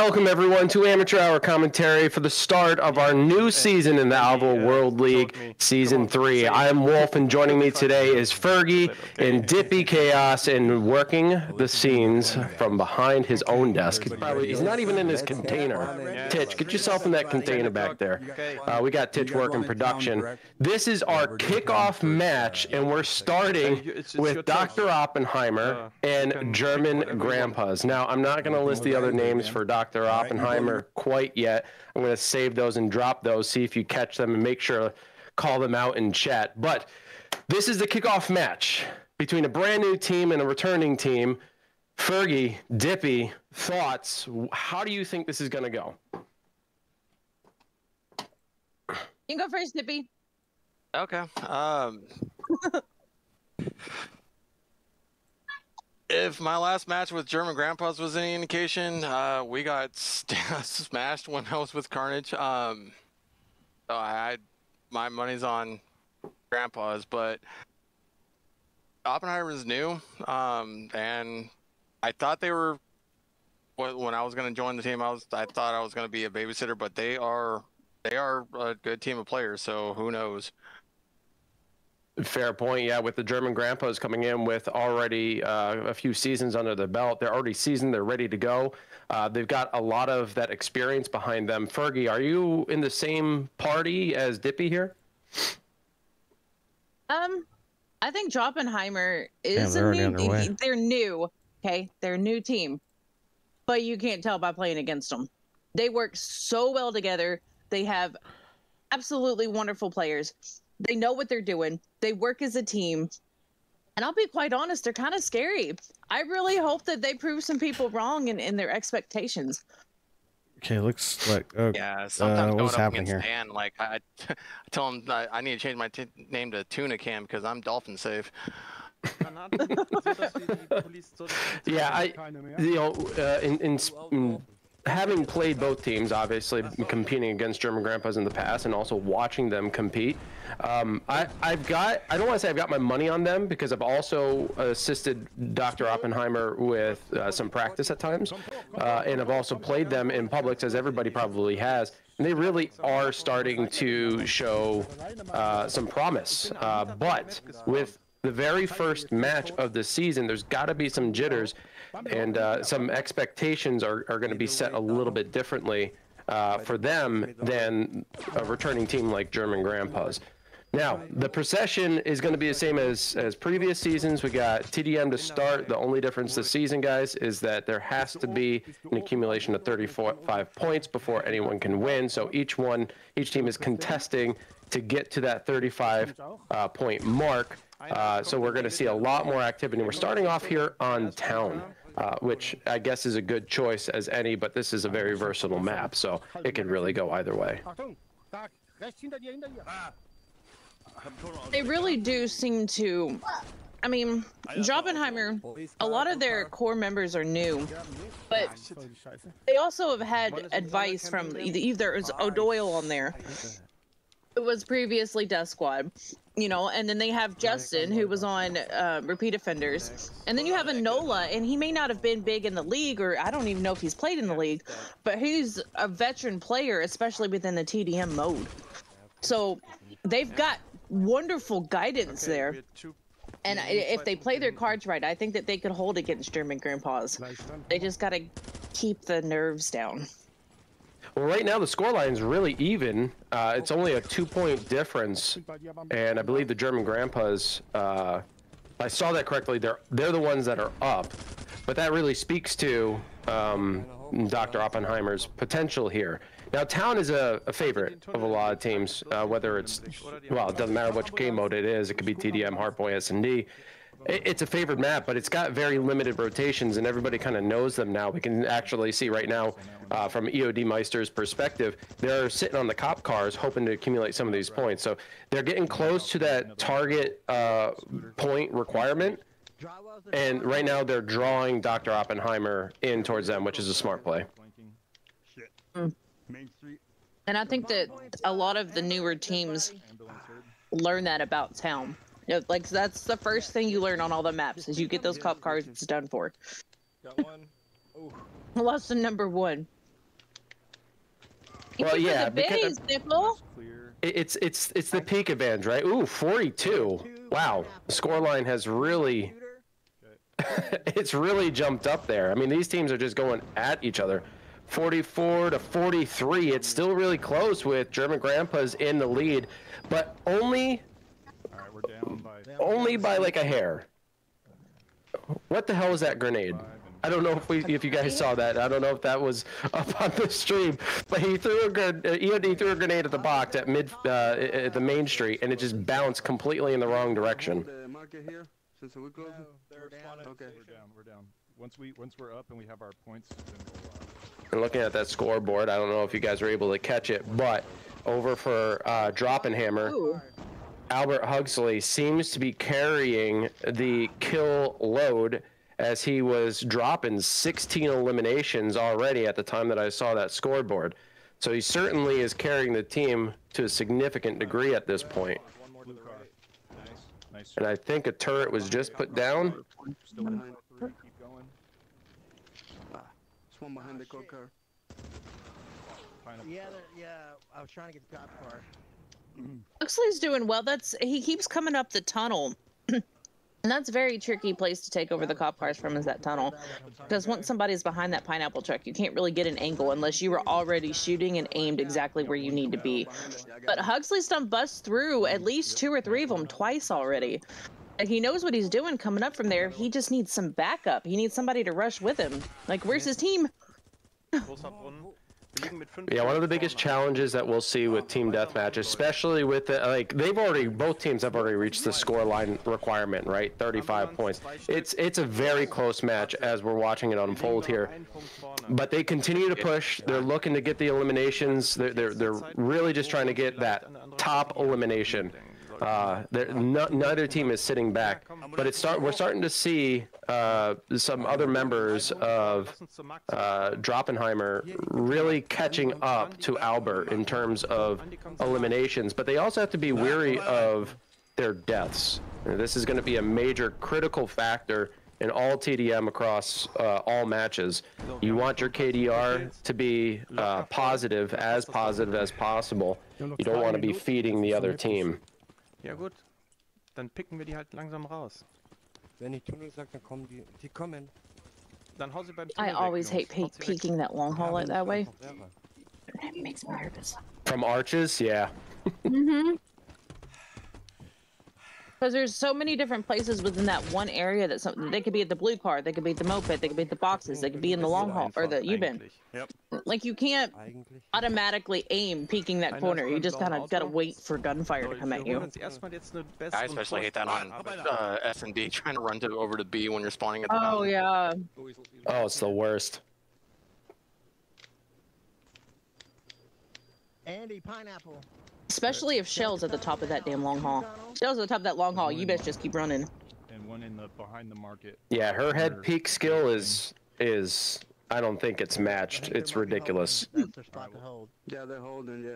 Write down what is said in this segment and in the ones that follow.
Welcome everyone to Amateur Hour commentary for the start of our new season in the Alvo World League Season 3. I am Wolf, and joining me today is Fergie and Dippy Chaos, and working the scenes from behind his own desk. He's not even in his container. Titch, get yourself in that container back there. We got Titch working production. This is our kickoff match, and we're starting with Dr. Oppenheimer and German Grandpas. Now, I'm not going to list the other names for Dr. Oppenheimer quite yet. I'm going to save those and drop those, see if you catch them, and make sure to call them out in chat. But this is the kickoff match between a brand new team and a returning team. Fergie, Dippy, thoughts? How do you think this is going to go? You can go first, Dippy. Okay. If my last match with German Grandpas was any indication, we got smashed when I was with Carnage. So my money's on Grandpas, but Oppenheimer is new, and I thought they were. When I was going to join the team, I thought I was going to be a babysitter, but they are a good team of players. So who knows? Fair point. Yeah, with the German Grandpas coming in with already a few seasons under their belt, they're already seasoned, they're ready to go. They've got a lot of that experience behind them. Fergie, are you in the same party as Dippy here? I think DrOppenheimer is a new. They're new, okay? They're a new team, but you can't tell by playing against them. They work so well together. They have absolutely wonderful players. They know what they're doing. They work as a team. And I'll be quite honest, they're kind of scary. I really hope that they prove some people wrong in their expectations. Okay, looks like yeah. Sometimes what's going up happening against here? Dan, like I tell him I need to change my name to Tuna Cam because I'm dolphin safe. Yeah, in having played both teams, obviously competing against German Grandpas in the past and also watching them compete, I don't want to say I've got my money on them because I've also assisted Dr. Oppenheimer with some practice at times, and I've also played them in Publix, as everybody probably has, and they really are starting to show some promise, but with the very first match of the season, there's got to be some jitters, and some expectations are going to be set a little bit differently for them than a returning team like German Grandpas. Now, the procession is going to be the same as previous seasons. We got TDM to start. The only difference this season, guys, is that there has to be an accumulation of 35 points before anyone can win. So each team is contesting to get to that 35 point mark. So we're going to see a lot more activity. We're starting off here on Town, which I guess is a good choice as any, but this is a very versatile map, so it can really go either way. They really do seem to, I mean, DrOppenheimer, a lot of their core members are new, but they also have had advice from either it was O'Doyle on there. It was previously Death Squad, you know, and then they have Justin, who was on Repeat Offenders, and then you have Enola, and he may not have been big in the league, or I don't even know if he's played in the league, but he's a veteran player, especially within the TDM mode. So they've got wonderful guidance there, and if they play their cards right, I think that they could hold against German Grandpas. They just got to keep the nerves down. Well, right now the scoreline is really even. It's only a 2-point difference, and I believe the German Grandpas, if I saw that correctly, they're the ones that are up. But that really speaks to Dr. Oppenheimer's potential here. Now, Town is a favorite of a lot of teams, whether it's, well, it doesn't matter which game mode it is. It could be TDM, Heartboy, S&D. It's a favored map, but it's got very limited rotations, and everybody kind of knows them now. We can actually see right now, from EOD Meister's perspective, they're sitting on the cop cars hoping to accumulate some of these points. So they're getting close to that target point requirement, and right now they're drawing Dr. Oppenheimer in towards them, which is a smart play. And I think that a lot of the newer teams learn that about Town. You know, like, that's the first thing you learn on all the maps, is you get those cop cars, it's done for. Got one. Ooh. Lesson number 1. Well, yeah, because Nipple. it's the peak advantage, right? Ooh, 42. Wow, the scoreline has really it's really jumped up there. I mean, these teams are just going at each other. 44 to 43. It's still really close with German Grandpas in the lead, but only by like a hair. What the hell was that grenade? I don't know if you guys saw that. I don't know if that was up on the stream, but he threw a grenade at the box at at the main street, and it just bounced completely in the wrong direction. We're down. Once we're up and we have our points, then we'll, And looking at that scoreboard, I don't know if you guys were able to catch it, but over for DrOppenheimer, Albert Huxley seems to be carrying the kill load, as he was dropping 16 eliminations already at the time that I saw that scoreboard. So he certainly is carrying the team to a significant degree at this point. And I think a turret was just put down. Still keep going. One behind the car. Yeah, I was trying to get the cop car. Huxley's doing well. He keeps coming up the tunnel. And that's a very tricky place to take over the cop cars from, is that tunnel. Because once somebody's behind that pineapple truck, you can't really get an angle unless you were already shooting and aimed exactly where you need to be. But Huxley's done bust through at least 2 or 3 of them twice already. And he knows what he's doing coming up from there. He just needs some backup. He needs somebody to rush with him. Like, where's his team? Yeah, one of the biggest challenges that we'll see with team deathmatch, especially with the, both teams have already reached the scoreline requirement, right? 35 points. It's a very close match as we're watching it unfold here. But they continue to push. They're looking to get the eliminations. They're really just trying to get that top elimination. Neither team is sitting back, but we're starting to see some other members of DrOppenheimer really catching up to Albert in terms of eliminations, but they also have to be wary of their deaths. This is going to be a major critical factor in all TDM across all matches. You want your KDR to be positive as possible. You don't want to be feeding the other team. Ja gut, dann picken wir die halt langsam raus. Wenn ich Tunnel sag, dann kommen die kommen. Dann hau sie beim Tunnel I always hate peeking that long haul like that way. It makes me nervous. From arches, yeah. Because there's so many different places within that one area that they could be at the blue car, they could be at the moped, they could be at the boxes, they could be in the long haul or the U-bin. Yep. Like, you can't automatically aim peeking that corner. You just kind of gotta wait for gunfire to come at you. I especially hate that on S&D, trying to run over to B when you're spawning at the Oh mountain. yeah. Oh, it's the worst. Andy, pineapple. Especially if Shell's at the top of that damn long haul. Shell's at the top of that long haul, you best just keep running. And one in the behind the market. Yeah, her head peek skill is I don't think it's matched. It's ridiculous. That's their spot to hold. Yeah, they're holding, yeah.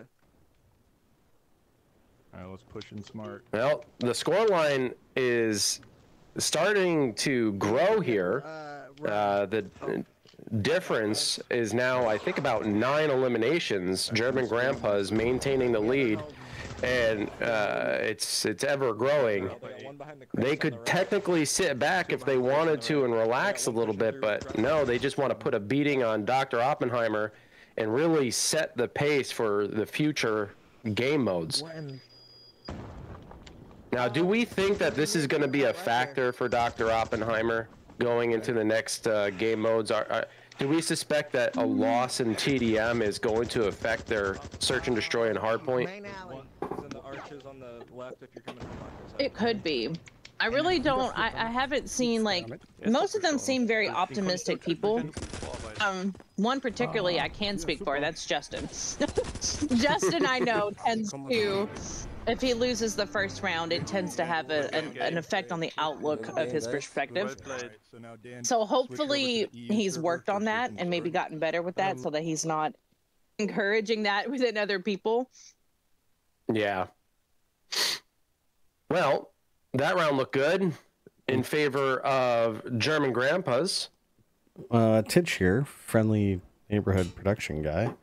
Alright, let's push in smart. Well, the scoreline is starting to grow here. The difference is now, I think, about 9 eliminations. German Grandpa's maintaining the lead, and it's ever growing. They could technically sit back if they wanted to and relax a little bit, but no, they just want to put a beating on Dr. Oppenheimer and really set the pace for the future game modes. Now, do we think that this is going to be a factor for Dr. Oppenheimer going into the next game modes? Do we suspect that a loss in TDM is going to affect their search and destroy and hardpoint? It could be. I really don't. I haven't seen, like, most of them seem very optimistic people. One particularly I can speak for, that's Justin. Justin, I know, tends to, if he loses the first round, it tends to have an effect on the outlook of his perspective. So hopefully he's worked on that and maybe gotten better with that so that he's not encouraging that within other people. Yeah. Well, that round looked good in favor of German Grandpas. Titch here, friendly neighborhood production guy.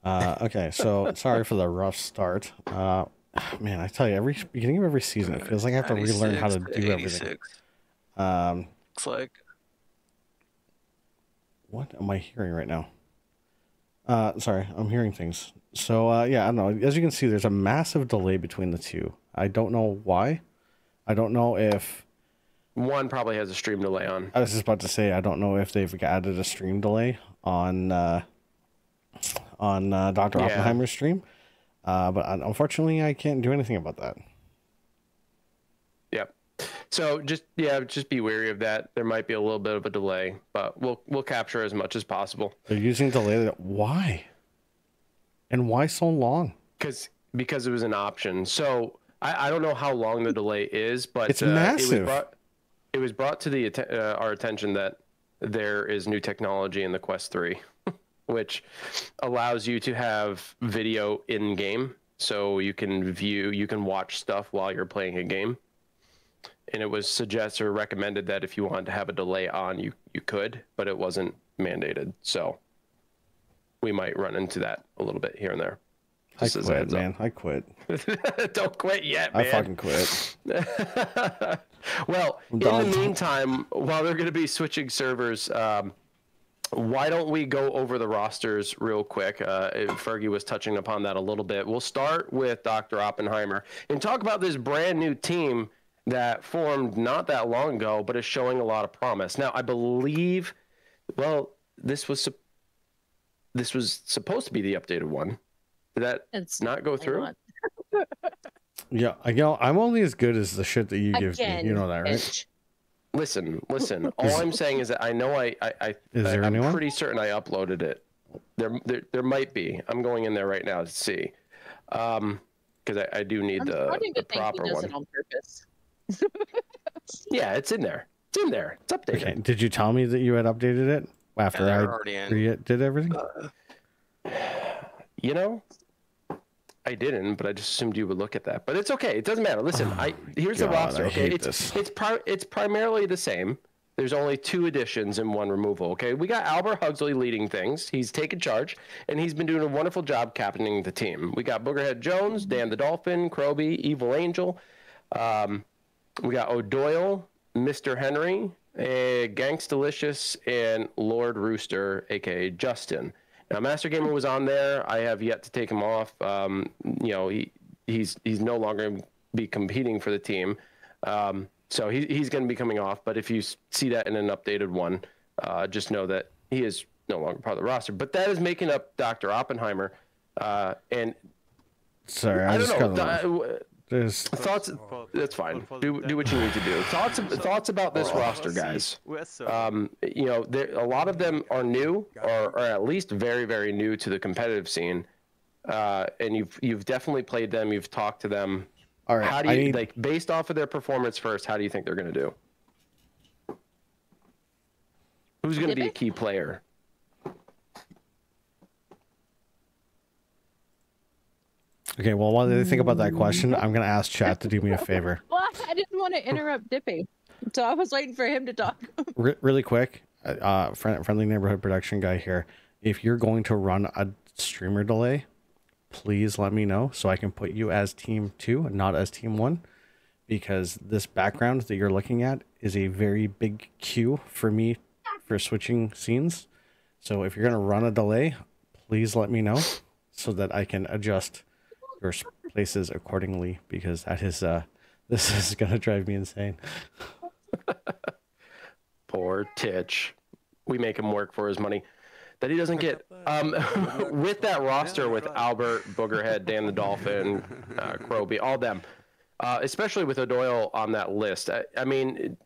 Okay, so sorry for the rough start. Man, I tell you, every beginning of every season, it feels like I have to relearn how to do everything. Looks like. What am I hearing right now? Sorry, I'm hearing things. So, yeah, I don't know. As you can see, there's a massive delay between the two. I don't know why. I don't know if... One probably has a stream delay on. I was just about to say, I don't know if they've added a stream delay on DrOppenheimer's stream. But unfortunately, I can't do anything about that. Yep. So just be wary of that. There might be a little bit of a delay, but we'll capture as much as possible. They're using delay. Why? And why so long? Because it was an option. So I don't know how long the delay is, but it's massive. It was brought to our attention that there is new technology in the Quest 3, which allows you to have video in game, so you can watch stuff while you're playing a game. And it was suggested or recommended that if you wanted to have a delay on, you could, but it wasn't mandated. So we might run into that a little bit here and there. I quit, man. I quit. Don't quit yet, man. I fucking quit. Well, in the meantime, while they're going to be switching servers, why don't we go over the rosters real quick? Fergie was touching upon that a little bit. We'll start with Dr. Oppenheimer and talk about this brand new team that formed not that long ago, but is showing a lot of promise. Now, I believe, well, this was supposed to be the updated one. Did that not go through? Yeah, I'm only as good as the shit that you give me. You know that, right? Listen. All I'm saying is that I know I'm pretty certain I uploaded it. There might be. I'm going in there right now to see, because I do need the proper one. It on purpose. Yeah, it's in there. It's updated. Okay. Did you tell me that you had updated it after I did everything? I didn't, but I just assumed you would look at that. But it's okay. It doesn't matter. Listen, here's the roster. Okay, it's primarily the same. There's only 2 additions and 1 removal. Okay, we got Albert Hugsley leading things. He's taken charge, and he's been doing a wonderful job captaining the team. We got Boogerhead Jones, Dan the Dolphin, Kroby, Evil Angel. We got O'Doyle, Mr. Henry, Gangstalicious, and Lord Rooster, aka Justin. Now, Master Gamer was on there. I have yet to take him off. He's no longer going to be competing for the team. So he's going to be coming off. But if you see that in an updated one, just know that he is no longer part of the roster. But that is making up Dr. Oppenheimer. And sorry, I don't know. Thoughts? That's fine. Do what you need to do. Thoughts about this roster, guys. A lot of them are new, or at least very, very new to the competitive scene. And you've definitely played them. You've talked to them. All right. How do you based off of their performance first? How do you think they're going to do? Who's going to be a key player? Okay, well, while they think about that question, I'm going to ask chat to do me a favor. Well, I didn't want to interrupt Dippy, so I was waiting for him to talk. Really quick, friendly neighborhood production guy here. If you're going to run a streamer delay, please let me know so I can put you as team 2 and not as team 1, because this background that you're looking at is a very big cue for me for switching scenes. So if you're going to run a delay, please let me know so that I can adjust your places accordingly, because that is this is gonna drive me insane. Poor Titch. We make him work for his money that he doesn't get. With that roster, with Albert, Boogerhead, Dan the Dolphin, Kroby, all them, especially with O'Doyle on that list. I mean,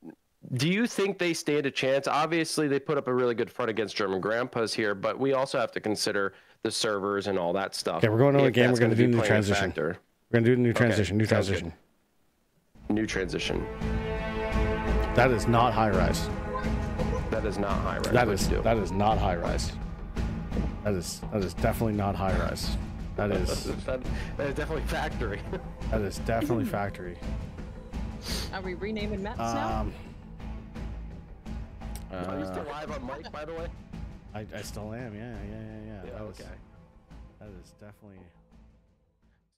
do you think they stand a chance? Obviously, they put up a really good front against German Grandpas here, but we also have to consider the servers and all that stuff. Okay, we're going to a game. We're going to do new transition. We're going to do a new transition. New transition. New transition. That is not high rise. That is not high rise. That is not high rise. That is definitely not high rise. That is that is definitely factory. That is definitely factory. Are we renaming maps now? Are you still live on mic, by the way? I still am, yeah. Okay. That is definitely.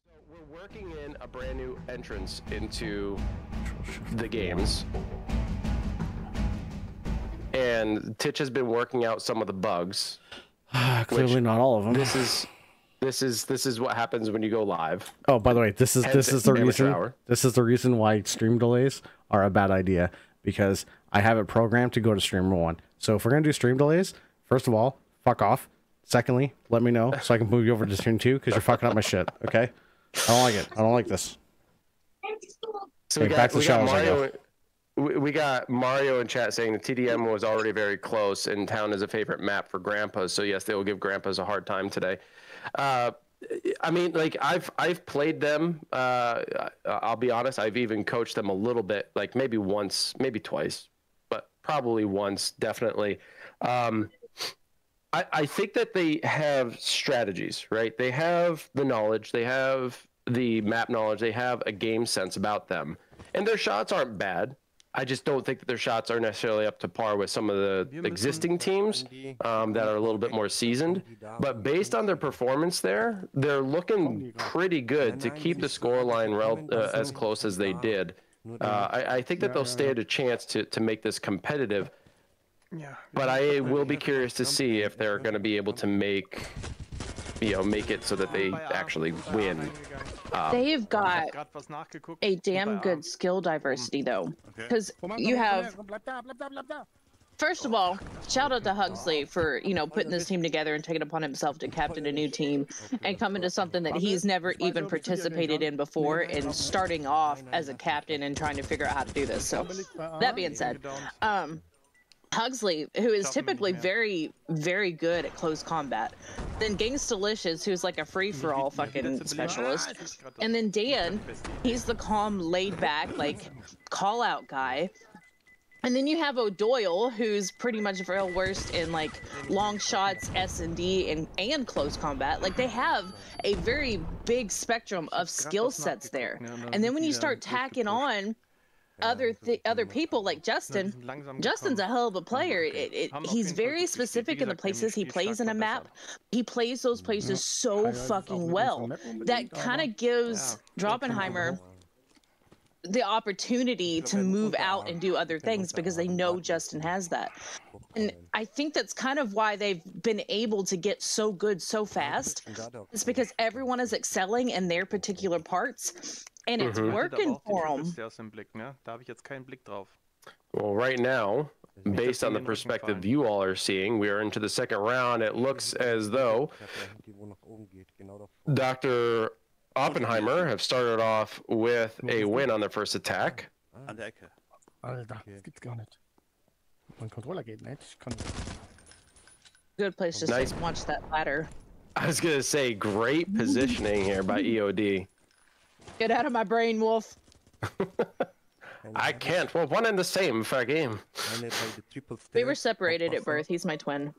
So we're working in a brand new entrance into the games, and Titch has been working out some of the bugs. Clearly not all of them. This is what happens when you go live. Oh, by the way, this is the reason. This is the reason why stream delays are a bad idea, because I have it programmed to go to streamer 1. So if we're gonna do stream delays, first of all, fuck off. Secondly, let me know so I can move you over to stream 2 because you're fucking up my shit. Okay, I don't like it. I don't like this. So okay, back to the show. We got Mario in chat saying the TDM was already very close, and town is a favorite map for grandpas. So yes, they will give grandpas a hard time today. I mean, like I've played them. I'll be honest, I've even coached them a little bit, like maybe once, maybe twice, but probably once, definitely. I think that they have strategies, right? They have the knowledge, they have the map knowledge, they have a game sense about them, and their shots aren't bad. I just don't think that their shots are necessarily up to par with some of the existing teams that are a little bit more seasoned. But based on their performance there, they're looking pretty good to keep the scoreline as close as they did. I think that they'll stand a chance to make this competitive. But I will be curious to see if they're going to be able to make it so that they actually win. They've got a damn good skill diversity, though, because you have. First of all, shout out to Hugsley for putting this team together and taking it upon himself to captain a new team and coming to something that he's never even participated in before, and starting off as a captain and trying to figure out how to do this. So, that being said, Hugsley, who is typically very, very good at close combat. Then Gangstalicious, who's like a free-for-all fucking specialist. And then Dan, he's the calm, laid-back, like, call-out guy. And then you have O'Doyle, who's pretty much real worst in, like, long shots, S&D, and close combat. Like, they have a very big spectrum of skill sets there. And then when you start tacking on other people like Justin's a hell of a player. He's very specific in the places he plays in a map. He plays those places so fucking well. That kind of gives DrOppenheimer the opportunity to move out and do other things because they know Justin has that. And I think that's kind of why they've been able to get so good so fast. It's because everyone is excelling in their particular parts, and it's working for them. Well, right now, based on the perspective you all are seeing, we are into the second round. It looks as though Dr. Oppenheimer have started off with a win on their first attack. Good place to watch that ladder. I was going to say, great positioning here by EOD. Get out of my brain, Wolf. I can't. Well, one and the same for a game. We were separated at birth. He's my twin.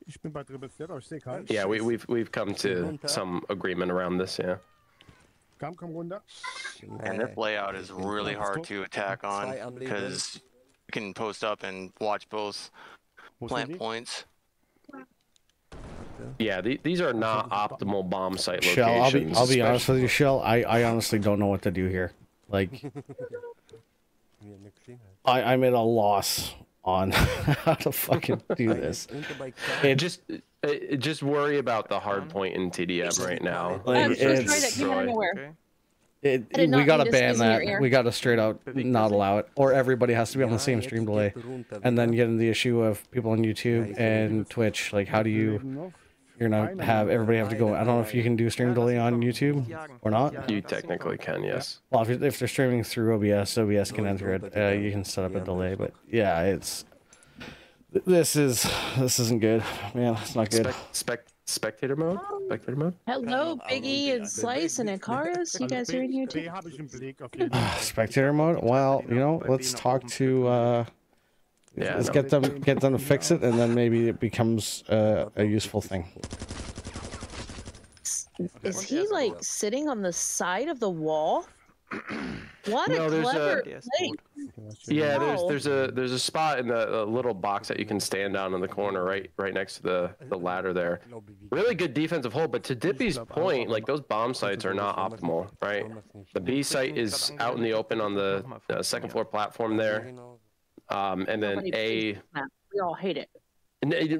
Yeah, we've come to some agreement around this, yeah. And this layout is really hard to attack on because you can post up and watch both plant points. Yeah, these are not optimal bomb site Shell, locations. I'll be honest with you, Shell. I honestly don't know what to do here. Like, I'm at a loss on how to fucking do this. And just worry about the hard point in TDM right now. Like, we gotta ban that. We gotta straight out not allow it, or everybody has to be on the same stream delay, and then get into the issue of people on YouTube and Twitch. Like, how do you're gonna have everybody have to go? I don't know if you can do stream delay on YouTube or not. You technically can, yes. Well, if they're streaming through OBS can enter it. You can set up a delay, but yeah, this isn't good, man. It's not good. Spectator mode? Spectator mode? Hello, Biggie and Slice and Icarus. You guys are in here too? Spectator mode? Well, let's talk to let's get them to fix it, and then maybe it becomes a useful thing. Is he like sitting on the side of the wall? What No, a there's clever a- play. Yeah, Wow. there's a spot in the little box that you can stand down in the corner, right next to the ladder there. Really good defensive hold, but to Dippy's point, like those bomb sites are not optimal, right? The B site is out in the open on the second floor platform there, and then Nobody A. plays that. We all hate it.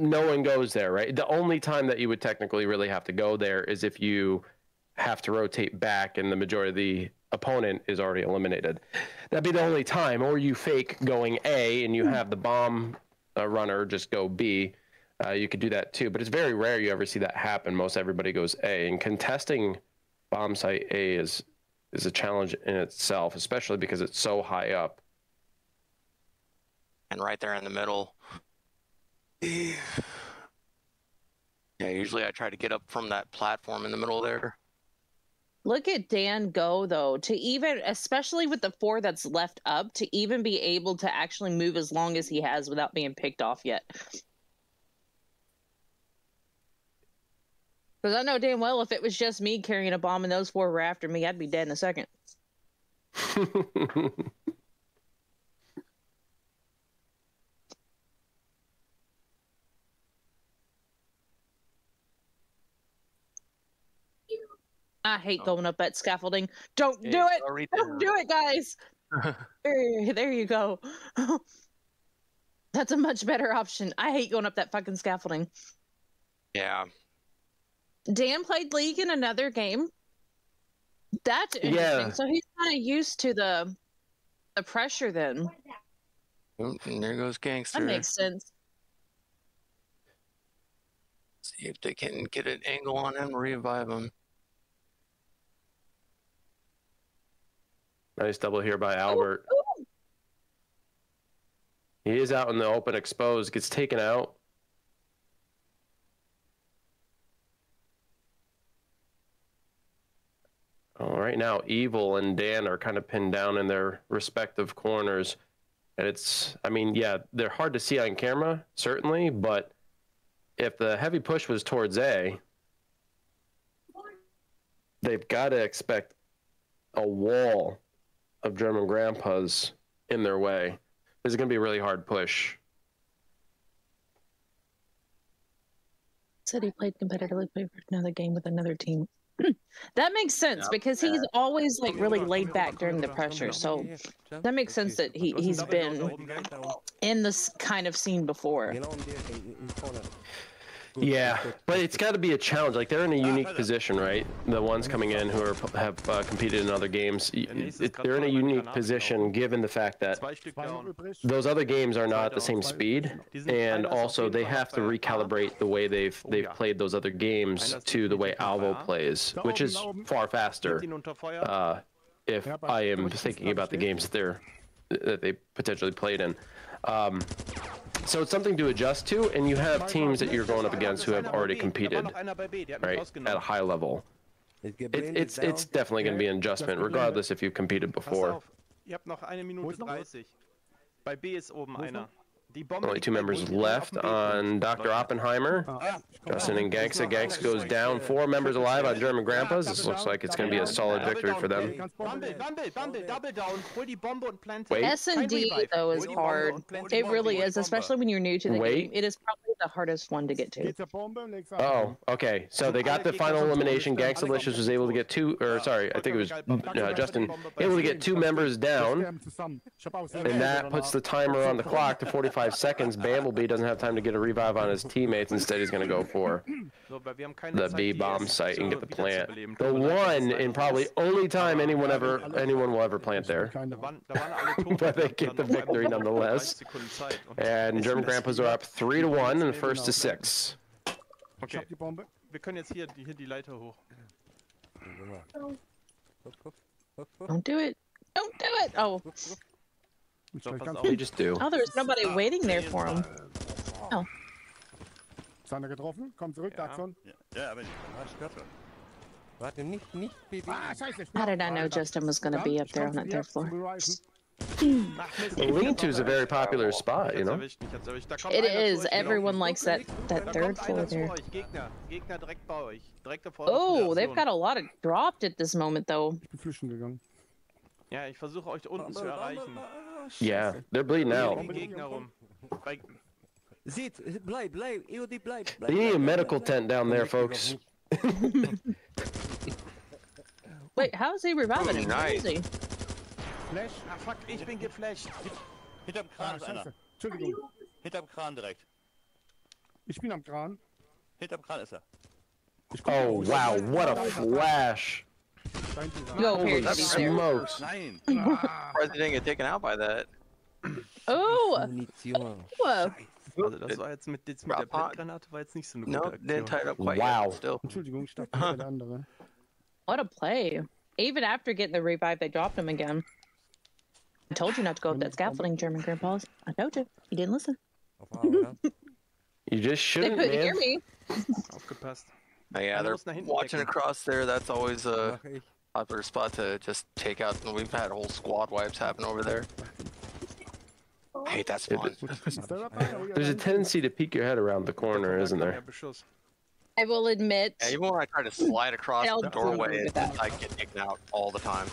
No one goes there, right? The only time that you would technically really have to go there is if you have to rotate back and the majority of the opponent is already eliminated. That'd be the only time. Or you fake going A and you have the bomb runner just go B. You could do that too, but it's very rare you ever see that happen. Most everybody goes A, and contesting bomb site A is a challenge in itself, especially because it's so high up. And right there in the middle. Yeah, usually I try to get up from that platform in the middle there. Look at Dan go, though, to even, especially with the 4 that's left up, to even be able to actually move as long as he has without being picked off yet. Because I know damn well if it was just me carrying a bomb and those 4 were after me, I'd be dead in a second. I hate going up that scaffolding. Don't do it! Don't do it, guys! There you go. That's a much better option. I hate going up that fucking scaffolding. Yeah. Dan played League in another game. That's interesting. Yeah. So he's kind of used to the pressure then. Oh, and there goes Gangster. That makes sense. See if they can get an angle on him, revive him. Nice double here by Albert. Ooh. He is out in the open, exposed, gets taken out. Oh, right now, Evil and Dan are kind of pinned down in their respective corners. And it's, I mean, yeah, they're hard to see on camera, certainly, but if the heavy push was towards A, they've got to expect a wall of German grandpas in their way. This is going to be a really hard push. Said he played competitively, played for another game with another team. That makes sense because he's always like really laid back during the pressure. So that makes sense that he's been in this kind of scene before. Yeah, but it's got to be a challenge. Like, they're in a unique position, right? The ones coming in who have competed in other games, they're in a unique position given the fact that those other games are not at the same speed, and also they have to recalibrate the way they've played those other games to the way Alvo plays, which is far faster. If I am thinking about the games that they potentially played in. So it's something to adjust to, and you have teams that you're going up against who have already competed, right, at a high level. It's definitely going to be an adjustment, regardless if you've competed before. Only 2 members left on DrOppenheimer. Justin and Gangsta. Gangsta goes down. 4 members alive on German Grandpas. This looks like it's going to be a solid victory for them. Wait. S&D, though, is hard. It really is, especially when you're new to the game. It is probably the hardest one to get to. Oh, okay. So they got the final elimination. Gangstalicious was able to get 2, or sorry, I think it was Justin, able to get 2 members down. And that puts the timer on the clock to 45 seconds. Bamblebee doesn't have time to get a revive on his teammates. Instead, he's going to go for the B bomb site and get the plant. The one and probably only time anyone will ever plant there. But they get the victory nonetheless. And German Grandpas are up 3-1 and first to 6. Okay. Wir können jetzt hier die Leiter hoch. Don't do it. Don't do it. Oh. They just do. Oh, there's nobody waiting there for him. Oh. Getroffen, komm zurück, Daxon. Ja, aber warte, nicht How did I know Justin was going to be up there on that 3rd floor? The lean-to is a very popular spot, you know? It is. Everyone likes that 3rd floor there. Oh, they've got a lot of dropped at this moment, though. Ja, ich versuche euch unten zu erreichen. Yeah, they're bleeding out. Um den Gegner rum. Zit, bleib, EOD, bleib. They need a medical tent down there, folks. Wait, how is he reviving him? Where is he? Flash. Ah, fuck, ich bin geflasht. Hinterm Kran ist einer. Scheiße. Entschuldigung. Hinterm Kran direkt. Ich bin am Kran. Hinterm Kran ist er. Oh, wow, what a flash. Go Holy here, smokes. Nein. Surprised they didn't get taken out by that. Oh! Munition. Whoa. Also das war jetzt mit der Blitgranate war jetzt nicht so eine gute No, Aktion. didn't tie it up quite Wow. yet, still. Entschuldigung, ich dachte, der andere. What a play. Even after getting the revive, they dropped him again. I told you not to go up that scaffolding, German grandpas. I told you. You didn't listen. Auf Arbeit, ne? You just They shouldn't, couldn't hear man. me. Aufgepasst. Yeah, they're watching across there. That's always a Mach ich. popular spot to just take out. We've had whole squad wipes happen over there. I hate that spawn. There's a tendency to peek your head around the corner, isn't there? Beschuss. I will admit. Yeah, even when I try to slide across I'll the agree doorway, with that. I get taken out all the time.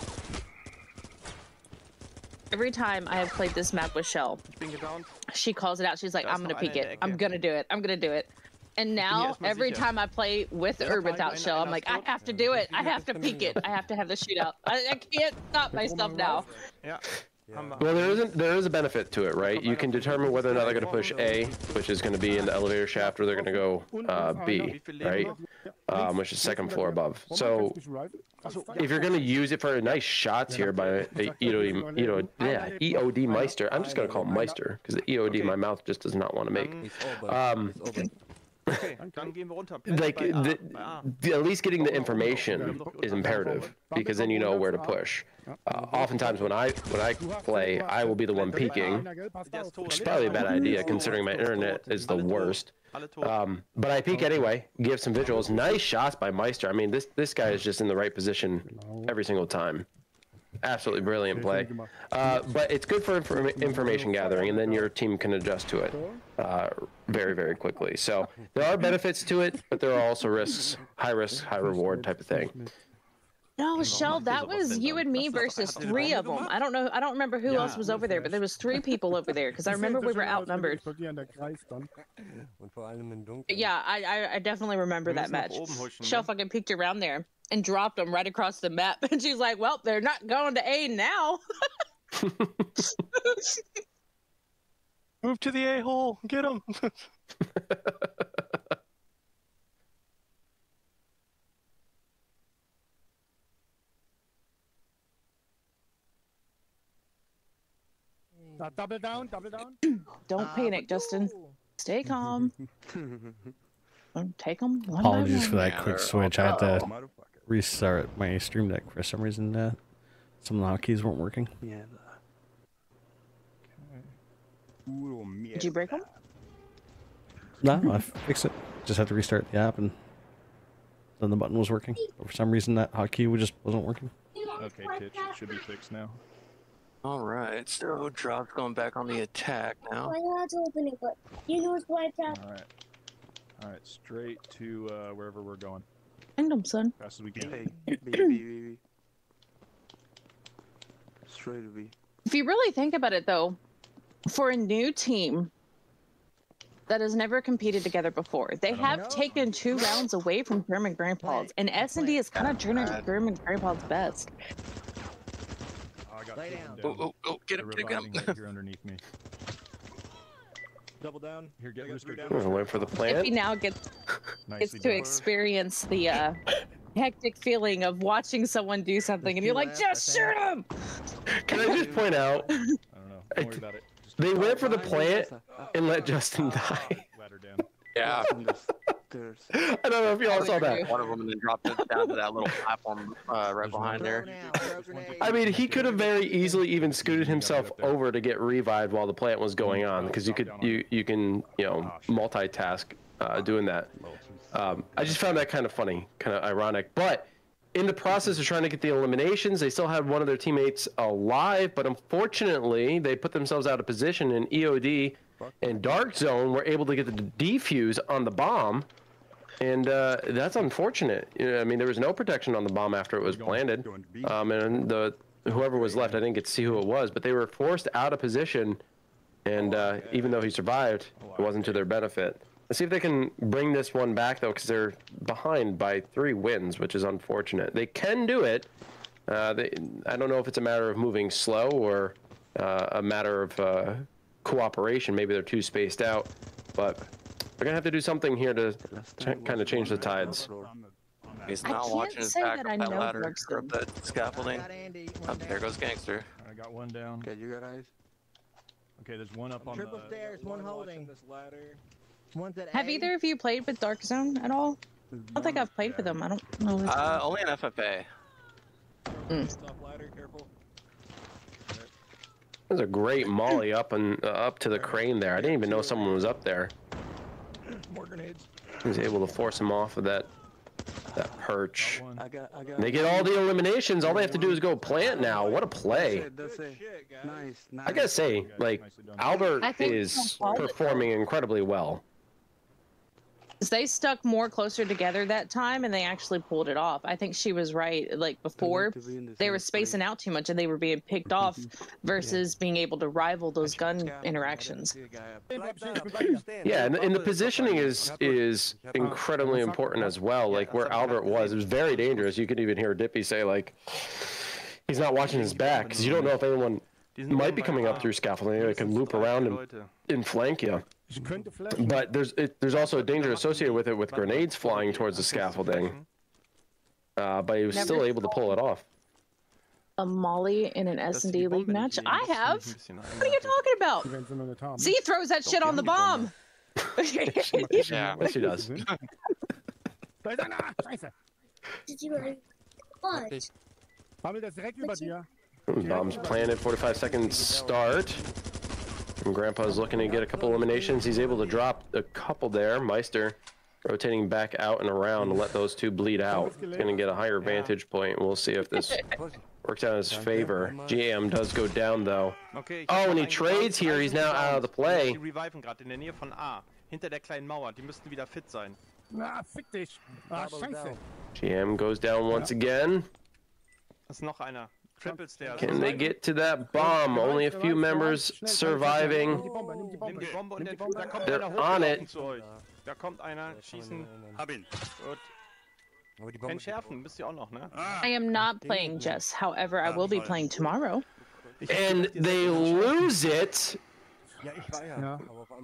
Every time I have played this map with Shell, Ich bin gedownt. she calls it out. She's like, There's I'm gonna no peek einer in it. der I'm Ecke. gonna do it. I'm gonna do it. And now, erstmal every sicher. time I play with or without Shell, I'm like, I have to do it. I have to peek it. I have to have the shootout. I can't stop myself now. Ja. Haben wir. Well, there is a benefit to it, right? You can determine whether or not they're going to push A, which is going to be in the elevator shaft, or they're going to go B, right? Which is second floor above. So if you're going to use it for nice shots here by EOD Meister, I'm just going to call him Meister because the EOD my mouth just does not want to make. Ist over. Ist over. Okay, dann gehen wir runter. Like Bei A, bei A. at least getting the information is imperative because then you know where to push. Oftentimes when I play, I will be the one peeking, which is probably a bad idea considering my internet is the worst. Alle tot. But I peek anyway, give some visuals. Nice shots by Meister. I mean, this guy is just in the right position every single time. Absolutely brilliant play. But it's good for information gathering, and then your team can adjust to it very, very quickly. So there are benefits to it, but there are also risks. High risk, high reward type of thing. No, Shell, that was you and me versus 3 of them. I don't know. I don't remember who else was over there, but there was 3 people over there because I remember we were outnumbered. Und vor allem im Dunkeln. But yeah, I definitely remember that match. Shell fucking peeked around there and dropped them right across the map, and she's like, "Well, they're not going to A now." Move to the A-hole. Get him. Double down, double down. Don't panic, Justin. Stay calm. Take them one Apologies for by one. that quick switch. I had to restart my stream deck for some reason. Some of the hotkeys weren't working. Did you break them? No, I fixed it. Just had to restart the app, and then the button was working. But for some reason, that hotkey just wasn't working. Okay, Titch, it should be fixed now. All right, so Drop's going back on the attack now. Alright, straight to wherever we're going. Kingdom, son. Fast as we can. Straight to be. If you really think about it, though, for a new team that has never competed together before, they have taken 2 rounds away from German Grandpas, and S&D is kind of turning to German Grandpa's best. Oh, I got Lay taken down. down. Oh, get him, They're get him. reviving right here underneath me. Double down. Here, get Mr. I'm gonna wait for the If he plant. now gets Nicely to done. experience the hectic feeling of watching someone do something, and you're like, just shoot him! Can I just point out, I don't know. Don't worry about it. Just they went for the plant and let Justin die. ladder down. Yeah, I don't know if y'all saw that. one of them and then dropped it down to that little platform right behind there. I mean, he could have very easily even scooted himself over to get revived while the plant was going on, because you can multitask doing that. I just found that kind of funny, kind of ironic. But in the process of trying to get the eliminations, they still had one of their teammates alive, but unfortunately, they put themselves out of position, and EOD and Dark Zone were able to get the defuse on the bomb, and that's unfortunate. I mean, there was no protection on the bomb after it was planted, and the whoever was left, I didn't get to see who it was, but they were forced out of position, and even though he survived, it wasn't to their benefit. Let's see if they can bring this one back, though, because they're behind by 3 wins, which is unfortunate. They can do it. I don't know if it's a matter of moving slow or a matter of cooperation. Maybe they're too spaced out, but they're going to have to do something here to kind of change the tides. He's not watching his back up that ladder, or up that scaffolding. Oh, there goes Gangster. I got one down. Okay, you got eyes? Okay, there's one up on Triple stairs, one holding. this ladder. One's at Have A. either of you played with Dark Zone at all? I don't think I've played with them. I don't know. Only an FFA. Stop ladder, careful. There's a great molly up and up to the crane there. I didn't even know someone was up there. More grenades. He was able to force him off of that perch. I got They get all the eliminations. All they have to do is go plant now. What a play. Nice. I gotta say, like, Albert is performing incredibly well. They stuck more closer together that time, and they actually pulled it off. I think she was right. Like before, they were spacing out too much, and they were being picked off versus being able to rival those gun interactions. Yeah, and the positioning is incredibly important as well. Like where Albert was, it was very dangerous. You could even hear Dippy say, like, he's not watching his back, because you don't know if anyone might be coming up through scaffolding. They can loop around and flank you. But there's also a danger associated with it, with grenades flying towards the scaffolding. But he was still able to pull it off. A molly in an S&D league match? I have. What are you talking about? Z throws that shit on the bomb. Yeah, Yes, he does. Bomb's planted. 45 seconds start. And Grandpa's looking to get a couple eliminations. He's able to drop a couple there. Meister rotating back out and around to let those two bleed out. He's going to get a higher vantage point. We'll see if this works out in his favor. GM does go down, though. Oh, and he trades here. He's now out of the play. GM goes down once again. Can they get to that bomb? Only a few members surviving. They're on it. I am not playing Jess. However, I will be playing tomorrow. And they lose it.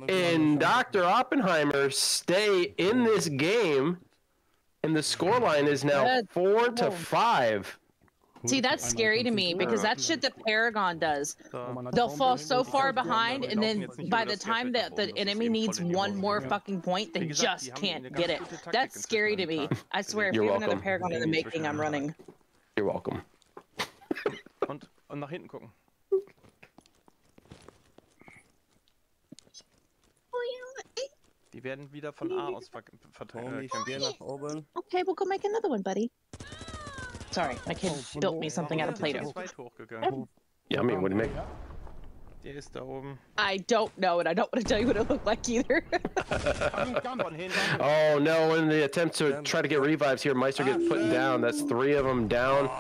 And Dr. Oppenheimer stay in this game. And the scoreline is now 4-5. See, that's scary to me because that's shit that Paragon does. They'll fall so far behind, and then by the time that the enemy needs one more fucking point, they just can't get it. That's scary to me. I swear, if we have another Paragon in the making, I'm running. You're welcome. Und nach hinten gucken. Die werden wieder von A aus verteilt. Okay, we'll go make another one, buddy. Sorry, my kid built me something out of Play-Doh. Yeah, I mean, what do you make? Der ist da oben. I don't know, and I don't want to tell you what it looked like either. Oh no, in the attempt to try to get revives here, Meister gets put down. That's 3 of them down.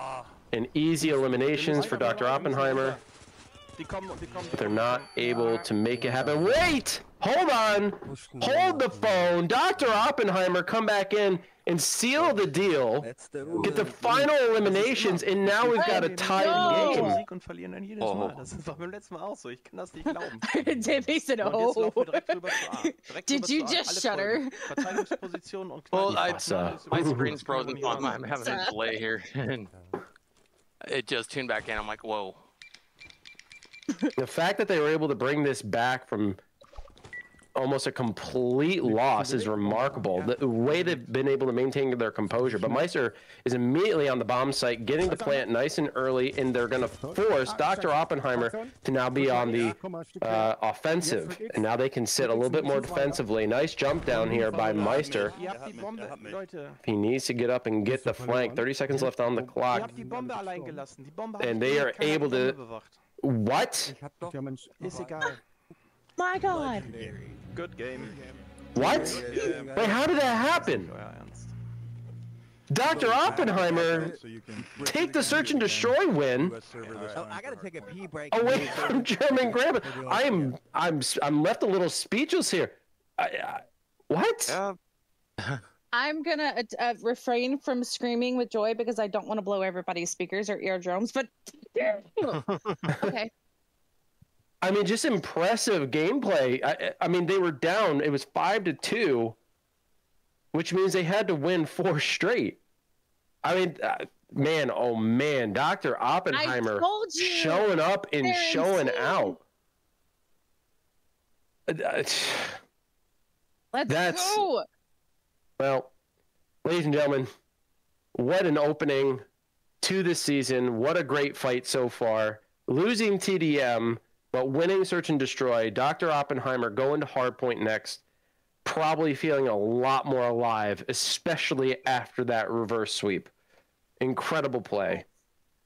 And easy eliminations for Dr. Oppenheimer. But they're not able to make it happen. Wait! Hold on! Hold the phone! Dr. Oppenheimer come back in and seal the deal. Get the final eliminations, and now we've got a tied game. Debbie said, oh. Did you just shudder? Well, my screen's frozen, so I'm having a delay here. And it just tuned back in. I'm like, whoa. The fact that they were able to bring this back from almost a complete loss is remarkable. The way they've been able to maintain their composure. But Meister is immediately on the bomb site, getting the plant nice and early, and they're going to force Dr. Oppenheimer to now be on the offensive. And now they can sit a little bit more defensively. Nice jump down here by Meister. He needs to get up and get the flank. 30 seconds left on the clock. And they are able to... What? My God. Good game. What? Wait, how did that happen? Dr. Oppenheimer take the search and destroy win Oh, I gotta take a pee break. away from German Grandpa. I'm left a little speechless here. What? I'm gonna refrain from screaming with joy because I don't want to blow everybody's speakers or eardrums. But okay. I mean, just impressive gameplay. I mean, they were down. It was 5-2, which means they had to win 4 straight. I mean, man, oh man, Dr. Oppenheimer showing up and showing out. Let's go. Well, ladies and gentlemen, what an opening to this season. What a great fight so far. Losing TDM, but winning Search and Destroy. Dr. Oppenheimer going to Hardpoint next. Probably feeling a lot more alive, especially after that reverse sweep. Incredible play.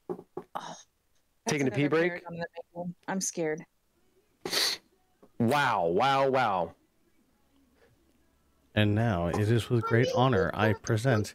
Oh, taking a pee break? I'm scared. Wow, wow, wow. And now it is with great honor I present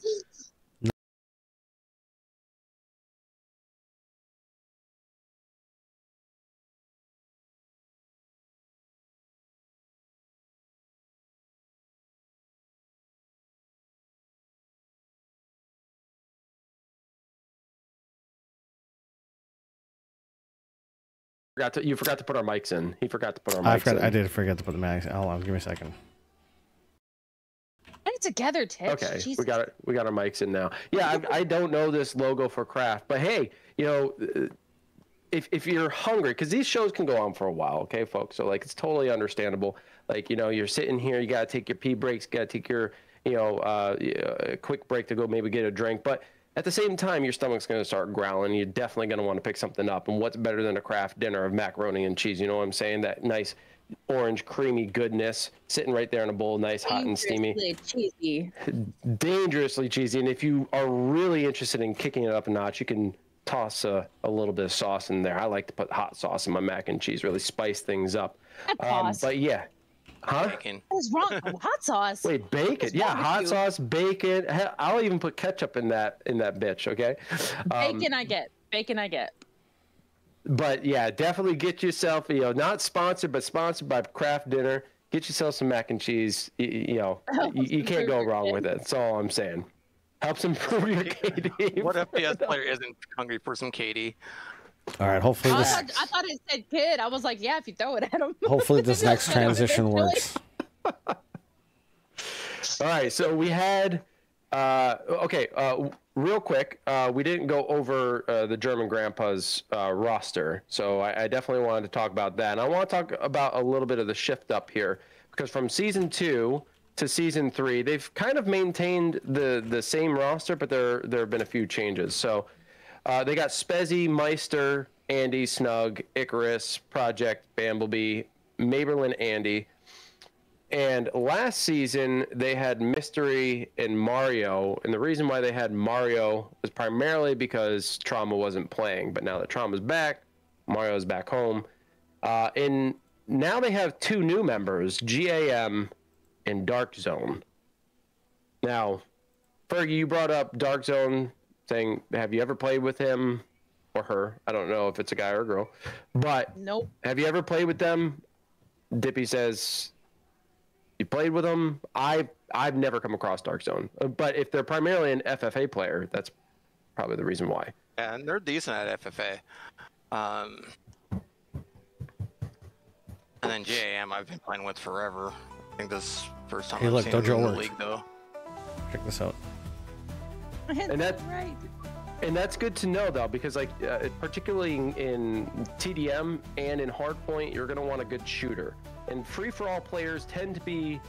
You forgot to put our mics in. He forgot to put our mics in. I did forget to put the mics. Hold on, give me a second. Put it together, Tish. Okay, Jesus. we got our mics in now. Yeah, I don't know this logo for Craft, but hey, you know, if you're hungry, because these shows can go on for a while, okay, folks. So like, it's totally understandable. Like, you know, you're sitting here, you gotta take your pee breaks, gotta take your, you know, a quick break to go maybe get a drink, but at the same time, your stomach's going to start growling. You're definitely going to want to pick something up. And what's better than a Kraft dinner of macaroni and cheese? You know what I'm saying? That nice orange, creamy goodness sitting right there in a bowl, nice, hot, and steamy. Cheesy. Dangerously cheesy. And if you are really interested in kicking it up a notch, you can toss a little bit of sauce in there. I like to put hot sauce in my mac and cheese, really spice things up. But yeah. Huh? Bacon. What's wrong? Hot sauce. Wait, bacon? Yeah, hot sauce, bacon. I'll even put ketchup in that bitch. Okay. Bacon, I get. Bacon, I get. But yeah, definitely get yourself. You know, not sponsored, but sponsored by Kraft Dinner. Get yourself some mac and cheese. You know, you can't go wrong with it. That's all I'm saying. Helps improve your KD. What FPS player isn't hungry for some KD? All right, hopefully this. I thought it said kid. I was like, yeah, if you throw it at him. Hopefully this next transition works. All right, so we had. Real quick, we didn't go over the German Grandpa's roster, so I definitely wanted to talk about that. And I want to talk about a little bit of the shift up here, because from season 2 to season 3, they've kind of maintained the same roster, but there have been a few changes. So. They got Spezzy, Meister, Andy, Snug, Icarus, Project, Bamblebee, Maberlin, Andy. And last season, they had Mystery and Mario. And the reason why they had Mario was primarily because Trauma wasn't playing. But now that Trauma's back, Mario's back home. And now they have 2 new members, GAM and Dark Zone. Now, Fergie, you brought up Dark Zone, saying, have you ever played with him or her? I don't know if it's a guy or a girl, but nope. Have you ever played with them? Dippy says, you played with them? I've never come across Dark Zone, but if they're primarily an FFA player, that's probably the reason why. Yeah, and they're decent at FFA. And then JAM I've been playing with forever. I think this is first time I've seen them in the league, though. Check this out. And that's right. And that's good to know, though, because like particularly in TDM and in Hardpoint, you're going to want a good shooter. And free-for-all players tend to be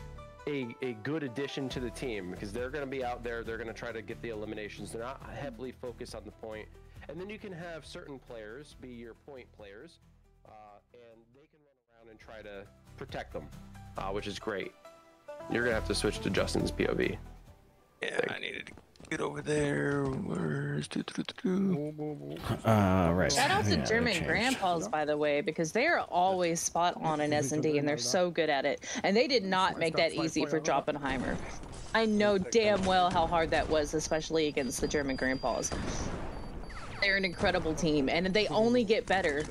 a good addition to the team because they're going to be out there. They're going to try to get the eliminations. They're not heavily focused on the point. And then you can have certain players be your point players, and they can run around and try to protect them, which is great. You're going to have to switch to Justin's POV. Yeah, I needed to Get over there. Where's Right. Shout out to Yeah, German change. grandpas, by the way, because they are always spot on in S&D, and they're so good at it. And they did not make that easy for DrOppenheimer. I know damn well how hard that was, especially against the German grandpas. They're an incredible team, and they only get better.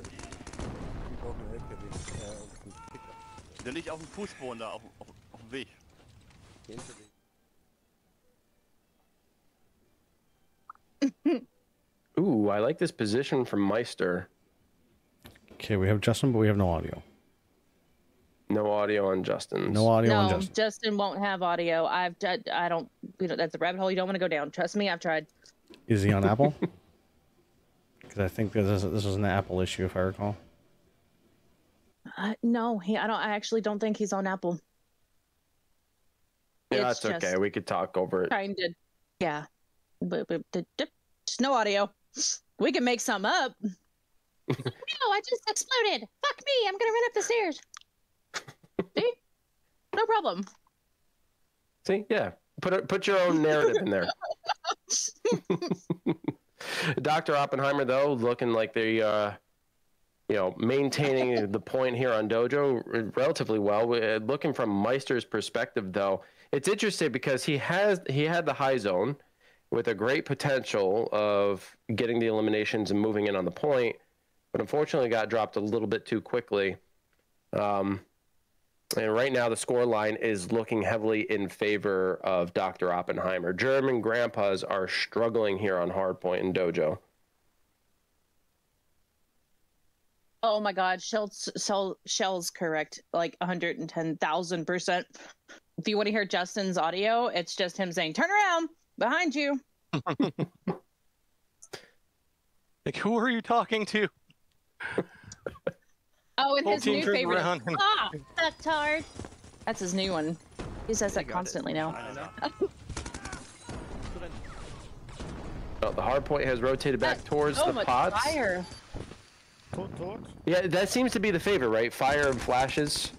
Der liegt auf dem Fußboden da, auf dem Weg. Ooh, I like this position from Meister. Okay, we have Justin, but we have no audio. No audio on Justin's. No audio on No, Justin. Justin won't have audio. I don't, that's a rabbit hole you don't want to go down. Trust me, I've tried. Is he on Apple? Because I think this is an Apple issue, if I recall. No, I actually don't think he's on Apple. Yeah, It's that's okay. just We could talk over it. Kind of, yeah. But just no audio. We can make some up. No, I just exploded. Fuck me, I'm gonna run up the stairs. See? No problem. See, yeah. Put your own narrative in there. Dr. Oppenheimer, though, looking like they, maintaining the point here on Dojo relatively well. Looking from Meister's perspective, though, it's interesting because he had the high zone with a great potential of getting the eliminations and moving in on the point, but unfortunately got dropped a little bit too quickly. And right now the score line is looking heavily in favor of Dr. Oppenheimer. German grandpas are struggling here on hardpoint and Dojo. Oh my God, Shell's correct, like 110,000%. If you want to hear Justin's audio, it's just him saying, "Turn around, behind you." Like, who are you talking to? Oh, and Whole his team new turned favorite. around and- Ah, that's hard. That's his new one. He says that constantly now. Oh, the hardpoint has rotated back towards so the much pots. fire. Yeah, that seems to be the favorite, right? Fire and flashes.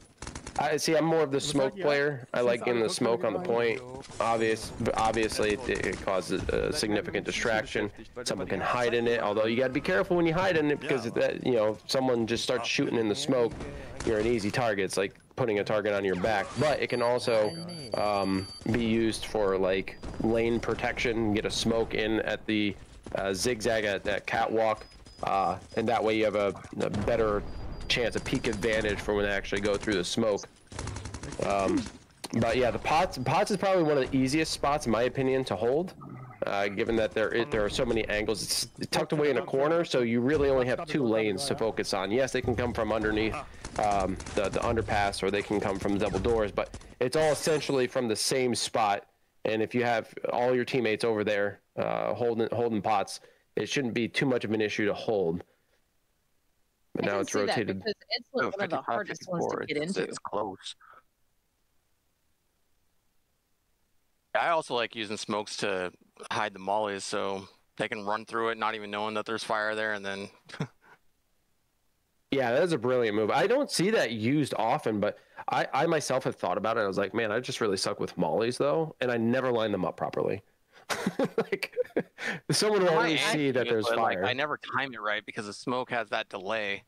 I see. I'm more of the smoke player. I like getting the smoke on the point. Obviously, it causes a significant distraction. Someone can hide in it. Although you got to be careful when you hide in it because if someone just starts shooting in the smoke, you're an easy target. It's like putting a target on your back. But it can also be used for like lane protection. Get a smoke in at the zigzag at that catwalk, and that way you have a better chance, a peak advantage for when they actually go through the smoke. But yeah, the pots is probably one of the easiest spots in my opinion to hold, given that there are so many angles. It's tucked away in a corner, so you really only have two lanes to focus on. Yes, they can come from underneath the underpass, or they can come from the double doors, but it's all essentially from the same spot. And if you have all your teammates over there holding pots, it shouldn't be too much of an issue to hold. But now it's rotated. Because it's one of the hardest ones to get into. It's close. I also like using smokes to hide the mollies, so they can run through it, not even knowing that there's fire there, and then. Yeah, that is a brilliant move. I don't see that used often, but I myself have thought about it. I was like, man, I just really suck with mollies though, and I never line them up properly. Like, someone will always see that there's fire. Like, I never time it right because the smoke has that delay.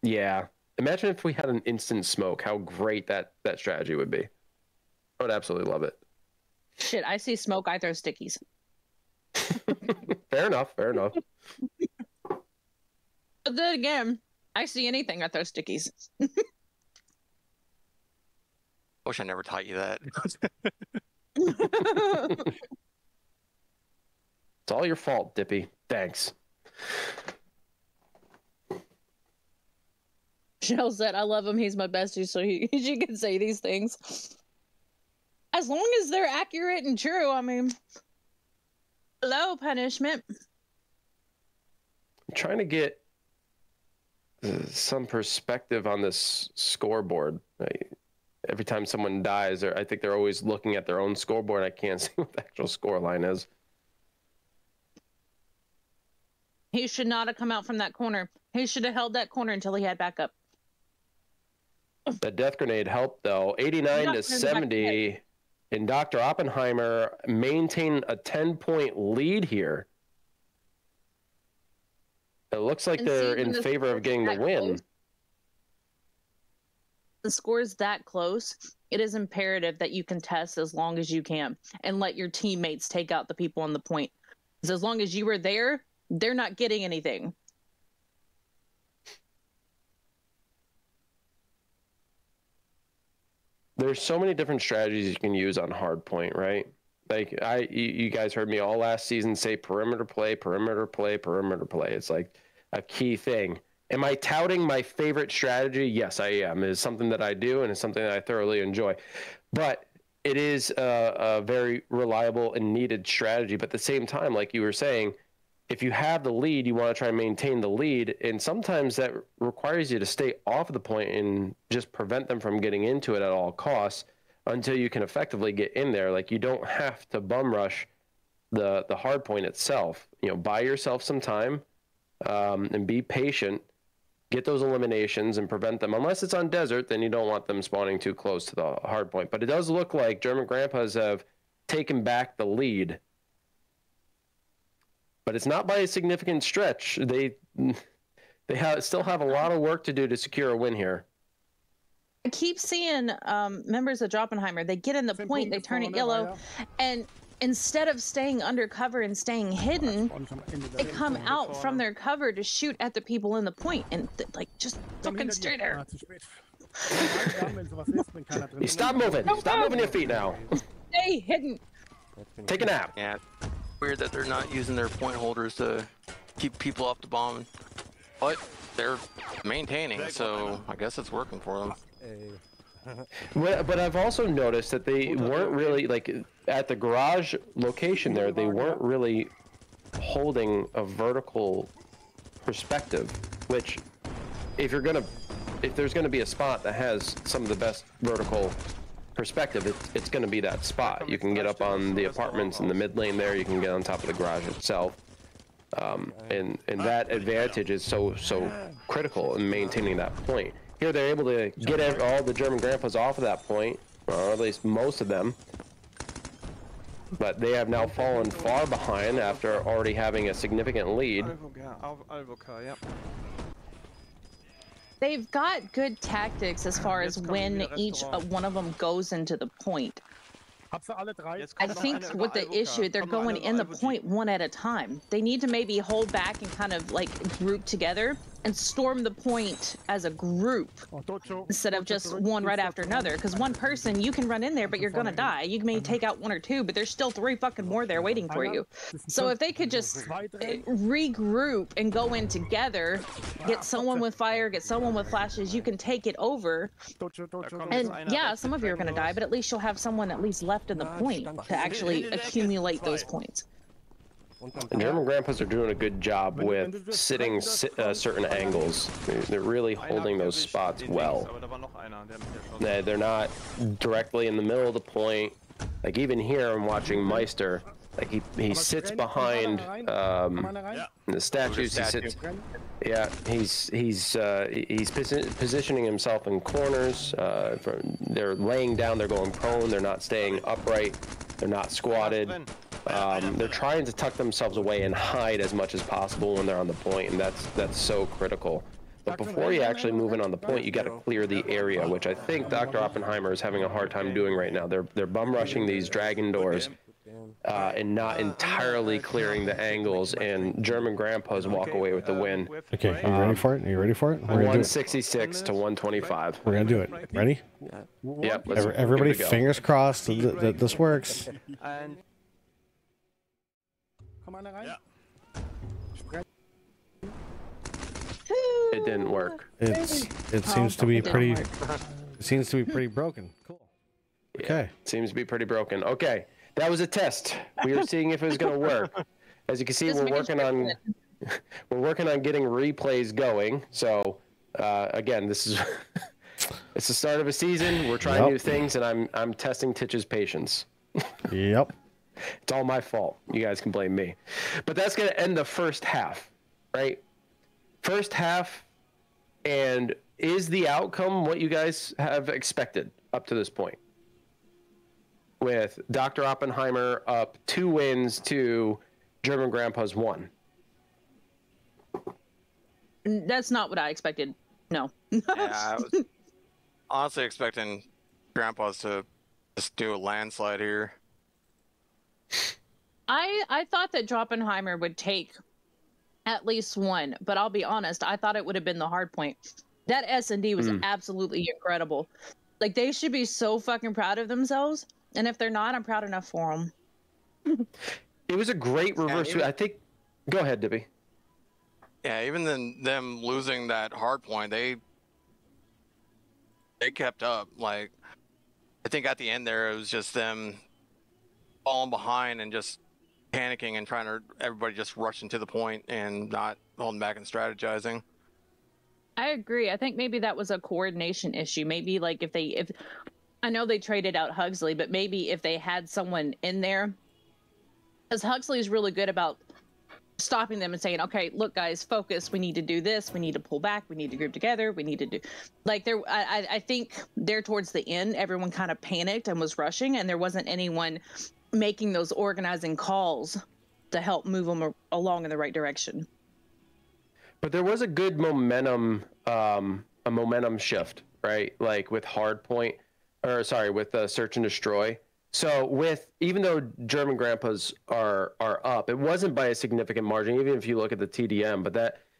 Yeah, imagine if we had an instant smoke. How great that strategy would be. I would absolutely love it. Shit, I see smoke, I throw stickies. Fair enough. Fair enough. But then again, I see anything, I throw stickies. Wish I never taught you that. It's all your fault, Dippy. Thanks. Shell said, "I love him. He's my bestie, so she can say these things as long as they're accurate and true." I mean, low punishment. I'm trying to get some perspective on this scoreboard. Every time someone dies, I think they're always looking at their own scoreboard. I can't see what the actual score line is. He should not have come out from that corner. He should have held that corner until he had backup. That death grenade helped though. 89 to 70. and Dr. Oppenheimer maintain a 10-point lead here. It looks like they're in favor of getting the win. The score's that close, it is imperative that you contest as long as you can and let your teammates take out the people on the point. Because as long as you were there, they're not getting anything. There's so many different strategies you can use on hardpoint, right? Like you guys heard me all last season say perimeter play, perimeter play, perimeter play. It's like a key thing. Am I touting my favorite strategy? Yes, I am. It's something that I do, and it's something that I thoroughly enjoy. But it is a very reliable and needed strategy. But at the same time, like you were saying, if you have the lead, you want to try and maintain the lead. And sometimes that requires you to stay off the point and just prevent them from getting into it at all costs until you can effectively get in there. Like, you don't have to bum rush the hard point itself. You know, buy yourself some time and be patient. Get those eliminations and prevent them. Unless it's on desert, then you don't want them spawning too close to the hard point. But it does look like German Grandpas have taken back the lead. But it's not by a significant stretch. They still have a lot of work to do to secure a win here. I keep seeing members of DrOppenheimer, they get in the point, they turn it yellow, and instead of staying under cover and staying hidden, they come out from their cover to shoot at the people in the point, and like, just fucking stay there. You stop moving. Stop moving your feet now. Stay hidden. Take a nap. Yeah, weird that they're not using their point holders to keep people off the bomb, but they're maintaining, so I guess it's working for them. But I've also noticed that they weren't really, like, at the garage location there, they weren't really holding a vertical perspective, which if there's gonna be a spot that has some of the best vertical perspective, it's gonna be that spot. You can get up on the apartments in the mid lane there, you can get on top of the garage itself. And that advantage is so critical in maintaining that point. Here they're able to get all the German Grandpas off of that point, or at least most of them. But they have now fallen far behind after already having a significant lead. They've got good tactics as far as when each one of them goes into the point. I think with the issue, they're going in the point one at a time. They need to maybe hold back and kind of like group together and storm the point as a group instead of just one right after another. Because one person, you can run in there, but you're gonna die. You may take out one or two, but there's still 3 fucking more there waiting for you. So if they could just regroup and go in together, get someone with fire, get someone with flashes, you can take it over. And yeah, some of you are gonna die, but at least you'll have someone at least left in the point to actually accumulate those points. The German Grandpas are doing a good job with sitting certain angles. They're really holding those spots well. They're not directly in the middle of the point. Like, even here, I'm watching Meister. Like, he sits behind the statues. He sits. Yeah, he's positioning himself in corners. They're laying down. They're going prone. They're not staying upright. They're not squatted. They're trying to tuck themselves away and hide as much as possible when they're on the point, and that's so critical. But before you actually move in on the point, you got to clear the area, which I think Dr. Oppenheimer is having a hard time doing right now. They're bum rushing these dragon doors and not entirely clearing the angles, and German Grandpas walk away with the win. Okay, are you ready for it? Are you ready for it? 166 to 125. We're gonna do it. Ready? Yep. Everybody, fingers crossed that this works. It didn't work. It seems to be pretty. It seems to be pretty broken. Cool. Okay. Yeah, it seems to be pretty broken. Okay, that was a test. We were seeing if it was going to work. As you can see, we're working on getting replays going. So again, this is it's the start of a season. We're trying new things, and I'm testing Titch's patience. Yep. It's all my fault. You guys can blame me. But that's going to end the first half, right? First half, and is the outcome what you guys have expected up to this point? with Dr. Oppenheimer up 2 wins to German Grandpa's 1. That's not what I expected. No. Yeah, I was honestly expecting Grandpa's to just do a landslide here. I thought that DrOppenheimer would take at least 1, but I'll be honest, I thought it would have been the hard point. That S&D was absolutely incredible. Like, they should be so fucking proud of themselves, and if they're not, I'm proud enough for them. It was a great reverse. I think. Go ahead, Dibby. Yeah, even then them losing that hard point, they kept up. Like, I think at the end there, it was just them falling behind and just panicking and trying to everybody just rushing to the point and not holding back and strategizing. I agree. I think maybe that was a coordination issue. Maybe like if I know they traded out Huxley, but maybe if they had someone in there, because Huxley's really good about stopping them and saying, okay, look guys, focus, we need to do this, we need to pull back, we need to group together, we need to do, like, there I think there towards the end everyone kind of panicked and was rushing, and there wasn't anyone making those organizing calls to help move them along in the right direction. But there was a good momentum, a momentum shift, right? Like with Hardpoint, or sorry, with Search and Destroy. So even though German Grandpas are up, it wasn't by a significant margin, even if you look at the TDM. But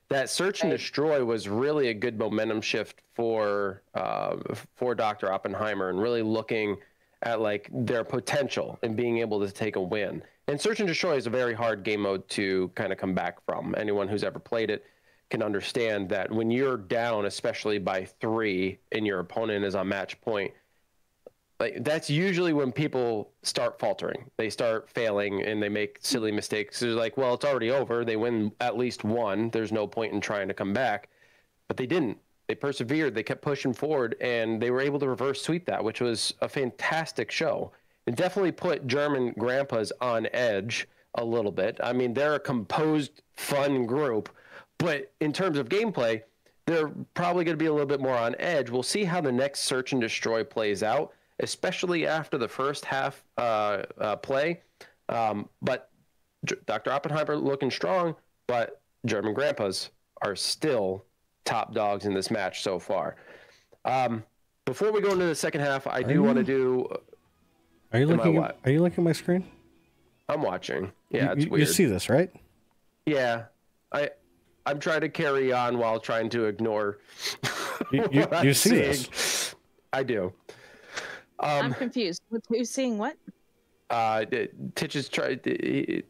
that Search and Destroy was really a good momentum shift for Dr. Oppenheimer, and really looking at like their potential and being able to take a win. And Search and Destroy is a very hard game mode to kind of come back from. Anyone who's ever played it can understand that when you're down, especially by 3, and your opponent is on match point, like that's usually when people start faltering. They start failing and they make silly mistakes. They're like, well, it's already over. They win at least 1. There's no point in trying to come back. But they didn't. They persevered. They kept pushing forward, and they were able to reverse sweep that, which was a fantastic show. It definitely put German Grandpas on edge a little bit. I mean, they're a composed, fun group, but in terms of gameplay, they're probably going to be a little bit more on edge. We'll see how the next Search and Destroy plays out, especially after the first half play. But Dr. Oppenheimer looking strong, but German Grandpas are still top dogs in this match so far. Before we go into the second half, I do want to do... Are you looking at my screen? I'm watching. Yeah, it's weird. You see this, right? Yeah. I'm trying to carry on while trying to ignore you see this. I do. I'm confused. Who's seeing what? Titch is the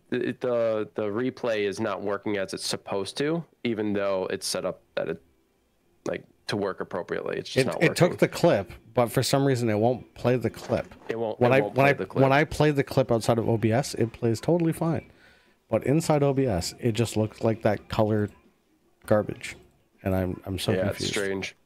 replay is not working as it's supposed to, even though it's set up that it like to work appropriately. It's just not working. It took the clip, but for some reason it won't play the clip. It won't. When When I play the clip outside of OBS, it plays totally fine, but inside OBS, it just looks like that colored garbage, and I'm so confused. It's strange.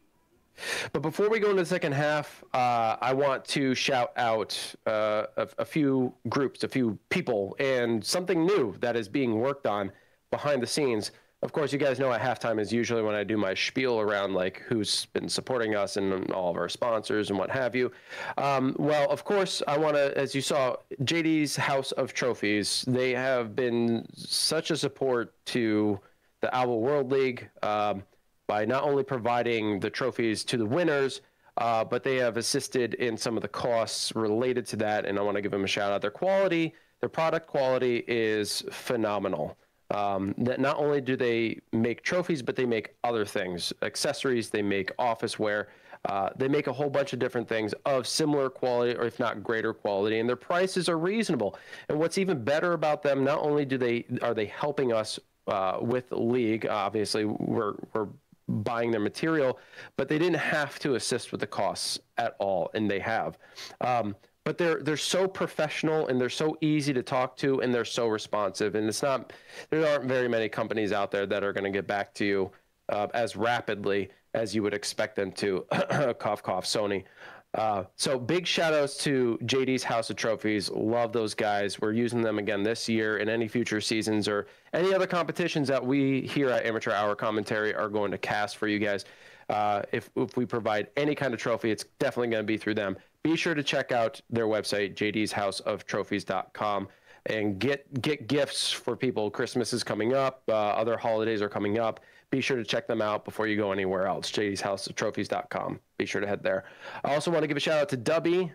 But before we go into the second half, I want to shout out a few groups, a few people, and something new that is being worked on behind the scenes. Of course, you guys know at halftime is usually when I do my spiel around like who's been supporting us and all of our sponsors and what have you. Well, of course, I want to, as you saw, JD's House of Trophies, they have been such a support to the Alvo World League by not only providing the trophies to the winners, but they have assisted in some of the costs related to that, and I want to give them a shout out. Their quality, their product quality is phenomenal. That not only do they make trophies, but they make other things, accessories, they make office wear, they make a whole bunch of different things of similar quality, or if not greater quality, and their prices are reasonable. And what's even better about them, not only are they helping us with the league, obviously we're buying their material, but they didn't have to assist with the costs at all, and they have. But they're so professional, and they're so easy to talk to, and they're so responsive. And there aren't very many companies out there that are going to get back to you as rapidly as you would expect them to. Cough, cough, Sony. So big shout outs to JD's House of Trophies. Love those guys. We're using them again this year in any future seasons or any other competitions that we here at Amateur Hour Commentary are going to cast for you guys. If we provide any kind of trophy, it's definitely going to be through them. be sure to check out their website, jdshouseoftrophies.com, and get gifts for people. Christmas is coming up. Other holidays are coming up. Be sure to check them out before you go anywhere else. jdshouseoftrophies.com. Be sure to head there. I also want to give a shout out to Dubby.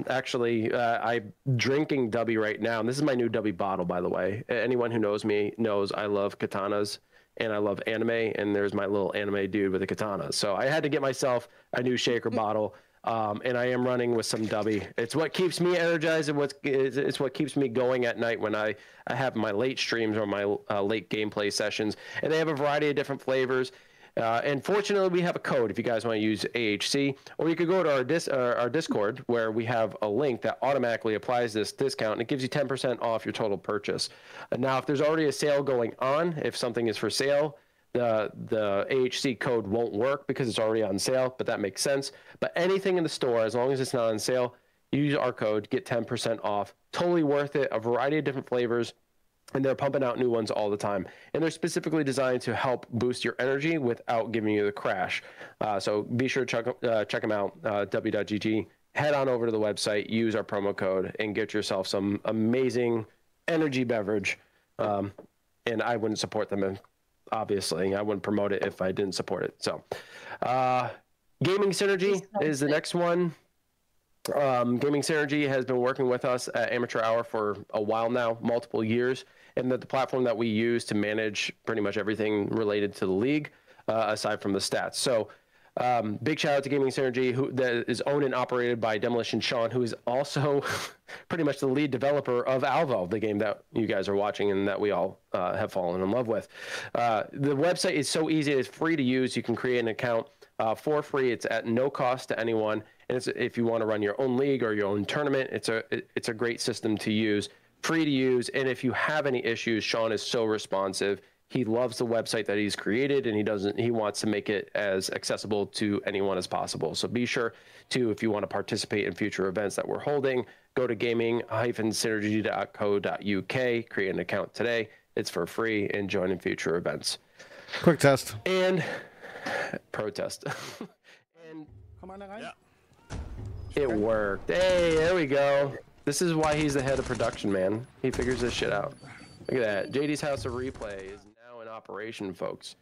Actually, I'm drinking Dubby right now. And this is my new Dubby bottle, by the way. Anyone who knows me knows I love katanas and I love anime. And there's my little anime dude with a katana. So I had to get myself a new shaker bottle. And I am running with some Dubby. It's what keeps me energized, and it's what keeps me going at night when I have my late streams or my late gameplay sessions. And they have a variety of different flavors. And fortunately, we have a code if you guys want to use AHC, or you could go to our Discord where we have a link that automatically applies this discount, and it gives you 10% off your total purchase. And now, if there's already a sale going on, if something is for sale, the AHC code won't work because it's already on sale, but that makes sense. But anything in the store, as long as it's not on sale, use our code, get 10% off. Totally worth it. A variety of different flavors, and they're pumping out new ones all the time. And they're specifically designed to help boost your energy without giving you the crash. So be sure to check them out, w.gg. Head on over to the website, use our promo code, and get yourself some amazing energy beverage. And I wouldn't support them obviously. I wouldn't promote it if I didn't support it. So Gaming Synergy is the next one. Gaming Synergy has been working with us at Amateur Hour for a while now, multiple years, and the platform that we use to manage pretty much everything related to the league, aside from the stats. So big shout out to Gaming Synergy, that is owned and operated by Demolition Sean, who is also pretty much the lead developer of Alvo, the game that you guys are watching and that we all have fallen in love with. The website is so easy. It's free to use. You can create an account for free. It's at no cost to anyone. And if you want to run your own league or your own tournament, it's a great system to use, free to use. And if you have any issues, Sean is so responsive. He loves the website that he's created, and he wants to make it as accessible to anyone as possible. So be sure to, if you want to participate in future events that we're holding, go to gaming-synergy.co.uk, create an account today. It's for free, and join in future events. Quick test. And protest. And yeah. It worked. Hey, there we go. This is why he's the head of production, man. He figures this shit out. Look at that. JD's House of Replay is now in operation, folks.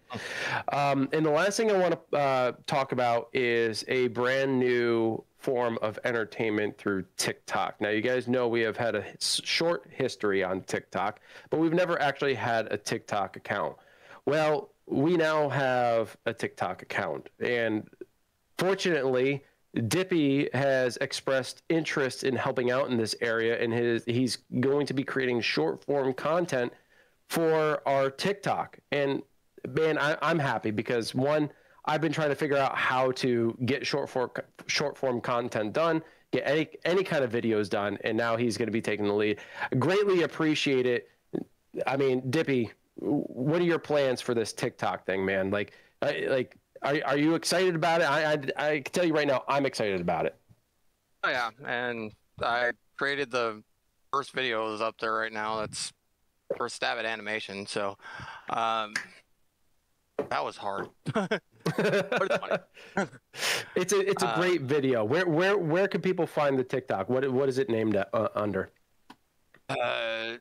And the last thing I want to talk about is a brand new form of entertainment through TikTok. Now, you guys know we have had a short history on TikTok, but we've never actually had a TikTok account. Well, we now have a TikTok account, and fortunately, Dippy has expressed interest in helping out in this area, and he's going to be creating short form content for our TikTok. And man, I'm happy because one, I've been trying to figure out how to get short form content done, get any kind of videos done, and now he's going to be taking the lead. Greatly appreciate it. I mean, Dippy, what are your plans for this TikTok thing, man? Are you excited about it? I can tell you right now, I'm excited about it. Oh yeah, and I created the first video is up there right now. That's first stab at animation. So that was hard. But it's funny. It's a great video. Where can people find the TikTok? What is it named under? At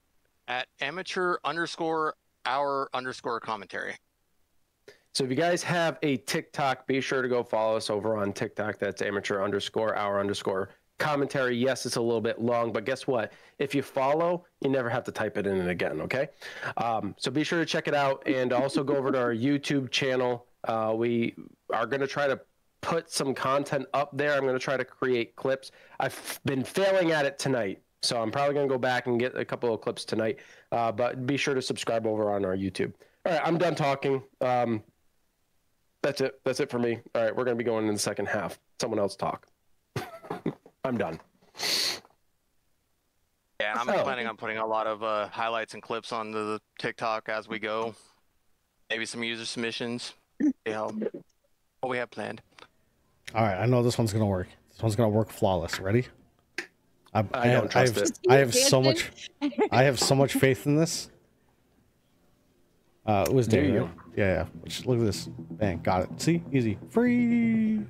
amateur_hour_commentary. So if you guys have a TikTok, be sure to go follow us over on TikTok. That's amateur_hour_commentary. Yes, it's a little bit long, but guess what? If you follow, you never have to type it in again, okay? So be sure to check it out, and also go over to our YouTube channel. We are going to try to put some content up there. I'm going to try to create clips. I've been failing at it tonight, so I'm probably going to go back and get a couple of clips tonight. But be sure to subscribe over on our YouTube. All right, I'm done talking. That's it. That's it for me. All right, we're going to be going in the second half. Someone else talk. I'm done. Yeah, I'm planning on putting a lot of highlights and clips on the TikTok as we go. Maybe some user submissions. Yeah, what we have planned. All right, I know this one's going to work. This one's going to work flawless. Ready? I don't trust it. I have so much faith in this. It was Dave, right? Yeah. Just look at this. Bang, got it. See? Easy. Free.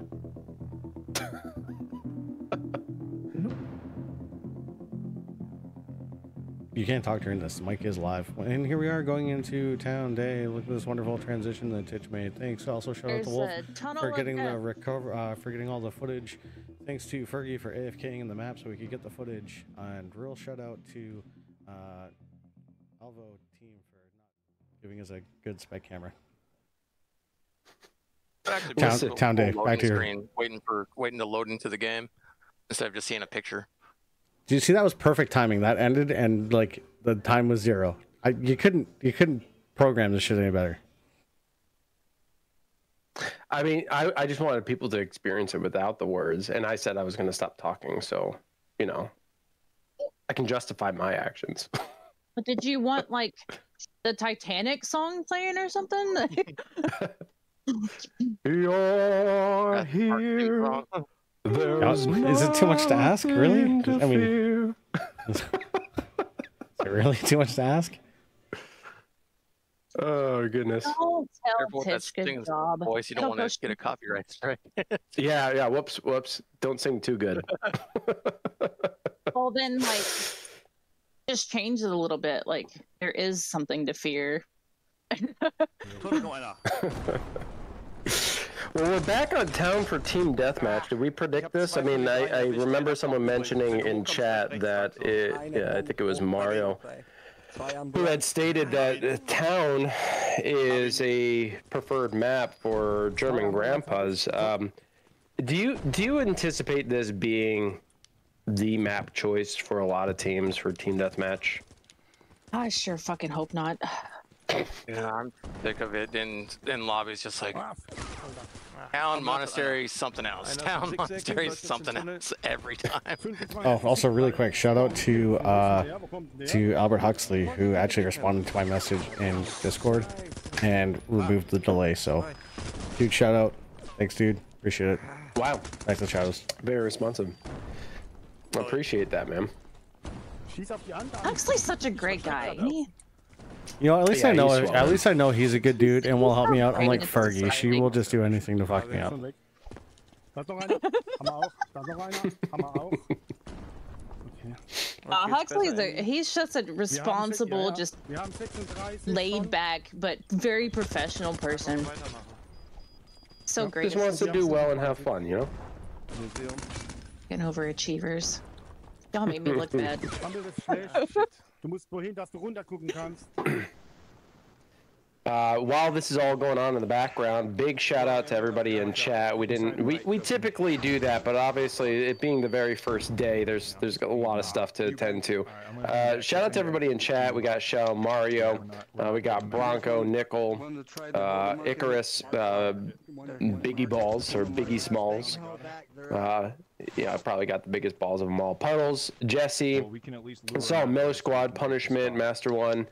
You can't talk during this. The mic is live. And here we are going into town day. Look at this wonderful transition that Titch made. Thanks. Also, shout out to Wolf for getting for getting all the footage. Thanks to Fergie for AFKing in the map so we could get the footage. And real shout out to Alvo team for not giving us a good spec camera. Town day. Back to screen, waiting to load into the game instead of just seeing a picture. Do you see that was perfect timing? That ended and like the time was 0. You couldn't program this shit any better. I mean, I just wanted people to experience it without the words, and I said I was going to stop talking, so you know, I can justify my actions. But did you want like the Titanic song playing or something? You're here. Is it too much to ask? Really? I mean, is it really too much to ask? Oh goodness! Don't tell Titch, good job. Voice, you don't want to get a copyright strike. Yeah. Whoops. Don't sing too good. Well, then, like, just change it a little bit. Like, there is something to fear. Well, we're back on town for team deathmatch. Did we predict this? I mean, I remember someone mentioning in chat that I think it was Mario, who had stated that town is a preferred map for German grandpas. Do you anticipate this being the map choice for a lot of teams for team deathmatch? I sure fucking hope not. Yeah, I'm sick of it. In lobbies, just like town monastery, something else. Town monastery, something else every time. Oh, also really quick, shout out to Albert Huxley, who actually responded to my message in Discord and removed the delay. So, huge shout out. Thanks, dude. Appreciate it. Wow. Thanks to Shadows. Very responsive. I appreciate that, man. Huxley's such a great guy. You know, at least I know he's a good dude and will help me out. Unlike Fergie, she will just do anything to fuck me up. He's just a responsible, just laid back, but very professional person. So great. Just wants to do well and have fun, you know? Fucking overachievers. Y'all made me look bad. Du musst wohin, dass du runtergucken kannst. While this is all going on in the background, big shout out to everybody in chat. We typically do that, but obviously it being the very first day, there's a lot of stuff to attend to. Shout out to everybody in chat. We got Shell, Mario, we got Bronco, Nickel, Icarus, Biggie Balls or Biggie Smalls. Yeah, I probably got the biggest balls of them all. Puddles, Jesse, saw Miller Squad, Punishment, Master One.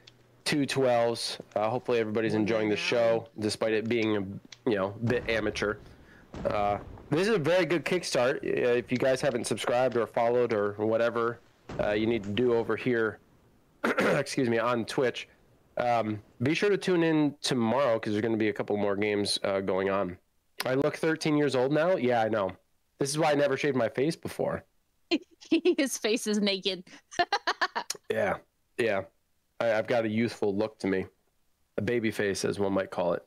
212s. Hopefully everybody's enjoying the show, despite it being a bit amateur. This is a very good kickstart. If you guys haven't subscribed or followed or whatever you need to do over here, excuse me, on Twitch, be sure to tune in tomorrow because there's going to be a couple more games going on. I look 13 years old now. Yeah, I know. This is why I never shaved my face before. His face is naked. Yeah. I've got a youthful look to me. A baby face, as one might call it.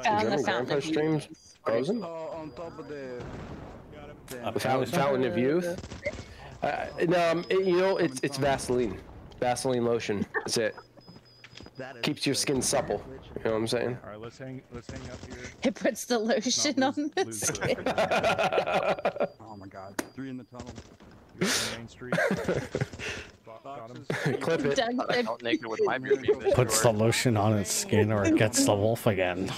German grandpa streams frozen? Fountain of youth? No, it's Vaseline. Vaseline lotion. That's it. Keeps your skin supple. You know what I'm saying? All right, let's hang up here. It puts the lotion on the skin. Oh my god. 3 in the tunnel. Main Street. Clip it. Puts the lotion on its skin or it gets the wolf again.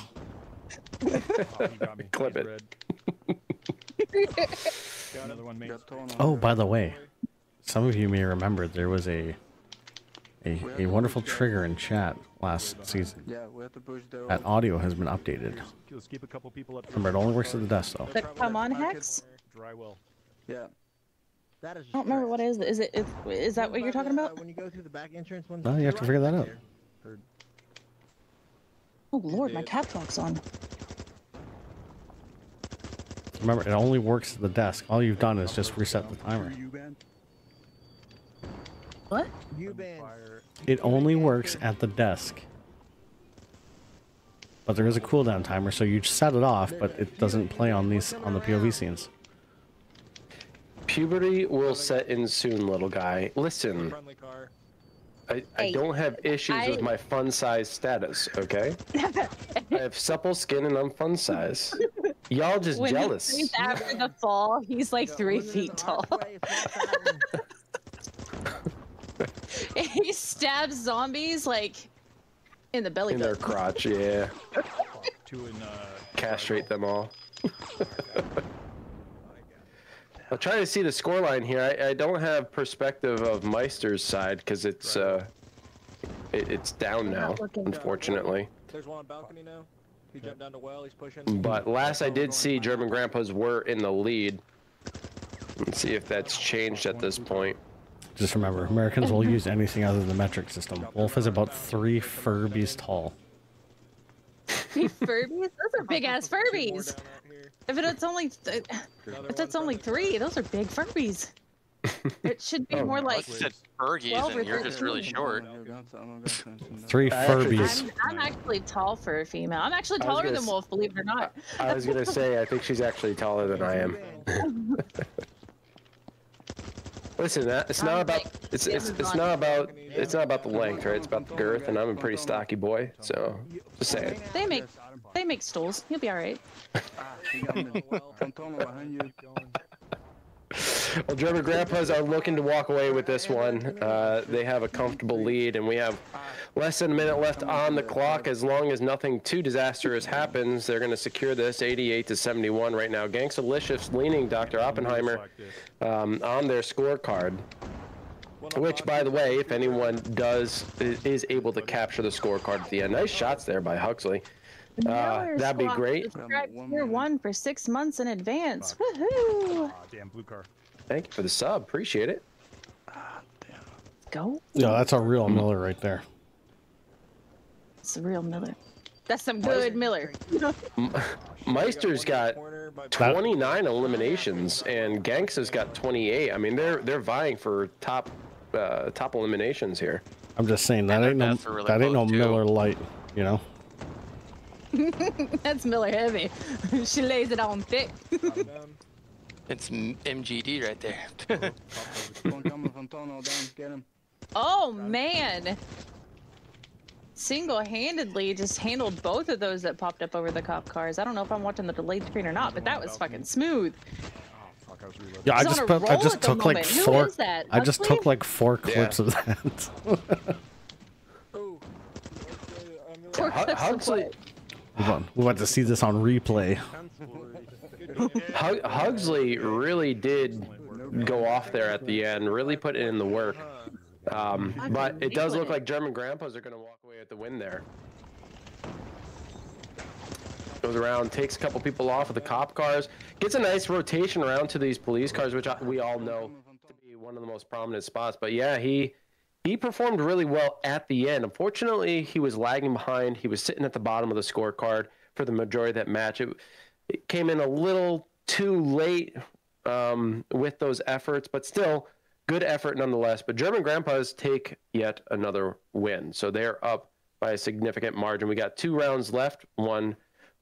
Clip it. Oh, by the way, some of you may remember there was a wonderful trigger in chat last season. That audio has been updated. Remember, it only works at the desk though. The come on Hex? Yeah. I don't remember what it is. Is that what you're talking about? When you go through the back entrance, No, you have to figure that out. Oh lord, my cap talk's on. Remember, it only works at the desk. All you've done is just reset the timer. What? You been. It only works at the desk. But there is a cooldown timer, so you set it off, but it doesn't play on the POV scenes. Puberty will set in soon, little guy. Listen, I don't have issues with my fun size status, okay? I have supple skin and I'm fun size. Y'all just jealous. He's after the fall, he's like 3 feet tall. He stabs zombies like in the belly button. In their crotch, yeah. Castrate them all. I'll try to see the scoreline here. I don't have perspective of Meister's side because it's down now, unfortunately. There's one on balcony now. He jumped down the well. He's pushing. But last I did see, German Grandpas were in the lead. Let's see if that's changed at this point. Just remember, Americans will use anything other than the metric system. Wolf is about 3 Furbies tall. 3 Furbies? Those are big ass Furbies. If that's only 3, those are big Furbies. It should be more like. You said Fergies, and you're just really short. 3 Furbies. I'm actually tall for a female. I'm actually taller than Wolf, believe it or not. I was gonna say, I think she's actually taller than I am. Listen, it's not about the length, right? It's about the girth, and I'm a pretty stocky boy, so just saying. They make stools. You'll be all right. Well, German Grandpas are looking to walk away with this one. They have a comfortable lead, and we have less than a minute left on the clock. As long as nothing too disastrous happens, they're going to secure this 88-71 right now. Gangstalicious leaning Dr. Oppenheimer on their scorecard. Which, by the way, if anyone is able to capture the scorecard at the end. Nice shots there by Huxley. That'd be great. Tier 1 for 6 months in advance. Woohoo! Damn blue car. Thank you for the sub. Appreciate it. Go. Yeah, that's a real Miller right there. It's a real Miller. That's some good Miller. Meister's got 29 eliminations, and Ganks has got 28. I mean, they're vying for top eliminations here. I'm just saying that ain't no Miller light, you know. That's Miller heavy. She lays it on thick. It's MGD right there. Oh man! Single-handedly just handled both of those that popped up over the cop cars. I don't know if I'm watching the delayed screen or not, but that was fucking smooth. Yeah, I just took like 4. I just took like 4 clips of that. Huxley. We want to see this on replay. Huxley really did go off there at the end, really put in the work. But it does look like German Grandpas are going to walk away with the win there. Goes around, takes a couple people off of the cop cars, gets a nice rotation around to these police cars, which we all know to be one of the most prominent spots. But yeah, he performed really well at the end. Unfortunately, he was lagging behind. He was sitting at the bottom of the scorecard for the majority of that match. It came in a little too late with those efforts, but still good effort nonetheless. But German Grandpas take yet another win. So they're up by a significant margin. We got 2 rounds left, one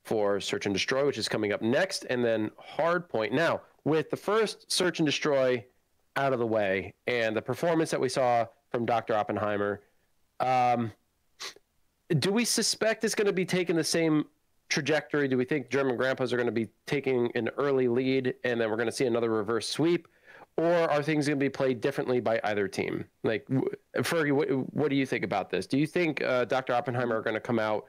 for Search and Destroy, which is coming up next, and then Hardpoint. Now, with the first Search and Destroy out of the way and the performance that we saw from Dr. Oppenheimer, do we suspect it's going to be taking the same trajectory? Do we think German Grandpas are going to be taking an early lead and then we're going to see another reverse sweep? Or are things going to be played differently by either team? Like, Fergie, what do you think about this? Do you think Dr. Oppenheimer are going to come out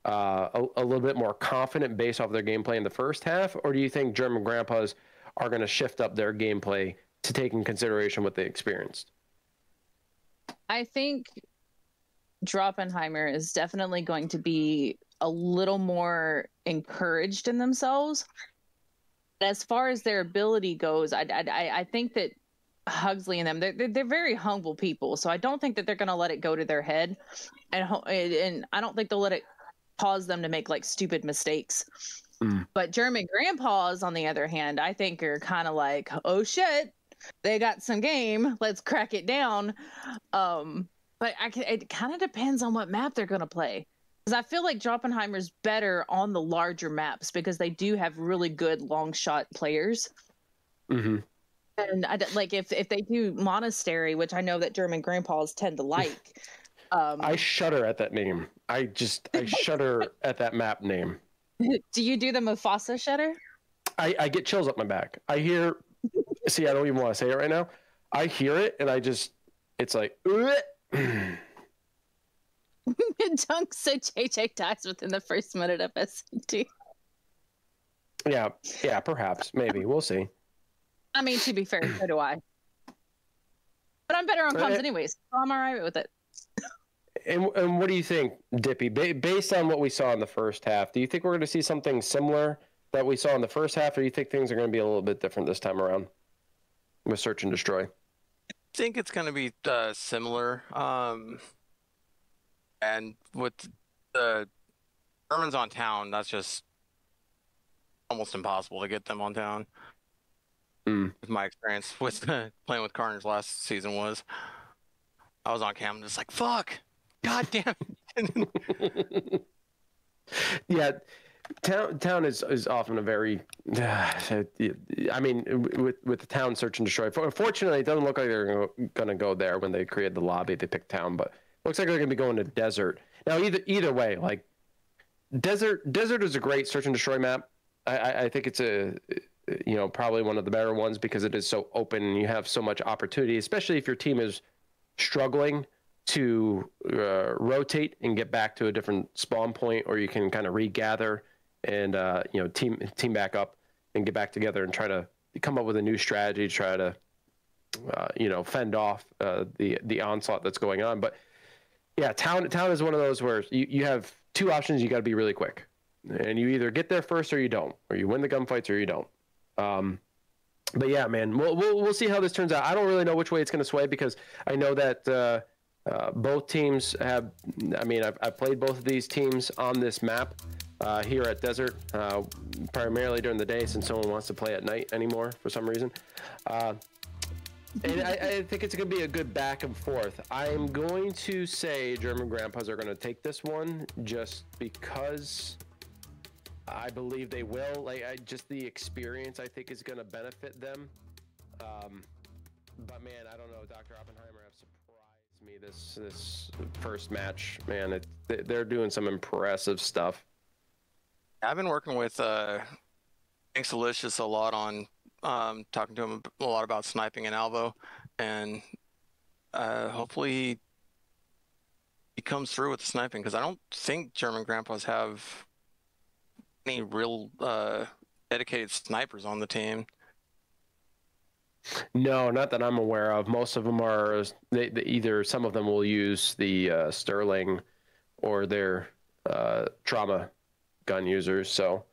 a little bit more confident based off their gameplay in the first half? Or do you think German Grandpas are going to shift up their gameplay to take in consideration what they experienced? I think DrOppenheimer is definitely going to be a little more encouraged in themselves. As far as their ability goes, I think that Huxley and them, they're very humble people. So I don't think that they're going to let it go to their head. And I don't think they'll let it cause them to make like stupid mistakes. But German Grandpas, on the other hand, I think are kind of like, oh shit, they got some game. Let's crack it down. But it kind of depends on what map they're going to play. Because I feel like DrOppenheimer's better on the larger maps because they do have really good long shot players. Mm-hmm. And like if they do Monastery, which I know that German grandpas tend to like. I shudder at that name. I shudder at that map name. Do you do the Mufasa shudder? I get chills up my back. I hear. See, I don't even want to say it right now. I hear it, and it's like. Dunk said JJ dies within the first minute of SMT. Yeah, perhaps, maybe. We'll see. I mean, to be fair, so do I. But I'm better on comms anyways, so I'm all right with it. And what do you think, Dippy? Based on what we saw in the first half, do you think we're going to see something similar that we saw in the first half, or do you think things are going to be a little bit different this time around with Search and Destroy? I think it's going to be similar. And with the Germans on town, that's just almost impossible to get them on town. My experience with playing with Carnage last season was I was on cam and just like, fuck, god damn it. Yeah, town is often a very I mean, with the town Search and Destroy, fortunately it doesn't look like they're gonna go there. When they created the lobby, they picked town, but looks like they're gonna be going to desert. Now either way, like desert is a great Search and Destroy map. I think it's probably one of the better ones because it is so open and you have so much opportunity, especially if your team is struggling to rotate and get back to a different spawn point, or you can kind of regather and team back up and get back together and try to come up with a new strategy to try to fend off the onslaught that's going on. But yeah, town is one of those where you have two options. You got to be really quick, and you either get there first or you don't, or you win the gunfights or you don't. But yeah, man, we'll see how this turns out. I don't really know which way it's going to sway because I know that both teams have. I mean, I've played both of these teams on this map here at Desert, primarily during the day since no one wants to play at night anymore for some reason. And I think it's going to be a good back and forth. I'm going to say German grandpas are going to take this one just because I believe they will. Just the experience, I think, is going to benefit them. But man, I don't know. Dr. Oppenheimer have surprised me this first match. Man, they're doing some impressive stuff. I've been working with Thanks Delicious a lot on talking to him a lot about sniping in Alvo, and hopefully he comes through with the sniping because I don't think German grandpas have any real dedicated snipers on the team. No, not that I'm aware of. Most of them are either some of them will use the Sterling or their trauma gun users. So.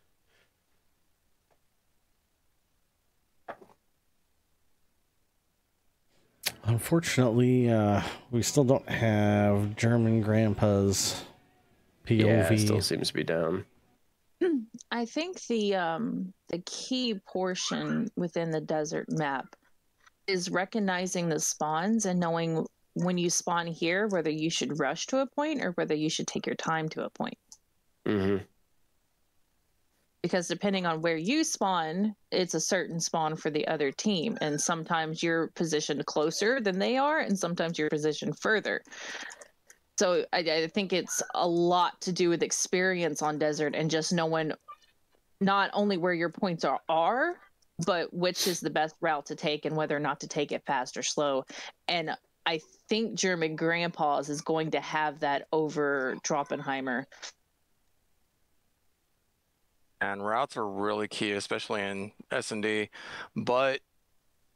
Unfortunately, we still don't have German grandpa's POV. Yeah, it still seems to be down. I think the key portion within the desert map is recognizing the spawns and knowing when you spawn here whether you should rush to a point or whether you should take your time to a point. Mm-hmm. Because depending on where you spawn, it's a certain spawn for the other team. And sometimes you're positioned closer than they are, and sometimes you're positioned further. So I think it's a lot to do with experience on desert and just knowing not only where your points are, but which is the best route to take and whether or not to take it fast or slow. And I think German grandpas is going to have that over DrOppenheimer. And routes are really key, especially in S&D. But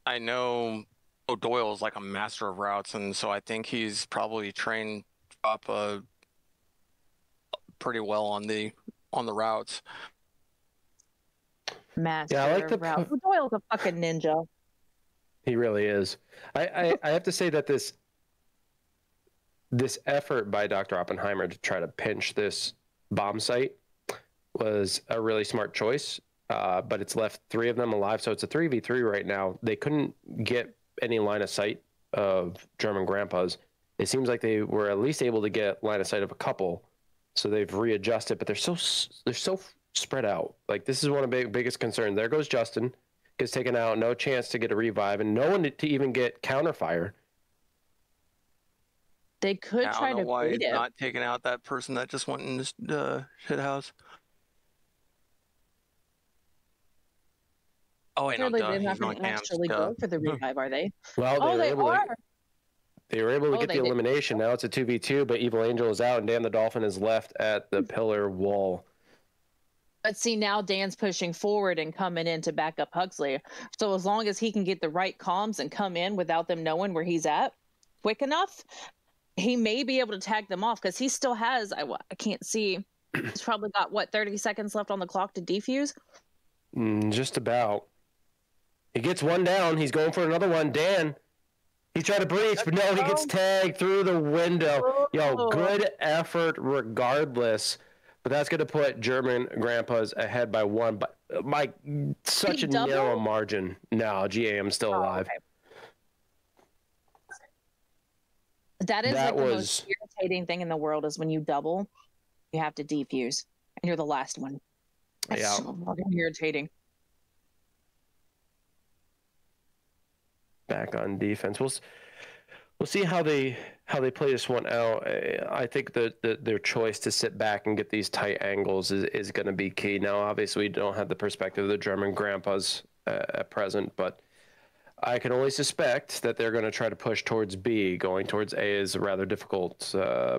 I know O'Doyle is like a master of routes, and so I think he's probably trained up pretty well on the routes. Master yeah, I like the route. O'Doyle's a fucking ninja. He really is. I have to say that this effort by Dr. Oppenheimer to try to pinch this bomb site was a really smart choice. but it's left 3 of them alive, so it's a 3v3 right now. They couldn't get any line of sight of German grandpas. It seems like they were at least able to get line of sight of a couple, so they've readjusted, but they're so spread out. Like, this is one of the biggest concerns. There goes Justin, gets taken out, no chance to get a revive, and no one to even get counterfire. They could try to why beat he's it. not taking out that person that just went in this shit house. Oh wait, no, Clearly, he's they're not on going to cams. actually go for the revive, are they? Well, They are. They were able to Oh, get they the did. elimination. Now it's a 2v2, but Evil Angel is out, and Dan the Dolphin is left at the pillar wall. But see, now Dan's pushing forward and coming in to back up Huxley. So as long as he can get the right comms and come in without them knowing where he's at quick enough, he may be able to tag them off, because he still has, I can't see, he's probably got, what, 30 seconds left on the clock to defuse? Just about. He gets one down. He's going for another one. Dan, he's trying to breach, but no, he gets tagged through the window. Yo, good effort regardless. But that's going to put German grandpas ahead by 1, but by such a narrow margin. No, GAM's still alive. Okay. That is like the most irritating thing in the world, is when you double, you have to defuse, and you're the last one. That's so fucking irritating. Back on defense. We'll see how they play this one out. I think that their choice to sit back and get these tight angles is going to be key. Now, obviously, we don't have the perspective of the German grandpas at present, but I can only suspect that they're going to try to push towards B. Going towards A is a rather difficult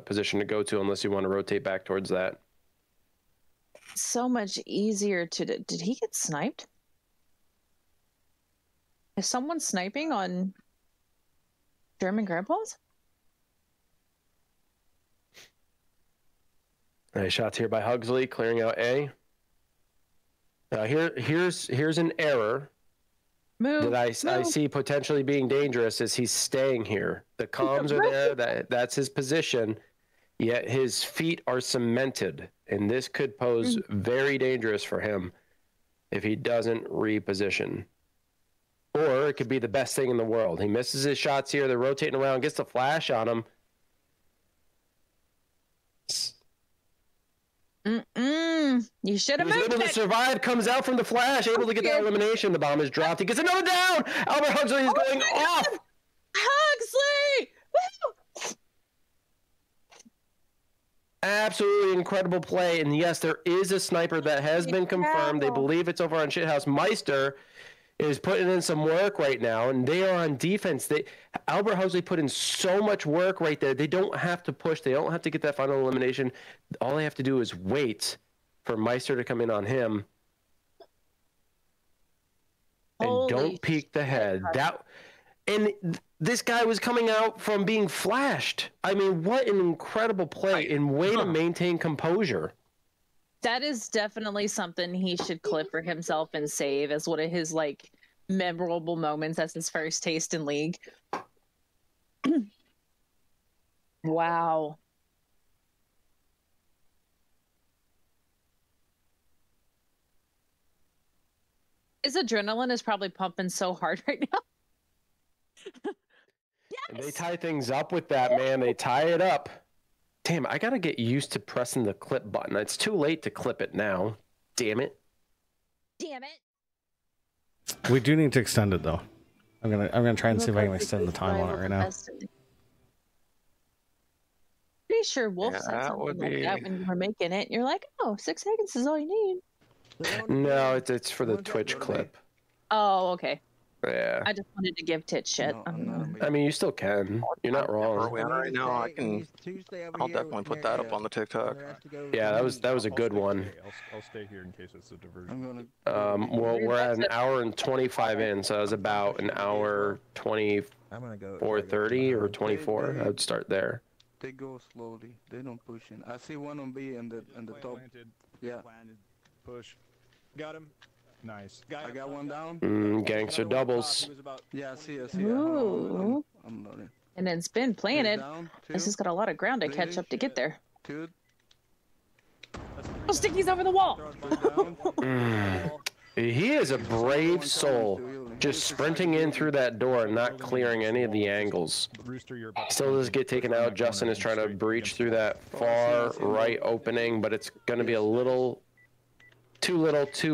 position to go to unless you want to rotate back towards that. So much easier to... Did he get sniped? Is someone sniping on German grandpas? Nice shots here by Huxley, clearing out A. Now here's an error that I see potentially being dangerous. Is he's staying here. The comms are there. That's his position. Yet his feet are cemented, and this could pose very dangerous for him if he doesn't reposition. Or it could be the best thing in the world. He misses his shots here. They're rotating around, gets the flash on him. You should have moved it. Able to survive, comes out from the flash, able to get that elimination. The bomb is dropped. He gets another down. Albert Huxley is going off. Huxley! Woo! Absolutely incredible play. And yes, there is a sniper that has been confirmed. They believe it's over on Shithouse. Meister is putting in some work right now, and they are on defense. Albert Huxley put in so much work right there. They don't have to push. They don't have to get that final elimination. All they have to do is wait for Meister to come in on him. And don't peek the head. This guy was coming out from being flashed. I mean, what an incredible play and way to maintain composure. That is definitely something he should clip for himself and save as one of his, like, memorable moments as his first taste in League. Wow. His adrenaline is probably pumping so hard right now. Yes! They tie things up with that, man. They tie it up. Damn, I gotta get used to pressing the clip button. It's too late to clip it now. Damn it. Damn it. We do need to extend it though. I'm gonna try and see if I can extend the time on it right now. Pretty sure Wolf said something like that when you were making it. You're like, oh, 6 seconds is all you need. No, it's for the Twitch clip. Oh, okay. Yeah. I just wanted to give Tit shit. I mean, you still can. You're not wrong. Where are we on right now? I'll definitely put that up on the TikTok. Yeah, that was a good one. I'll stay here in case it's a diversion. Well, we're at 1 hour and 25 in, so it was about an hour 24, 30 or 24. I would start there. They go slowly. They don't push in. I see one on B and the top. Yeah. Push. Got him. Nice. I got one down. Gangster doubles. Yeah, I see. Ooh. I'm loading. And then Spin playing it. This has got a lot of ground to catch up to get there. Two. Oh, Sticky's over the wall. is a brave soul, just sprinting in through that door and not clearing any of the angles. Still does get taken out. Justin is trying to breach through that far right opening, but it's going to be a little too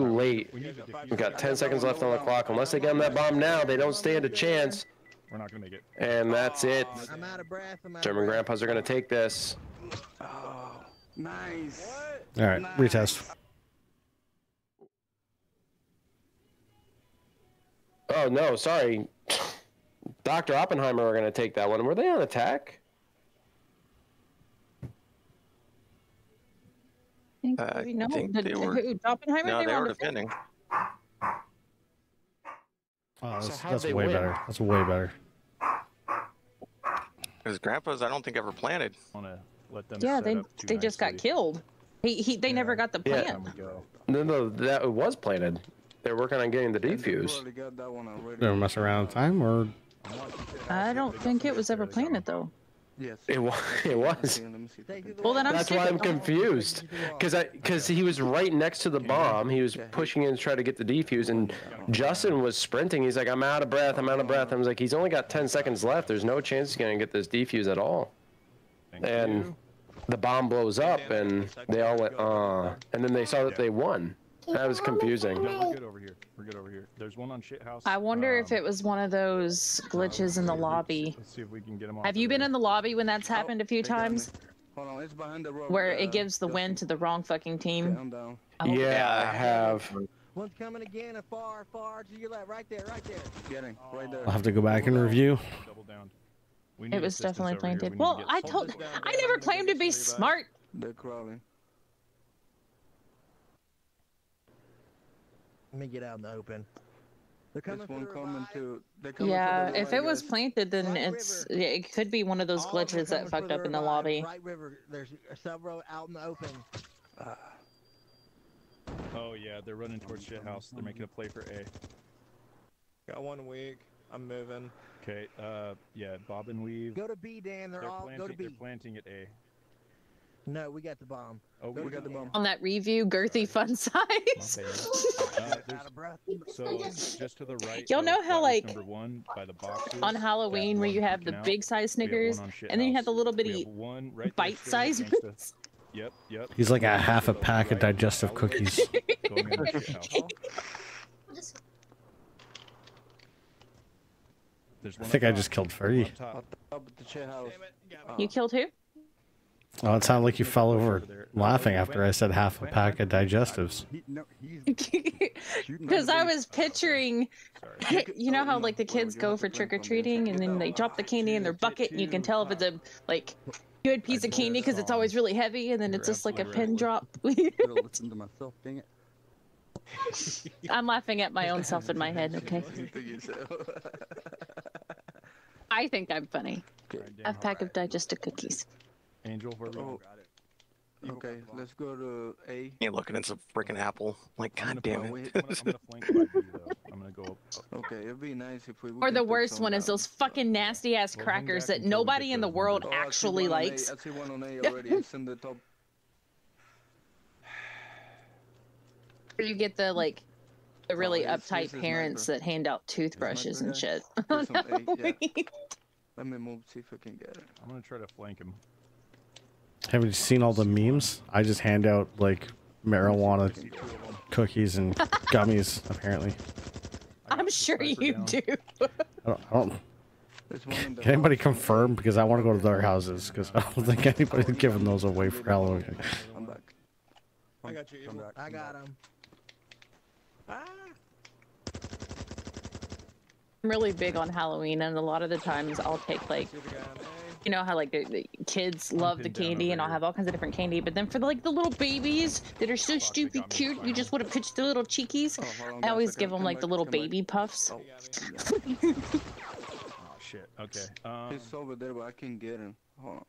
late. We've got 10 seconds left on the clock. Unless they get on that bomb now, they don't stand a chance. We're not gonna make it. And that's it. I'm out of breath. German grandpas are going to take this. Oh, nice. All right, retest. Oh, no, sorry. Dr. Oppenheimer are going to take that one. Were they on attack? I think they were. Oppenheimer? No, they were defending. Oh, So how'd that's they way win? better. That's way better. Because grandpas, I don't think ever planted. Wanna let them Yeah, set they up too they just got nicely. killed. They never got the Yeah. plant. Time we go. No, that was planted. They're working on getting the defuse. Probably got that one already. They were messing around with time, or I don't think it was ever planted though. Yes. It was. It was. Let me see if I can- Well, then I'm That's why I'm stupid. confused. Because he was right next to the bomb. He was pushing in to try to get the defuse, and Justin was sprinting. He's like, I'm out of breath. I'm out of breath. I was like, he's only got 10 seconds left. There's no chance he's going to get this defuse at all. Thank And you. the bomb blows up, and they all went, and then they saw that they won. That was confusing. No, we're good over here. We're good over here. There's one on shit house. I wonder if it was one of those glitches in the lobby. Let's see if we can get him off. Have you been in the lobby when that's happened a few they got me. times? Hold on, it's behind the road. Where it gives the win to the wrong fucking team? I'm down. Yeah, I have. One's coming again, far to your left, right there. Getting right there. I'll have to go back and review. Double down. We need It was assistance definitely over here. planted. We need Well, to get I someone. told. I never claimed to be smart. They're crawling. Let me get out in the open. They're coming This for one the coming revive. to. They're coming Yeah, for the if it was guys. planted, then Right it's river. it could be one of those All of them glitches that coming fucked for up in the revive. lobby. Right river. There's several out in the open. Oh yeah, they're running towards shit house. They're making a play for A. Got 1 week. I'm moving. Okay. Yeah. Bob and weave. Go to B, Dan. They're all go to They're B. planting at A. No, we got the bomb. Oh, We got the bomb. On that review, girthy fun size. Out of breath. So just to the right. Y'all of know how, Flatness like, number 1 by the boxes, On Halloween, where you have the peeking out. big size We have one Snickers, on shit and then you have house. the little We bitty have one right there bite size sitting next to- ones. Yep. He's like a half a pack of digestive cookies. Going in the shit house. There's I one think up I top. just killed One Fergie. up top. Up at the shit house. You killed who? Oh, it sounded like you fell over laughing after I said half a pack of digestives. Because I was picturing, you know how like the kids go for trick or treating and then they drop the candy in their bucket and you can tell if it's a like good piece of candy because it's always really heavy and then it's just like a pin drop. Listen to myself, dang it. I'm laughing at my own self in my head. Okay, I think I'm funny. I have a pack of digestive cookies. Angel, where we Oh, okay, let's go to A. Ain't looking at some freaking apple. Like, god damn it. I'm gonna flank by B though. I'm gonna go up. Okay, it'd be nice if we. Or the worst one is those fucking nasty ass Well, hang crackers back that until we nobody get in the the world number. Oh, I see actually one on A. likes. I see one on A already. It's in the top. Or you get the like the really Oh, it's uptight his parents sniper. that hand out toothbrushes and shit. It's on A, yeah. Let me move, see if I can get it. I'm gonna try to flank him. Haven't you seen all the memes? I just hand out like marijuana cookies and gummies, apparently. I'm sure you do. I don't There's one in the can anybody house. confirm? Because I want to go to their houses, because I don't think anybody's giving those away for Halloween. I'm back. I got you. I'm Evil. back. I got him. I'm really big on Halloween, and a lot of the times I'll take like, See the guy on A. you know how like the kids love the pinned down candy, over and I'll here. have all kinds of different candy. But then for like the little babies that are so stupid cute, you just want to pitch the little cheekies. Oh, hold on, I guys, always I give can them come like the back, little come back. baby puffs. Oh, Oh shit. Okay. he's over there, but I can't get him. Hold on.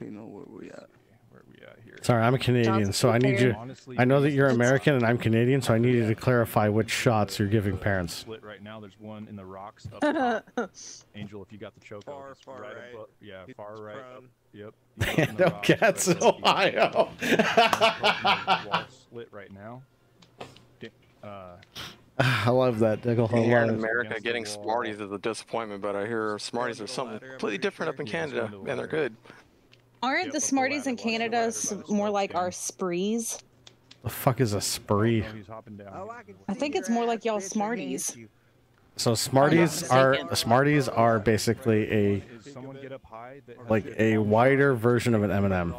You know where we at. Where are we at here? Sorry, I'm a Canadian, so I need you. Honestly, I know that you're American and I'm Canadian, so I need you to clarify which shots you're giving parents. Split right now. There's one in the rocks up top. Angel, if you got the choke, Far right. Yeah, He's far right. Up, prone. yep. He's up in the No rocks cats in right above you. Ohio. Wall split right now. I love that. Diggle, I Here in love it. America, getting Smarties is a disappointment, but I hear Smarties are something completely different up in Canada, and they're good. Aren't the Smarties in Canada more like our Sprees? The fuck is a spree? I think it's more like y'all Smarties. So Smarties are basically a wider version of an M&M.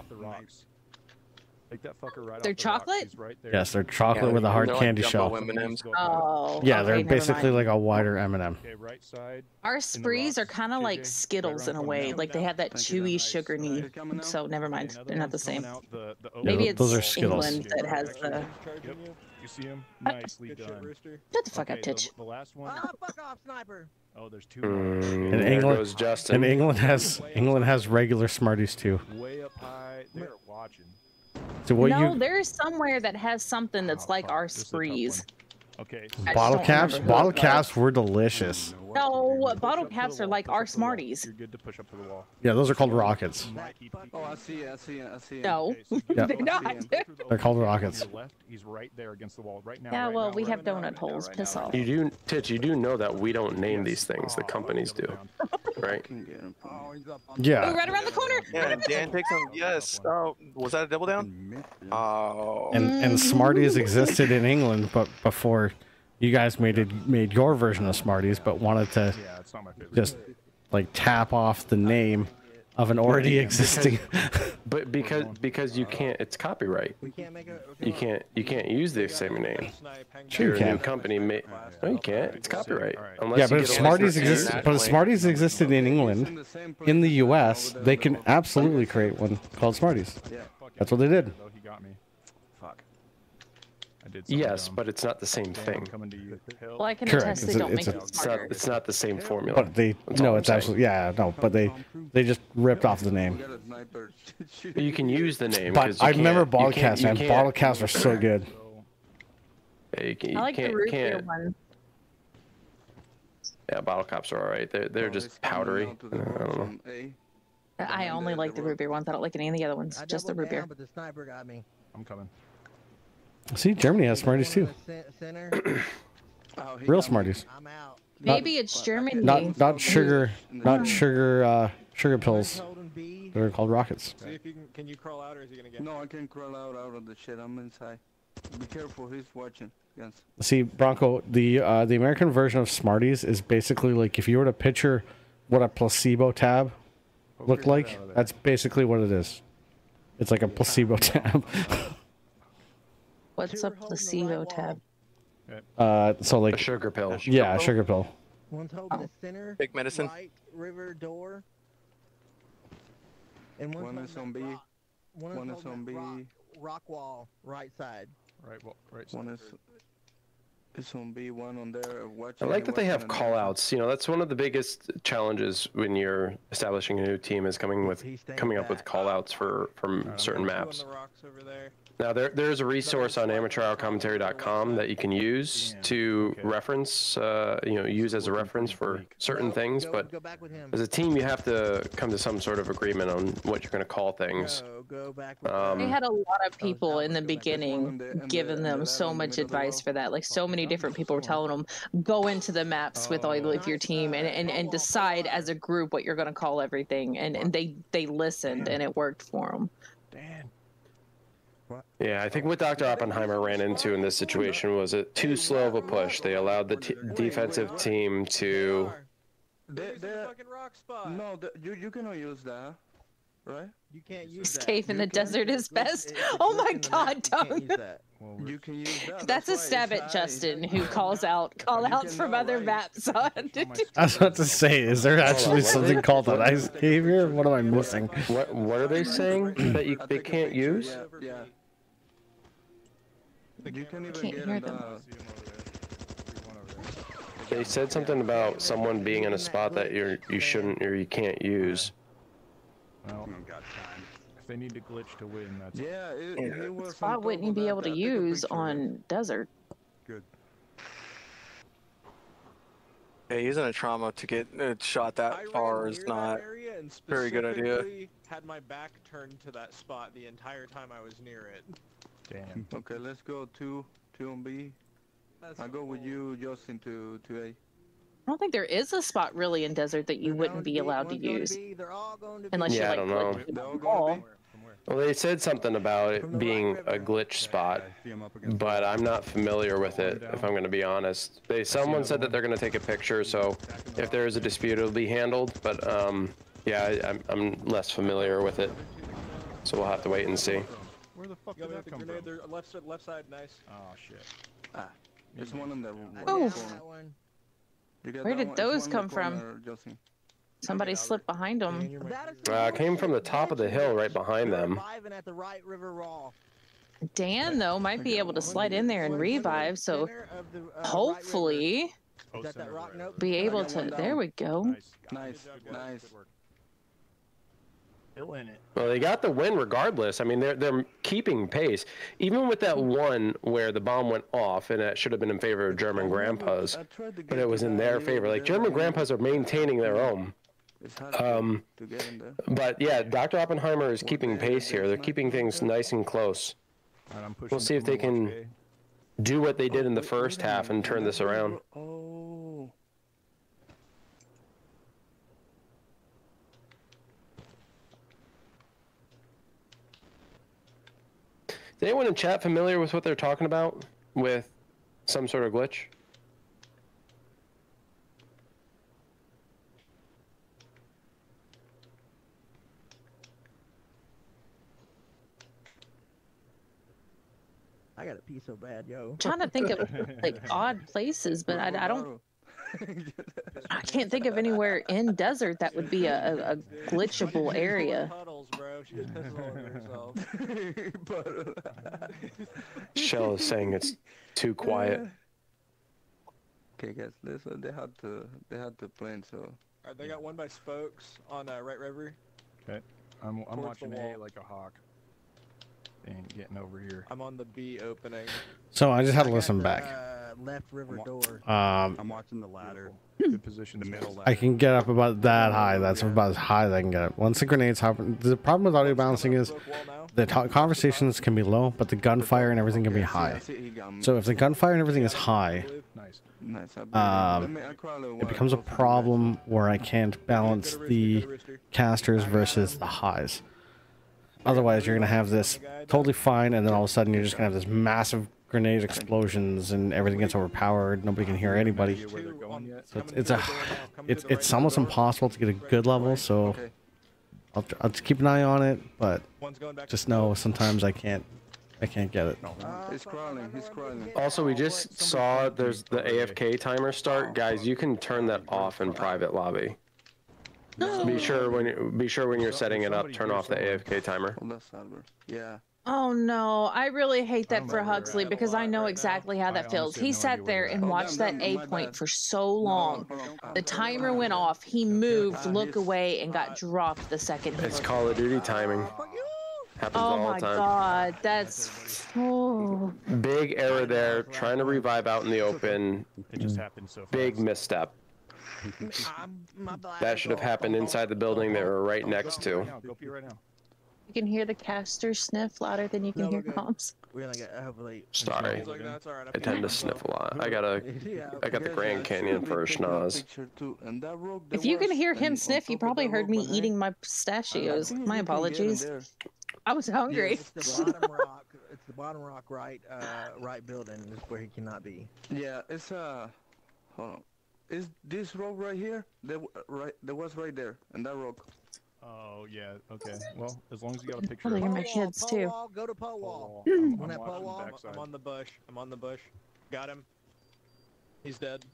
They're chocolate? Yes, they're chocolate with a hard candy shell. Oh, yeah, okay, they're never basically mind. like a wider M&M. Our Sprees are kind of like Skittles in a way. Like they have that chewy, sugary. So never mind. They're not the same. Maybe it's those are Skittles. England that has the. You see him? Nicely done. Shut the fuck up, Titch. The last one. Ah, fuck off, sniper. Oh, there's two. In England has regular Smarties too. Way up high, they're watching. So what No, there's somewhere that has something that's like our Sprees. Okay. Bottle caps were delicious. No, bottle caps are like our Smarties. You're good to push up to the wall. Yeah, those are called rockets. Oh, I see it. No, Yeah. they're not. They're called rockets. He's right there against the wall right now. Yeah, well, we have donut holes. Piss off. You do, Titch. You do know that we don't name these things. The companies do, right? Yeah. Oh, right around the corner. Yeah, Dan takes them. Yes. Oh, was that a double down? Oh. And Smarties existed in England, but before you guys made your version of Smarties, but wanted to just like tap off the name of an already existing. But because you can't, it's copyright. You can't use the same name. Sure, Your you new can. company no, you can't. It's copyright. Unless Yeah, you but if get a Smarties license exist, but if nationally. Smarties existed in England, in the U.S., they can absolutely create one called Smarties. That's what they did. He got me. Fuck. I did. Yes, but it's not the same thing. Well, I can Correct. attest they don't make it It's smarter. not the same formula. But they That's all no, I'm it's saying. absolutely but they just ripped off the name. You can use the name. But 'cause you I remember can't- bottle you can't- caps, you man. can't- Bottle caps are so good. Yeah, you I like the can't- root beer can't- one. Yeah, bottle caps are alright. They're just powdery. I don't know. I only like the root beer ones. I don't like any of the other ones. Just the root beer. But the sniper got me. I'm coming. See, Germany has Smarties too. Center. Real Smarties. I'm out. Maybe it's Germany. Not sugar pills. They're called rockets. See if you can you crawl out or is he gonna get? No, I can crawl out of the shit. I'm inside. Be careful, he's watching. Yes. See, Bronco, the American version of Smarties is basically like if you were to picture what a placebo tab looked like, that's basically what it is. It's like a placebo tab. What's a placebo tab? So like A sugar pill. Yeah, a sugar pill. One's holding the center. Big medicine. Right river door. And One is on B. One is on B. Rock wall, right side. Right, well, right. One is on B. One on there. I like that they have call-outs. You know, that's one of the biggest challenges when you're establishing a new team is coming up with call-outs for certain maps. On the rocks over there. Now there's a resource on amateurhourcommentary.com that you can use to reference, use as a reference for certain things. But as a team, you have to come to some sort of agreement on what you're going to call things. They had a lot of people in the beginning giving them so much advice for that. Like so many different people were telling them, go into the maps with all of your team and decide as a group what you're going to call everything. And they listened and it worked for them. Yeah, I think what Dr. Oppenheimer ran into in this situation was too slow of a push. They allowed the defensive team to. No, you cannot use that, right? You can't use that. Escape in the desert is best. Oh my God, don't. You can use that. That's a stab at Justin who calls outs from other maps on. I was about to say, is there actually something called an ice cave here? What am I missing? What are they saying that they can't use? Yeah. You can even Can't get hear in them. They said something about someone being in a spot that you shouldn't or you can't use. Well, if they need to glitch to win, that's Spot wouldn't you be able to use on desert? good. Yeah, using a trauma to get shot that far is not very good idea. Had my back turned to that spot the entire time I was near it. Damn. Okay, let's go two on B. I go with you, Justin, to A. I don't think there is a spot really in desert that you wouldn't be allowed to use. Unless you I like don't know. glitch ball. Well, they said something about it being a glitch spot, but I'm not familiar with it, if I'm going to be honest. Someone said that they're going to take a picture, so if there is a dispute, it'll be handled, but yeah, I'm less familiar with it, so we'll have to wait and see. Where the fuck did that come from? Left side, nice. Oh shit. There's one in the Oh. corner. Where did those come from? Somebody slipped behind them. Came from the top of the hill right behind them. Dan, though, might be able to slide in there and revive, so hopefully be able to... There we go. Nice. Well, they got the win regardless. I mean, they're keeping pace. Even with that one where the bomb went off, and it should have been in favor of German Grandpas, but it was in their favor. Like, German Grandpas are maintaining their own. But yeah, DrOppenheimer is keeping pace here. They're keeping things nice and close. We'll see if they can do what they did in the first half and turn this around. Oh. Is anyone in chat familiar with what they're talking about with some sort of glitch? I gotta pee so bad, yo. I'm trying to think of like odd places, but I don't. I can't think of anywhere in desert that would be a glitchable area. Shell is saying it's too quiet. Okay, guys, listen. They had to plan. So. Alright, they got one by Spokes on right river. Okay, I'm watching A like a hawk. They ain't getting over here. I'm on the B opening. So I just had to listen back. Left river door. I'm watching the ladder. Good position, the middle ladder. I can get up about that high. That's about as high as I can get up. Once the grenades happen, the problem with audio balancing is the conversations can be low, but the gunfire and everything can be high. So if the gunfire and everything is high, it becomes a problem where I can't balance the casters versus the highs. Otherwise, you're going to have this totally fine, and then all of a sudden you're just going to have this massive grenade explosions, and everything gets overpowered. Nobody can hear anybody. So it's almost impossible to get a good level. So I'll just keep an eye on it, but just know sometimes I can't get it. He's crawling. Also, we just saw there's the AFK timer start, guys. You can turn that off in private lobby. Be sure when you're setting it up, turn off the AFK timer. Yeah. Oh no, I really hate that for Huxley because I know exactly how that feels. He sat there and watched that A point for so long. The timer went off, he moved, looked away, and got dropped the second. It's Call of Duty timing. Happens all the time. Oh my god, that's big error there. Trying to revive out in the open. It just happened so fast. Big misstep. That should have happened inside the building they were right next to. Go pee right now. You can hear the caster sniff louder than you can hear comms. Sorry, I tend to sniff a lot. I got the Grand Canyon for a schnoz. If you can hear him sniff, you probably heard me eating my pistachios. My apologies. I was hungry. It's the bottom rock. It's the bottom rock right building is where he cannot be. Yeah, it's hold on. Is this rock right here? There was right there, and that rock. Oh yeah, okay. Well, as long as you got a picture. Probably hear my kids too. Go to pole wall. I'm on the bush. I'm on the bush. Got him. He's dead.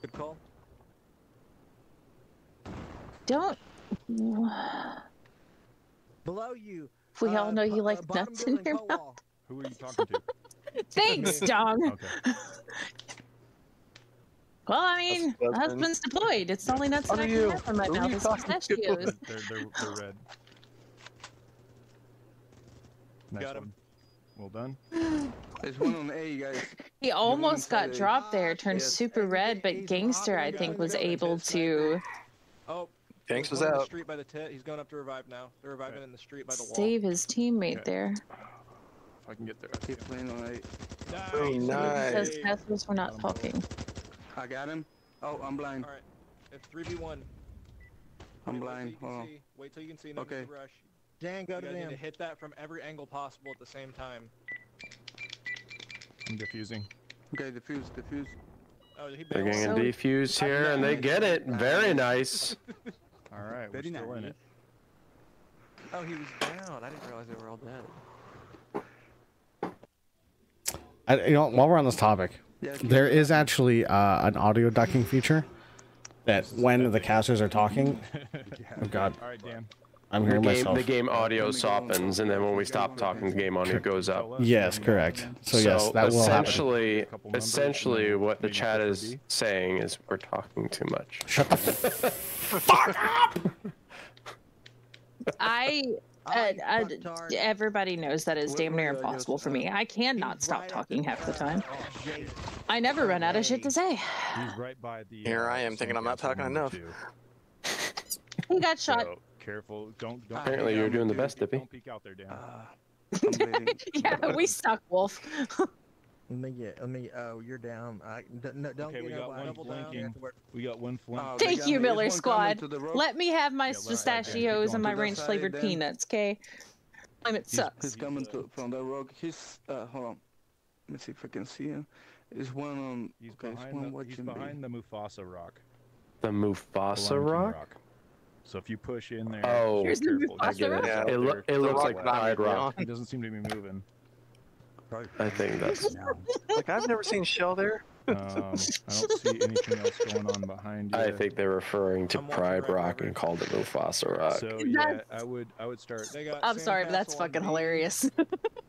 Good call. Don't. Below you. We all know you like nuts in your mouth. Who are you talking to? Thanks, Dong. Okay. Well, I mean, my husband's deployed. It's the only nuts that I can have in my mouth is pistachios. They're red. Nice Got him. Well done. There's one on A, guys. He almost got dropped there, turned super red, but Gangster, I think, was able to... Oh, Gangster's out. out. The street by the tit. He's going up to revive now. They're reviving in the street by the wall. Save his teammate there. if I can get there. Keep playing on 8. Very nice. It says Castles, we're not talking. I got him. Oh, I'm blind. All right, it's 3v1. I'm blind. Hold on. Wait till you can see. And then Okay. rush. Dan, go to You guys need them. to hit that from every angle possible at the same time. I'm defusing. Okay, defuse. Oh, he They're bailed. getting a defuse here, and they get it. Very nice. All right, we're still in it. Oh, he was down. I didn't realize they were all dead. You know, while we're on this topic, Yeah, there is actually an audio ducking feature that when the casters are talking, oh god, All right, Dan. I'm hearing myself. The game audio softens, and then when we stop talking, the game audio goes up. Yes, correct. So yes, that will happen. Essentially, what the chat is saying is we're talking too much. Shut the fuck up! Everybody knows that is damn near impossible for me. I cannot stop talking half the time. I never run out of shit to say. He's right by the. Here I am thinking I'm not talking enough. He got shot. So, careful. Don't. Apparently, you're doing the best, Dippy. Don't peek out there, Dan. Yeah, we suck, Wolf. Oh, you're down. Don't Okay, we get got one nobody. flanking. We got one flank. Thank you, Miller Squad. Let me have my let's pistachios and my to that ranch flavored side, then. peanuts, okay? Climate sucks. He's coming from the rock. He's hold on. Let me see if I can see him. There's one on. He's Okay, there's one he's watching behind the Mufasa rock. The Mufasa rock? So if you push in there, Oh, Here's the careful. Mufasa I get it. rock? Yeah, It looks like rock Pride Rock. He doesn't seem to be moving. I think that's. Like I've never seen Shell there. I don't see anything else going on behind you. I think they're referring to I'm watching Pride Red Rock River. and called it Mufasa Rock. So yeah, I would start. They got I'm sorry, but that's Sandcastle on fucking B. hilarious.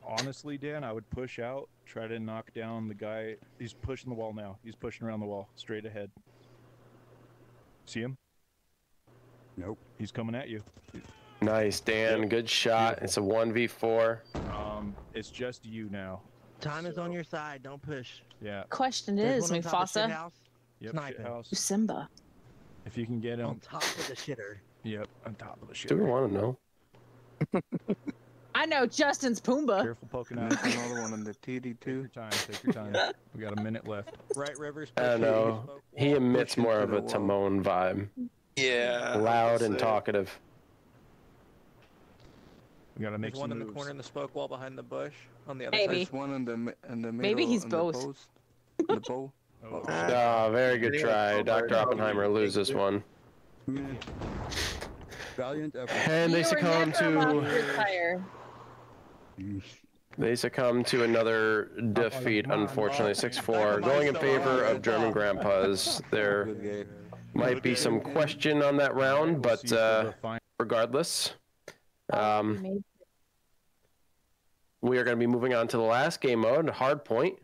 Honestly, Dan, I would push out, try to knock down the guy. He's pushing the wall now. He's pushing around the wall, straight ahead. See him? Nope. He's coming at you. Nice, Dan. Yep. Good shot. It's a 1v4. It's just you now. Time is on your side. Don't push. Yeah. Question There's is, one on top of the shit Mufasa, house. Yep. Sniping. Shithouse. Simba. If you can get On him. top of the shitter. Yep. On top of the shit. Do we want to know? I know Justin's Pumbaa. Careful poking out. There's another one on the TD2. Take your time. Take your time. We got a minute left. Right Rivers. I don't know. He emits more of a Timon vibe. Yeah. Loud and talkative. We gotta make There's some one in the moves. corner in the spoke wall behind the bush on the other Maybe. There's one in the middle. Maybe he's on the both. post. The bow. Oh, Ah, very good try. Dr. Oppenheimer loses one. Valiant effort. And they You were succumb never allowed to retire. another defeat, unfortunately, 6-4. Going in favor of German Grandpas. There Good game. might be some question on that round, but regardless, we are going to be moving on to the last game mode, Hard Point,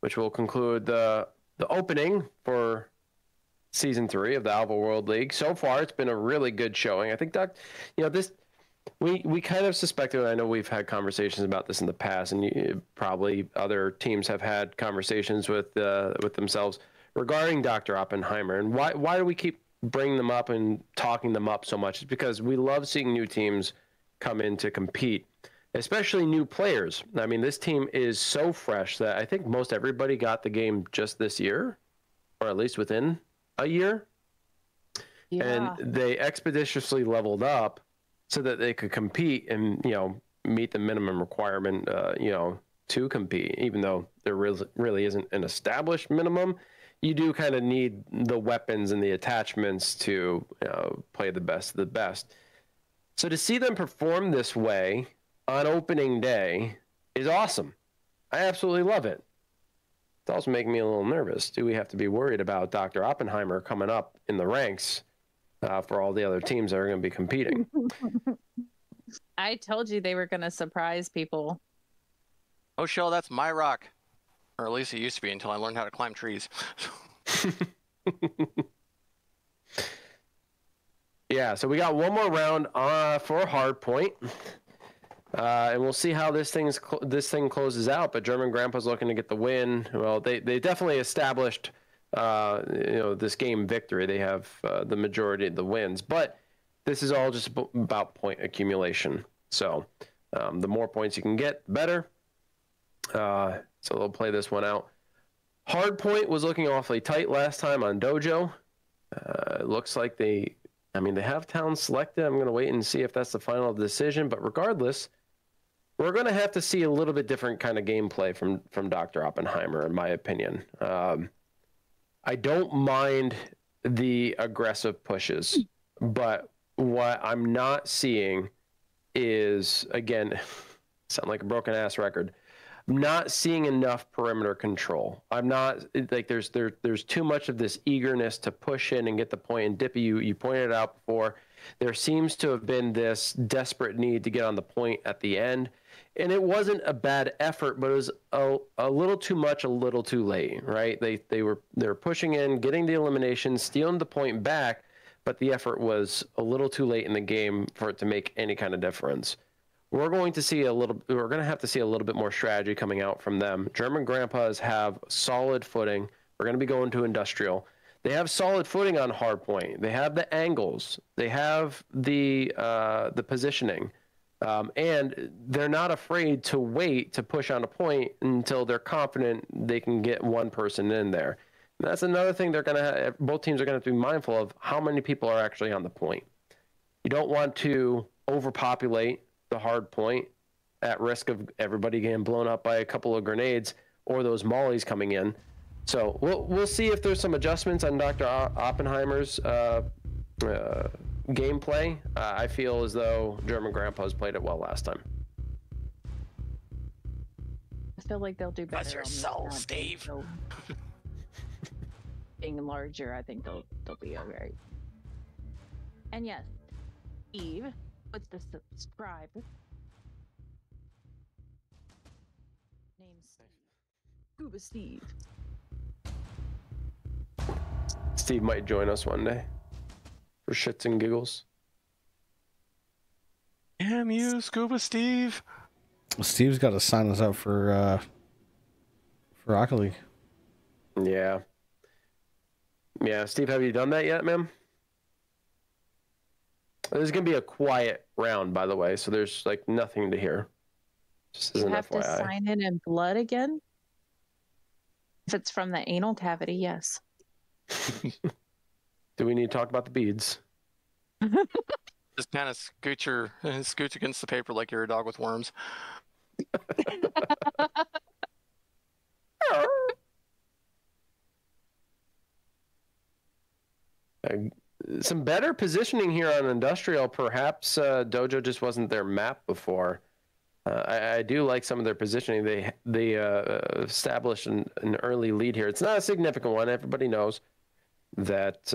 which will conclude the opening for Season 3 of the Alvo World League. So far, it's been a really good showing. I think that, this, we kind of suspected, I know we've had conversations about this in the past, and probably other teams have had conversations with themselves regarding Dr. Oppenheimer. And why do we keep bringing them up and talking them up so much? It's because we love seeing new teams come in to compete, especially new players. I mean, this team is so fresh that I think most everybody got the game just this year, or at least within a year. Yeah. And they expeditiously leveled up so that they could compete and, meet the minimum requirement, to compete, even though there really isn't an established minimum. You do kind of need the weapons and the attachments to play the best of the best. So to see them perform this way on opening day is awesome. I absolutely love it. It's also making me a little nervous. Do we have to be worried about Dr. Oppenheimer coming up in the ranks for all the other teams that are going to be competing? I told you they were going to surprise people. Oh, Shell, that's my rock. Or at least it used to be until I learned how to climb trees. Yeah, so we got one more round for Hard Point. And we'll see how this thing closes out. But German Grandpa's looking to get the win. Well, they definitely established this game victory. They have the majority of the wins. But this is all just about point accumulation. So The more points you can get, the better. So they'll play this one out. Hardpoint was looking awfully tight last time on Dojo. It looks like they have towns selected. I'm going to wait and see if that's the final decision. But regardless, we're going to have to see a little bit different kind of gameplay from Dr. Oppenheimer, in my opinion. I don't mind the aggressive pushes, but what I'm not seeing is, again, sound like a broken ass record. I'm not seeing enough perimeter control. I'm not like there's too much of this eagerness to push in and get the point. And Dippy, you pointed it out before. There seems to have been this desperate need to get on the point at the end, and it wasn't a bad effort, but it was a little too much, a little too late. Right? They were pushing in, getting the elimination, stealing the point back, but the effort was a little too late in the game for it to make any kind of difference. We're going to have to see a little bit more strategy coming out from them. German Grandpas have solid footing. We're going to be going to industrial. They have solid footing on hardpoint. They have the angles. They have the positioning, and they're not afraid to wait to push on a point until they're confident they can get one person in there. And that's another thing both teams are going to have to be mindful of: how many people are actually on the point. You don't want to overpopulate the hard point at risk of everybody getting blown up by a couple of grenades or those mollies coming in. So we'll see if there's some adjustments on Dr. Oppenheimer's gameplay. I feel as though German Grandpa's played it well last time. I feel like they'll do better. Bless your soul, Steve. Being larger, I think they'll be alright. And yes, Steve, with the subscribe. Name's Scuba Steve. Steve might join us one day for shits and giggles. Damn you, Scuba Steve. Steve's got to sign us up for Rocket League. Yeah. Yeah, Steve, have you done that yet, ma'am? This is going to be a quiet round, by the way, so there's like nothing to hear. Just as You an have FYI. to sign in blood again? If it's from the anal cavity, yes. Do we need to talk about the beads? Just kind of scooch against the paper like you're a dog with worms. Some better positioning here on industrial. Perhaps Dojo just wasn't their map before. I do like some of their positioning. They established an early lead here. It's not a significant one. Everybody knows that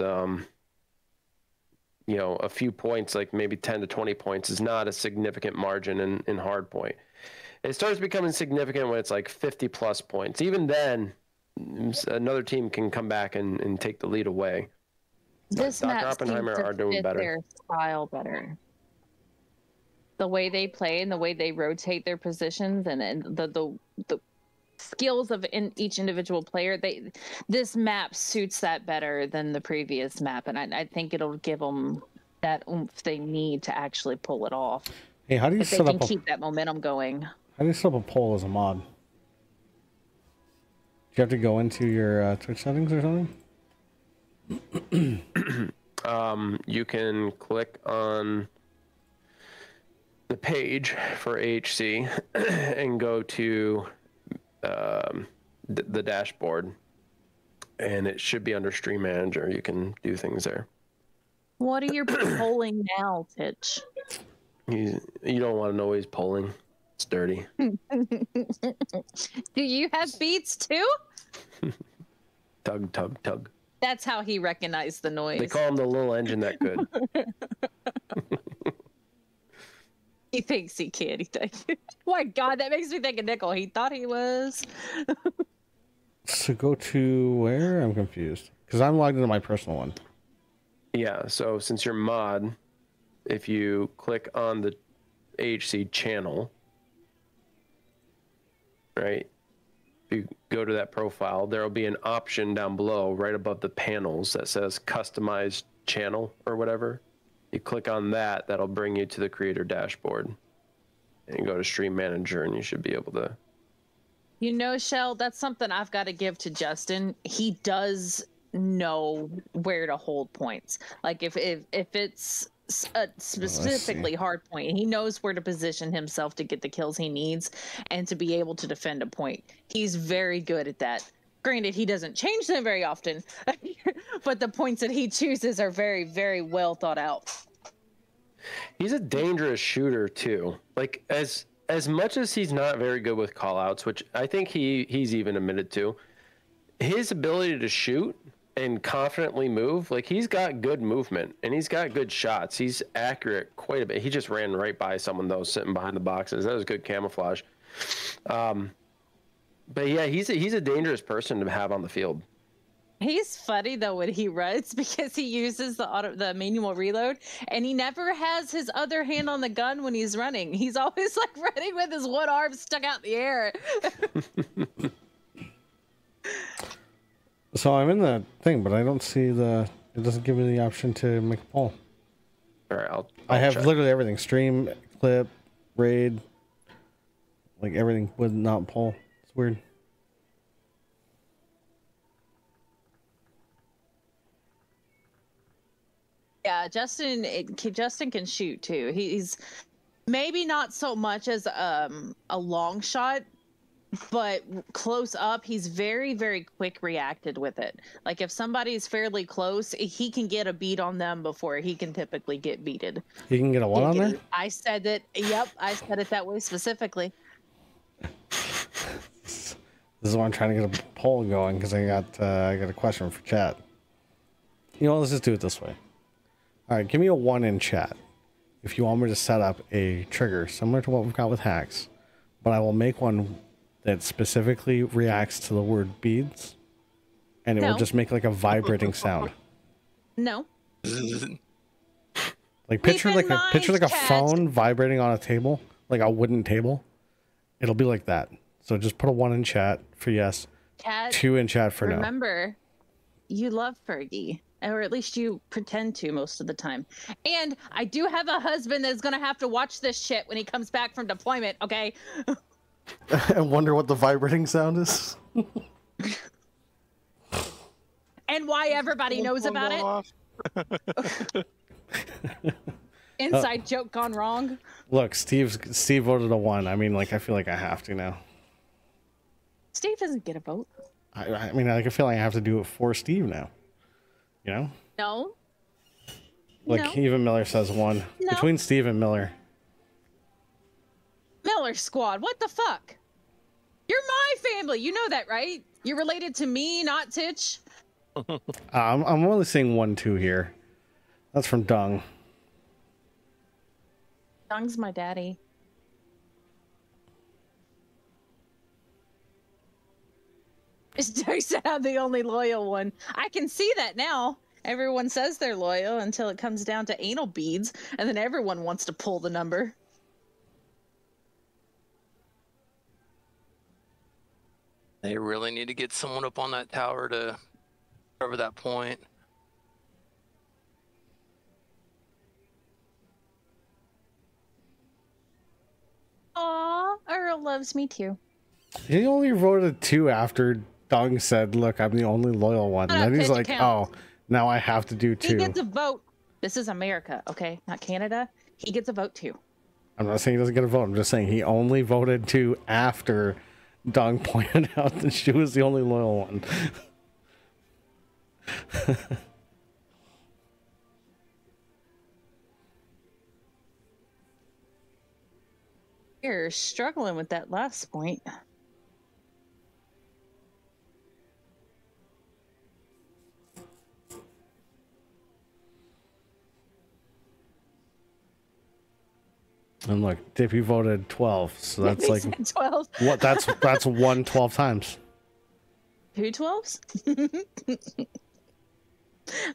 a few points, like maybe 10 to 20 points, is not a significant margin in hardpoint. It starts becoming significant when it's like 50 plus points. Even then, another team can come back and take the lead away. This Dr. map Oppenheimer seems to are doing fit better. their style better. The way they play and the way they rotate their positions and the skills of each individual player, this map suits that better than the previous map, and I think it'll give them that oomph they need to actually pull it off. Hey, how do you if they set can up keep that momentum going? How do you set up a poll as a mod? Do you have to go into your Twitch settings or something? You can click on the page for AHC and go to the dashboard, and it should be under Stream Manager. You can do things there. What are you polling now, Titch? You don't want to know what he's polling. It's dirty. Do you have beats too? Tug, tug, tug. That's how he recognized the noise. They call him the little engine that could. He thinks he can. Oh my God, that makes me think of Nickel. He thought he was. So go to where? I'm confused. Because I'm logged into my personal one. Yeah, so since you're mod, if you click on the AHC channel, right? If you go to that profile, there will be an option down below, right above the panels, that says Customize Channel or whatever. You click on that, that'll bring you to the creator dashboard. and go to Stream Manager, and you should be able to. You know, Shell, that's something I've got to give to Justin. He does know where to hold points. Like if it's a specifically hard point, he knows where to position himself to get the kills he needs and to be able to defend a point. He's very good at that. Granted, he doesn't change them very often, but the points that he chooses are very, very well thought out. He's a dangerous shooter too. Like as much as he's not very good with callouts, which I think he's even admitted to, his ability to shoot and confidently move, like he's got good movement and he's got good shots. He's accurate quite a bit. He just ran right by someone though, sitting behind the boxes. That was good camouflage. But yeah, he's a dangerous person to have on the field. He's funny though when he runs because he uses the manual reload, and he never has his other hand on the gun when he's running. He's always like running with his one arm stuck out in the air. So I'm in the thing, but I don't see it doesn't give me the option to make a poll. All right, I have check. literally everything: stream, clip, raid, like everything with not poll. It's weird. Yeah, Justin can shoot too. He's maybe not so much as a long shot, but close up, he's very, very quick reacted with it. Like if somebody's fairly close, he can get a beat on them before he can typically get beated. You can get a what on there? I said that. Yep, I said it that way specifically. This is why I'm trying to get a poll going, because I got a question for chat. You know, let's just do it this way. All right, give me a 1 in chat if you want me to set up a trigger similar to what we've got with hacks, but I will make one that specifically reacts to the word beads, and it will just make like a vibrating sound. No. Like picture like a phone vibrating on a table, like a wooden table. It'll be like that. So just put a 1 in chat for yes, Cat, 2 in chat for no. Remember, you love Fergie. Or at least you pretend to most of the time. And I do have a husband that's going to have to watch this shit when he comes back from deployment, okay? I wonder what the vibrating sound is. And why everybody knows about it. Inside joke gone wrong. Look, Steve voted a 1. I mean, like, I feel like I have to now. Steve doesn't get a vote. I mean, I feel like I have to do it for Steve now. You know? No. Like, no. even Miller says 1. No. Between Steve and Miller. Miller squad, what the fuck? You're my family. You know that, right? You're related to me, not Titch. I'm only saying 1, 2 here. That's from Dung. Dung's my daddy. He said I'm the only loyal one. I can see that now. Everyone says they're loyal until it comes down to anal beads, and then everyone wants to pull the number. They really need to get someone up on that tower to cover that point. Aw, Earl loves me too. He only voted 2 after Dung said, look, I'm the only loyal one. And then he's like, oh, now I have to do 2. He gets a vote. This is America, okay? Not Canada. He gets a vote too. I'm not saying he doesn't get a vote. I'm just saying he only voted 2 after Dung pointed out that she was the only loyal one. You're struggling with that last point. And look, Dippy voted 12, so that's Dippy like said 12. What? That's 1 12 times. 2 12s?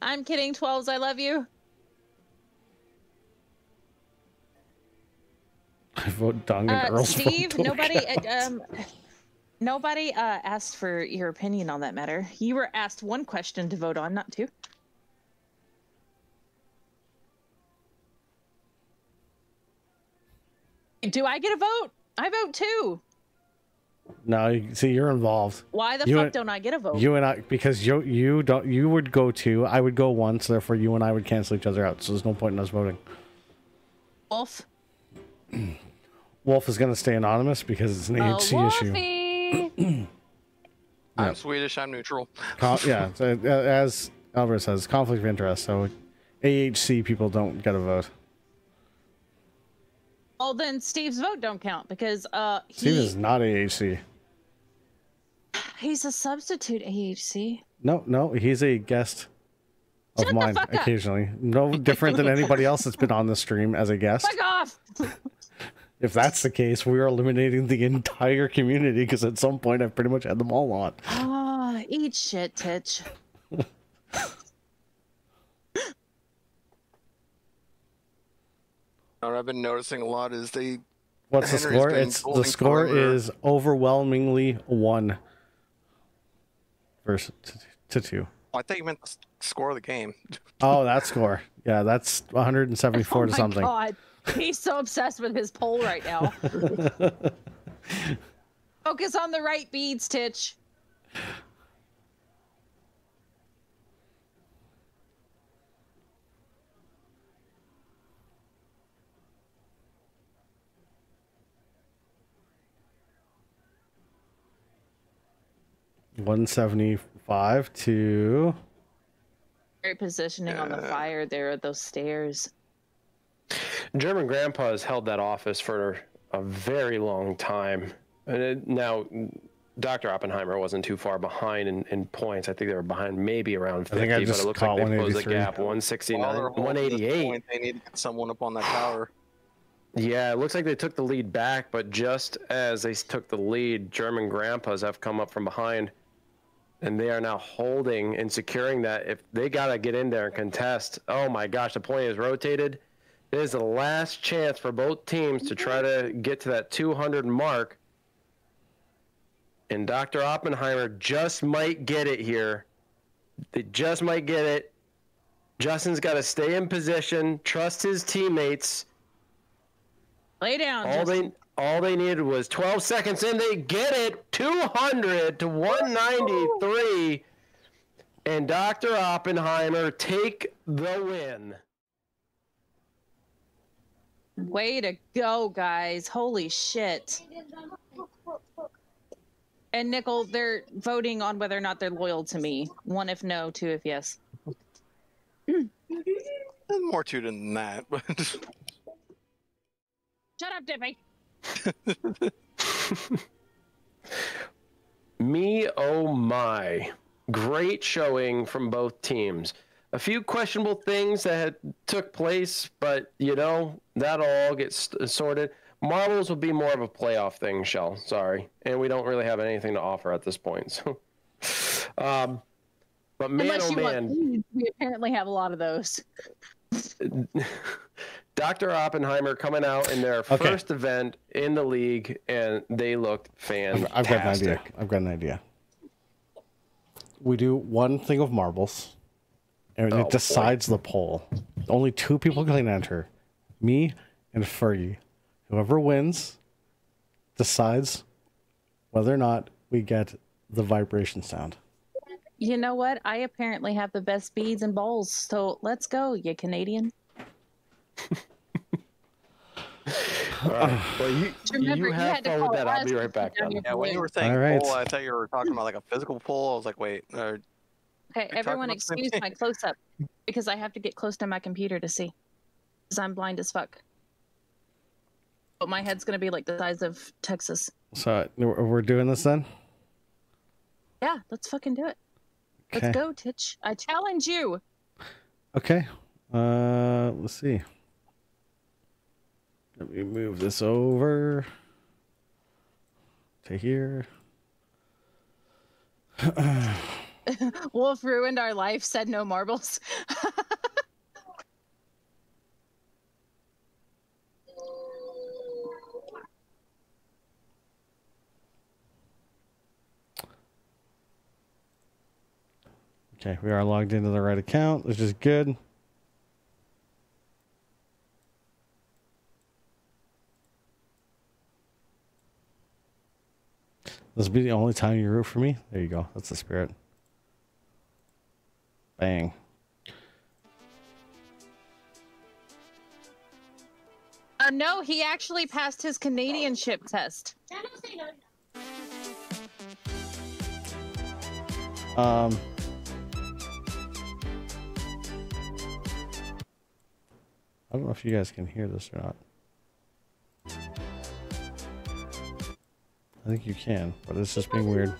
I'm kidding, 12s. I love you. I vote Dung and Earl's Steve, vote nobody asked for your opinion on that matter. You were asked 1 question to vote on, not 2. Do I get a vote? I vote too. No, see, you're involved. Why the fuck don't I get a vote? You and I, because you don't, you would go 2, I would go 1, so therefore you and I would cancel each other out. So there's no point in us voting. Wolf. Wolf is going to stay anonymous because it's an AHC issue. I'm Swedish. I'm neutral. Yeah, so, as Albert says, conflict of interest. So AHC people don't get a vote. Well, then Steve's vote don't count because Steve is not AHC. He's a substitute AHC. No, he's a guest of mine occasionally. No different than anybody else that's been on the stream as a guest. Fuck off! If that's the case, we are eliminating the entire community because at some point I've pretty much had them all on. Ah, eat shit, Titch. What I've been noticing a lot is they. What's the score? The score is overwhelmingly 1 versus to 2. Oh, I thought you meant the score of the game. Oh, that score. Yeah, that's 174 to something. Oh my god, he's so obsessed with his poll right now. Focus on the right beads, Titch. $175 to. Great positioning on the fire there at those stairs. German Grandpa has held that office for a very long time. And now, Dr. Oppenheimer wasn't too far behind in points. I think they were behind maybe around 50, but it looks like they closed the gap. 169, 188. They need to get someone up on that tower. Yeah, it looks like they took the lead back, but just as they took the lead, German Grandpas have come up from behind. And they are now holding and securing that. If they got to get in there and contest, oh my gosh, the point is rotated. It is the last chance for both teams to try to get to that 200 mark. And Dr. Oppenheimer just might get it here. They just might get it. Justin's got to stay in position, trust his teammates. Lay down, All they needed was 12 seconds, and they get it 200 to 193. And Dr. Oppenheimer take the win. Way to go, guys. Holy shit. And Nickel, they're voting on whether or not they're loyal to me. 1 if no, 2 if yes. There's more to it than that. Shut up, Dippy. Me, oh my. Great showing from both teams. A few questionable things that had took place, but you know, that'll all get sorted. Marbles will be more of a playoff thing, Shell. Sorry. And we don't really have anything to offer at this point. So, but man, unless oh man. We apparently have a lot of those. Dr. Oppenheimer coming out in their first event in the league, and they looked fantastic. I've got an idea. We do one thing of marbles, and it decides the poll. Only 2 people can enter, me and Fergie. Whoever wins decides whether or not we get the vibration sound. You know what? I apparently have the best beads and balls, so let's go, you Canadian. All right. Well, you have fun with that. I'll be right back. Yeah, when you were saying poll, I thought you were talking about like a physical poll. I was like, wait. Okay, everyone excuse my close-up because I have to get close to my computer to see because I'm blind as fuck. But my head's going to be like the size of Texas. So we're doing this then? Yeah, let's fucking do it. Okay. Let's go, Titch. I challenge you. Okay. Let's see. Let me move this over to here. Wolf ruined our life, said no marbles. Okay, we are logged into the right account, which is good. This will be the only time you root for me? There you go. That's the spirit. Bang. No, he actually passed his Canadianship test. I don't know if you guys can hear this or not. I think you can, but it's just being weird.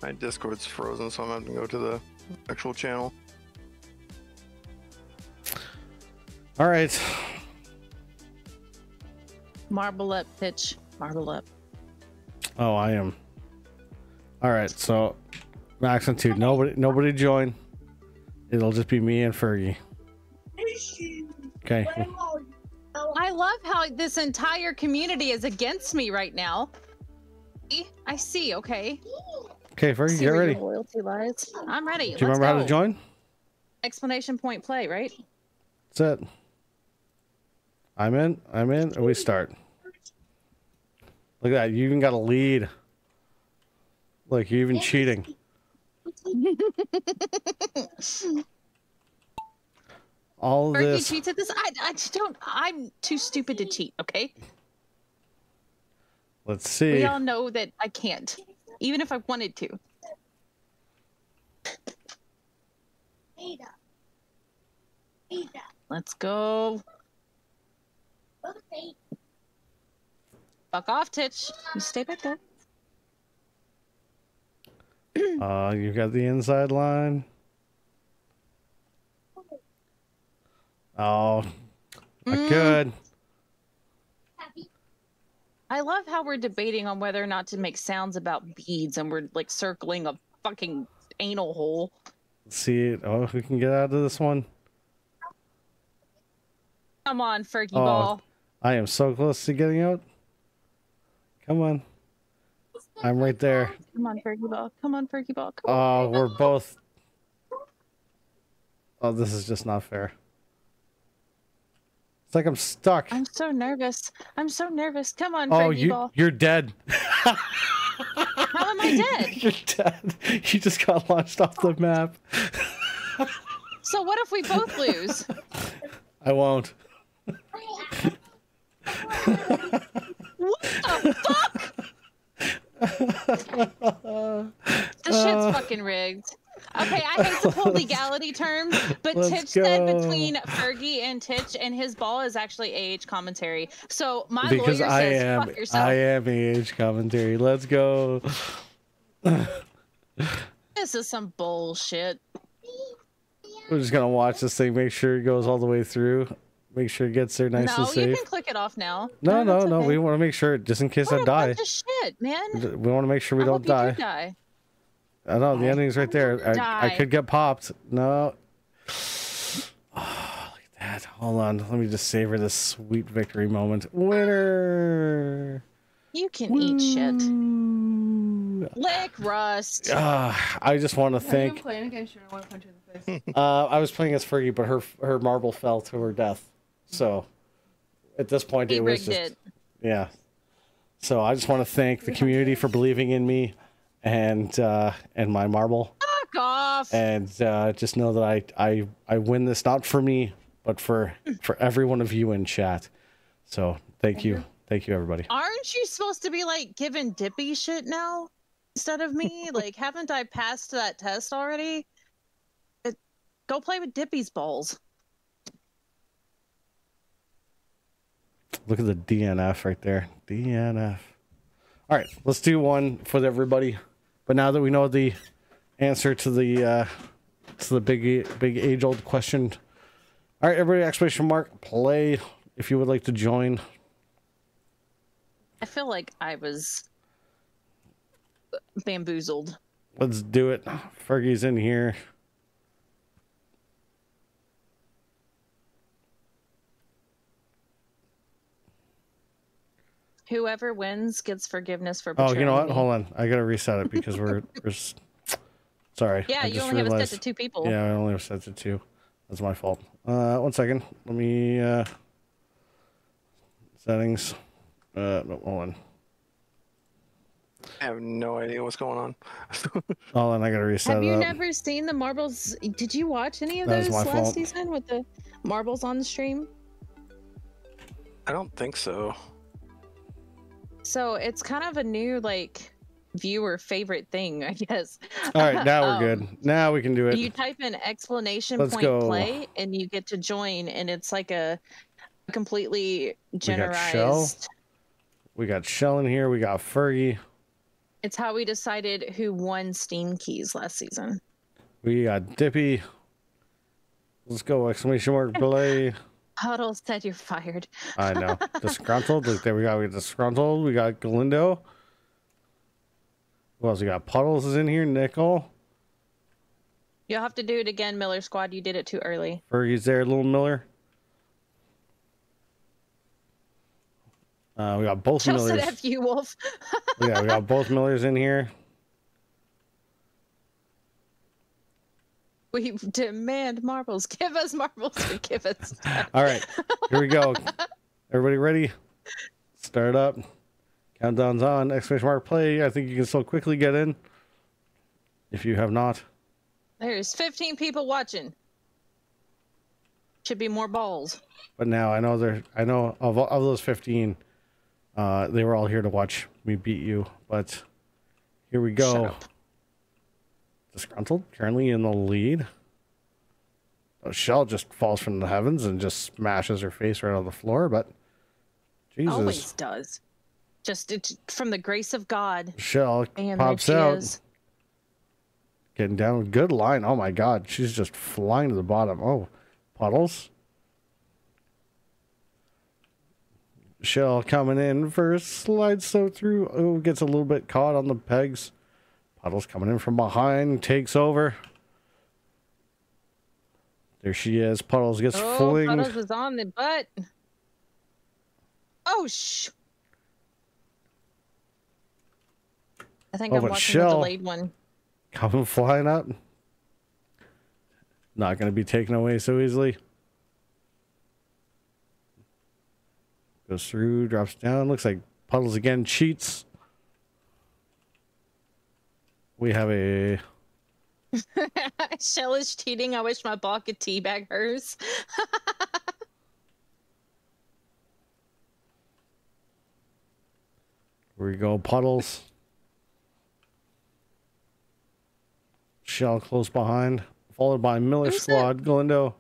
My Discord's frozen, so I'm having to go to the actual channel. All right. Marble up, pitch. Marble up. Oh, I am. All right, so Max and 2. Nobody join. It'll just be me and Fergie. Okay. I love how this entire community is against me right now. I see. Okay. Okay, Fergie, get ready. Do loyalty lies. I'm ready. you remember how to join? Exclamation point play, right? That's it. I'm in, and we start. Look at that. You even got a lead. Look, you're even cheating. All of Fergie this. cheats at this. I just don't. I'm too stupid to cheat. Okay. Let's see. We all know that I can't, even if I wanted to. Let's go. Fuck off, Titch. You stay back there. You've got the inside line. Oh, not good. I love how we're debating on whether or not to make sounds about beads, and we're like circling a fucking anal hole. Let's see. Oh, if we can get out of this one. Come on, Fergie ball. I am so close to getting out. Come on. I'm right there. Come on, Fergie ball. Come on, Fergie ball. Come on. Oh, we're both. Oh, this is just not fair. It's like I'm stuck. I'm so nervous. I'm so nervous. Come on, Oh, Fergie ball. you're dead. How am I dead? You're dead. You just got launched off the map. So what if we both lose? I won't. What the fuck? This shit's fucking rigged. Okay, I hate to pull legality terms, but Titch said between Fergie and Titch and his ball is actually AH commentary. So my lawyer says, fuck yourself. I am AH commentary. Let's go. This is some bullshit. We're just gonna watch this thing, make sure it goes all the way through, make sure it gets there nice and safe. No, you can click it off now. No. Okay. We want to make sure, just in case I die. What a bunch of shit, man. We want to make sure we don't die. Die. I know the ending's right there. I could get popped. No. Oh, look at that. Hold on. Let me just savor this sweet victory moment. Winner. You can eat shit. Lick Rust. I just want to thank. Are you playing against you? I want to punch you in the face. I was playing as Fergie, but her marble fell to her death. So at this point, it was just yeah. So I just want to thank the community for believing in me, and my marble. Fuck off. And just know that I win this not for me, but for every one of you in chat. So thank you everybody. Aren't you supposed to be like giving Dippy shit now instead of me? Like, haven't I passed that test already? Go play with Dippy's balls. Look at the DNF right there. DNF. All right, let's do one for everybody. But now that we know the answer to the big age-old question. All right, everybody, exclamation mark, play if you would like to join. I feel like I was bamboozled. Let's do it. Fergie's in here. Whoever wins gets forgiveness for betraying betraying you know what? me. Hold on. I gotta reset it because we're sorry. Yeah, you only have it set to 2 people. Yeah, I only have set to 2. That's my fault. 1 second. Let me settings. No, hold on. I have no idea what's going on. Oh, and I gotta reset Have it you up. never seen the marbles? Did you watch any of That is those my last fault. season with the marbles on the stream? I don't think so. So it's kind of a new like viewer favorite thing, I guess. All right, now we're good. Now we can do it. You type in exclamation Let's point go. play and you get to join, and it's like a completely We got Shell. generalized. We got Shell in here. We got Fergie. It's how we decided who won Steam keys last season. We got Dippy. Let's go! Exclamation mark play. Huddle said you're fired. I know. Disgruntled. Look, there we got. We got Disgruntled. We got Galindo. Who else? We got Puddles is in here. Nickel. You'll have to do it again, Miller Squad. You did it too early. Fergie's there. Little Miller. We got both Chelsea Millers. F you, Wolf. Yeah, we got both Millers in here. We demand marbles. Give us marbles or give us. All right, here we go. Everybody ready? Start up. Countdown's on. Exclamation mark play. I think you can still quickly get in. If you have not. There's 15 people watching. Should be more balls. But now I know of those 15, they were all here to watch me beat you. But here we go. Disgruntled currently in the lead. Oh, Shell just falls from the heavens and just smashes her face right on the floor. But Jesus, Always does. Just it's from the grace of God. Shell And pops there she out. is. Getting down. Good line. Oh my God, she's just flying to the bottom. Oh, Puddles. Shell coming in for a slide so through. Oh, gets a little bit caught on the pegs. Puddles coming in from behind, takes over. There she is. Puddles gets flinged. Puddles is on the butt. Oh, I think I'm but watching the Shell delayed one. coming flying up. Not going to be taken away so easily. Goes through, drops down. Looks like Puddles again cheats. We have a... Shell is cheating. I wish my ball could teabag hers. Here we go, Puddles. Shell close behind. Followed by Miller Squad, Galindo.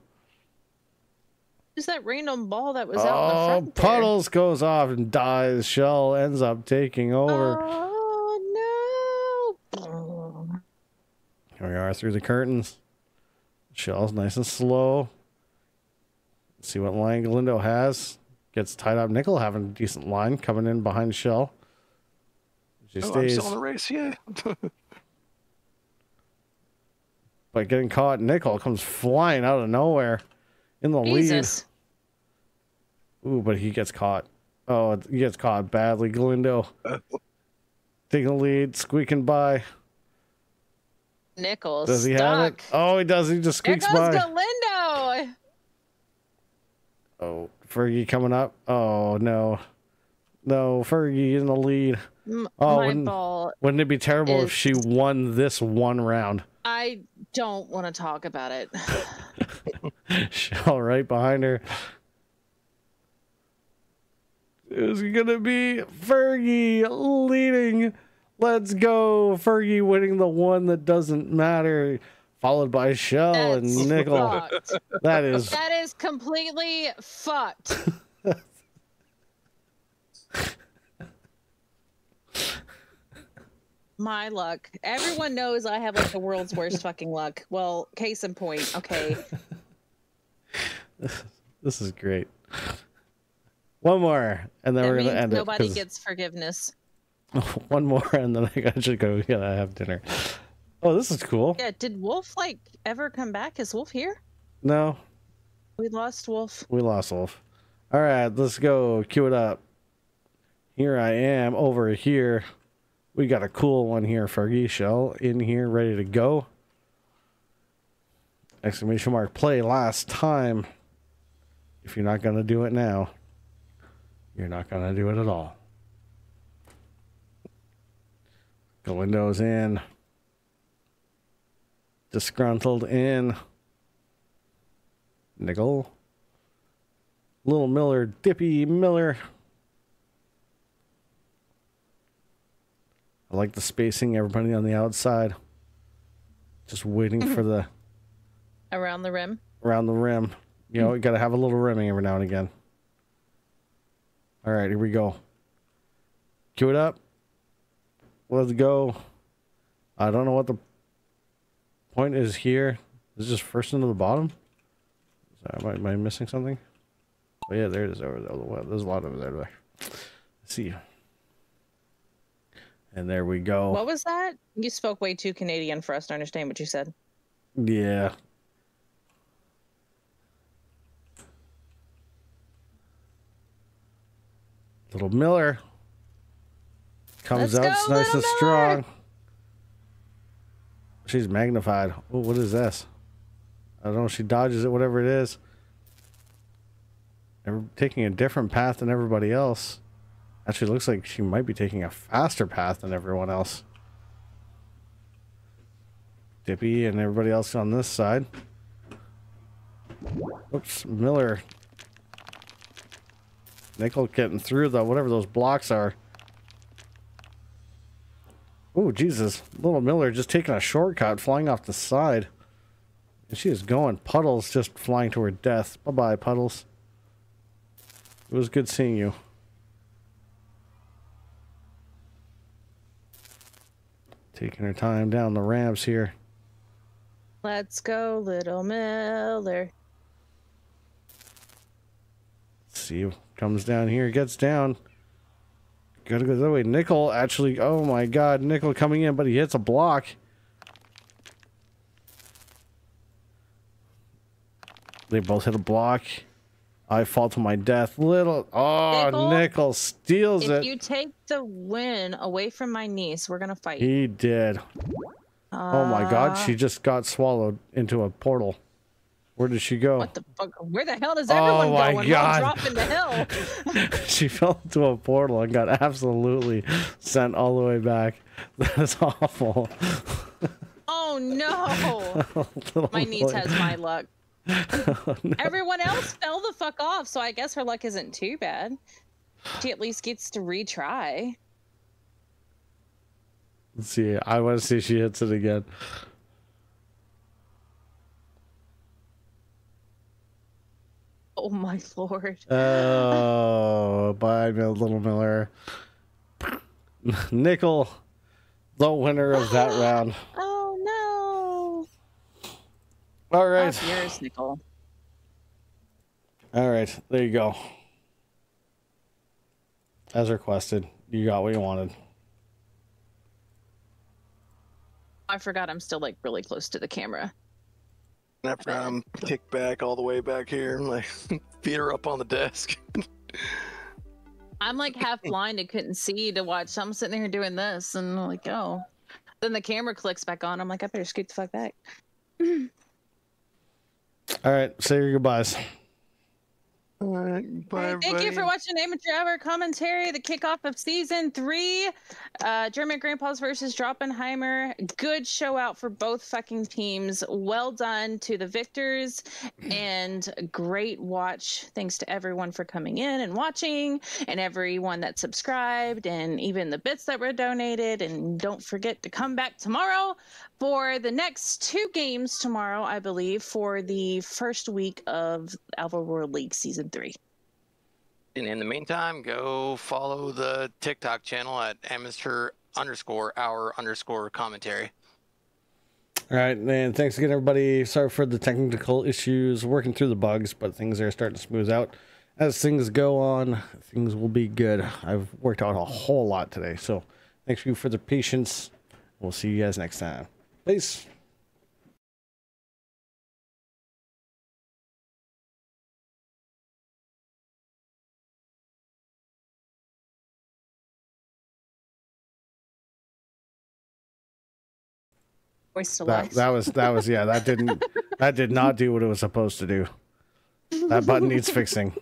Who's that random ball that was out in the front there? Puddles goes off and dies. Shell ends up taking over. Oh, no. Here we are through the curtains. Shell's nice and slow. Let's see what line Galindo has. Gets tied up. Nickel having a decent line coming in behind Shell. She stays. I'm still in the race, yeah. But getting caught, Nickel comes flying out of nowhere in the Jesus. lead. Ooh, but he gets caught. Oh, he gets caught badly. Galindo taking the lead, squeaking by. Nickel Does he have it? Oh, he does. He just squeaks by. There goes Galindo. Oh, Fergie coming up. Oh, no. No, Fergie in the lead. My ball wouldn't it be terrible if she won this one round? I don't want to talk about it. Shell right behind her. It's gonna be Fergie leading. Let's go. Fergie winning the one that doesn't matter. Followed by Shell and Nickel. Fucked. That is completely fucked. My luck. Everyone knows I have like the world's worst fucking luck. Well, case in point. Okay. This is great. One more, and then That we're gonna means end nobody it. gets forgiveness. One more, and then I gotta go. Yeah, I have dinner. Oh, this is cool. Yeah. Did Wolf like ever come back? Is Wolf here? No, We lost Wolf. we lost Wolf. All right, let's go. Cue it up. Here I am over here. We got a cool one here, Fergie. Shell in here, ready to go. Exclamation mark play last time. If you're not gonna do it now, you're not gonna do it at all. Windows in. Disgruntled in. Nickel. Little Miller, Dippy Miller. I like the spacing, everybody on the outside. Just waiting for the... Around the rim? Around the rim. You know, you gotta have a little rimming every now and again. Alright, here we go. Cue it up. Let's go. I don't know what the point is here. Is it just first into the bottom? Am I missing something? Oh yeah, there it is over there. There's a lot over there. Let's see. And there we go. What was that? You spoke way too Canadian for us to understand what you said. Yeah. Little Miller comes out nice and strong. She's magnified. Oh, what is this? I don't know. She dodges it, whatever it is. Taking a different path than everybody else. Actually, looks like she might be taking a faster path than everyone else. Dippy and everybody else on this side. Oops, Miller. Nickel getting through the whatever those blocks are. Oh, Jesus. Little Miller just taking a shortcut, flying off the side. And she is going. Puddles just flying to her death. Bye-bye, Puddles. It was good seeing you. Taking her time down the ramps here. Let's go, Little Miller. Let's see. Comes down here, gets down. Gotta go that way. Nickel actually, oh my god, Nickel coming in, but he hits a block. They both hit a block. I fall to my death. Nickel steals it. If you take the win away from my niece, we're gonna fight. He did. Oh my god, she just got swallowed into a portal. Where did she go? What the fuck? Where the hell does everyone go? Oh my god. Drop into hell. She fell into a portal and got absolutely sent all the way back. That's awful. Oh no. My niece has my luck. Oh, no. Everyone else fell the fuck off, so I guess her luck isn't too bad. She at least gets to retry. Let's see. I want to see if she hits it again. Oh my lord. Oh, bye, Little Miller. Nickel, the winner of that round. Oh no. All right. Oh, yours, Nickel. All right, there you go. As requested, you got what you wanted. I forgot I'm still like really close to the camera. I forgot I'm kicked back all the way back here. My feet are up on the desk. I'm like half blind and couldn't see to watch. So I'm sitting here doing this and I'm like, oh. Then the camera clicks back on. I'm like, I better scoot the fuck back. All right, say your goodbyes. All right, bye, thank you for watching Amateur Hour Commentary, the kickoff of Season 3. German Grandpas versus DrOppenheimer. Good show out for both fucking teams. Well done to the victors, and great watch. Thanks to everyone for coming in and watching, and everyone that subscribed, and even the bits that were donated. And don't forget to come back tomorrow for the next 2 games tomorrow, I believe, for the first week of Alvo World League Season 3. And in the meantime, go follow the TikTok channel at amateur_hour_commentary. All right, and thanks again, everybody. Sorry for the technical issues, working through the bugs, but things are starting to smooth out. As things go on, things will be good. I've worked out a whole lot today, so thanks you for the patience. We'll see you guys next time. Peace. That was yeah, that did not do what it was supposed to do. That button needs fixing.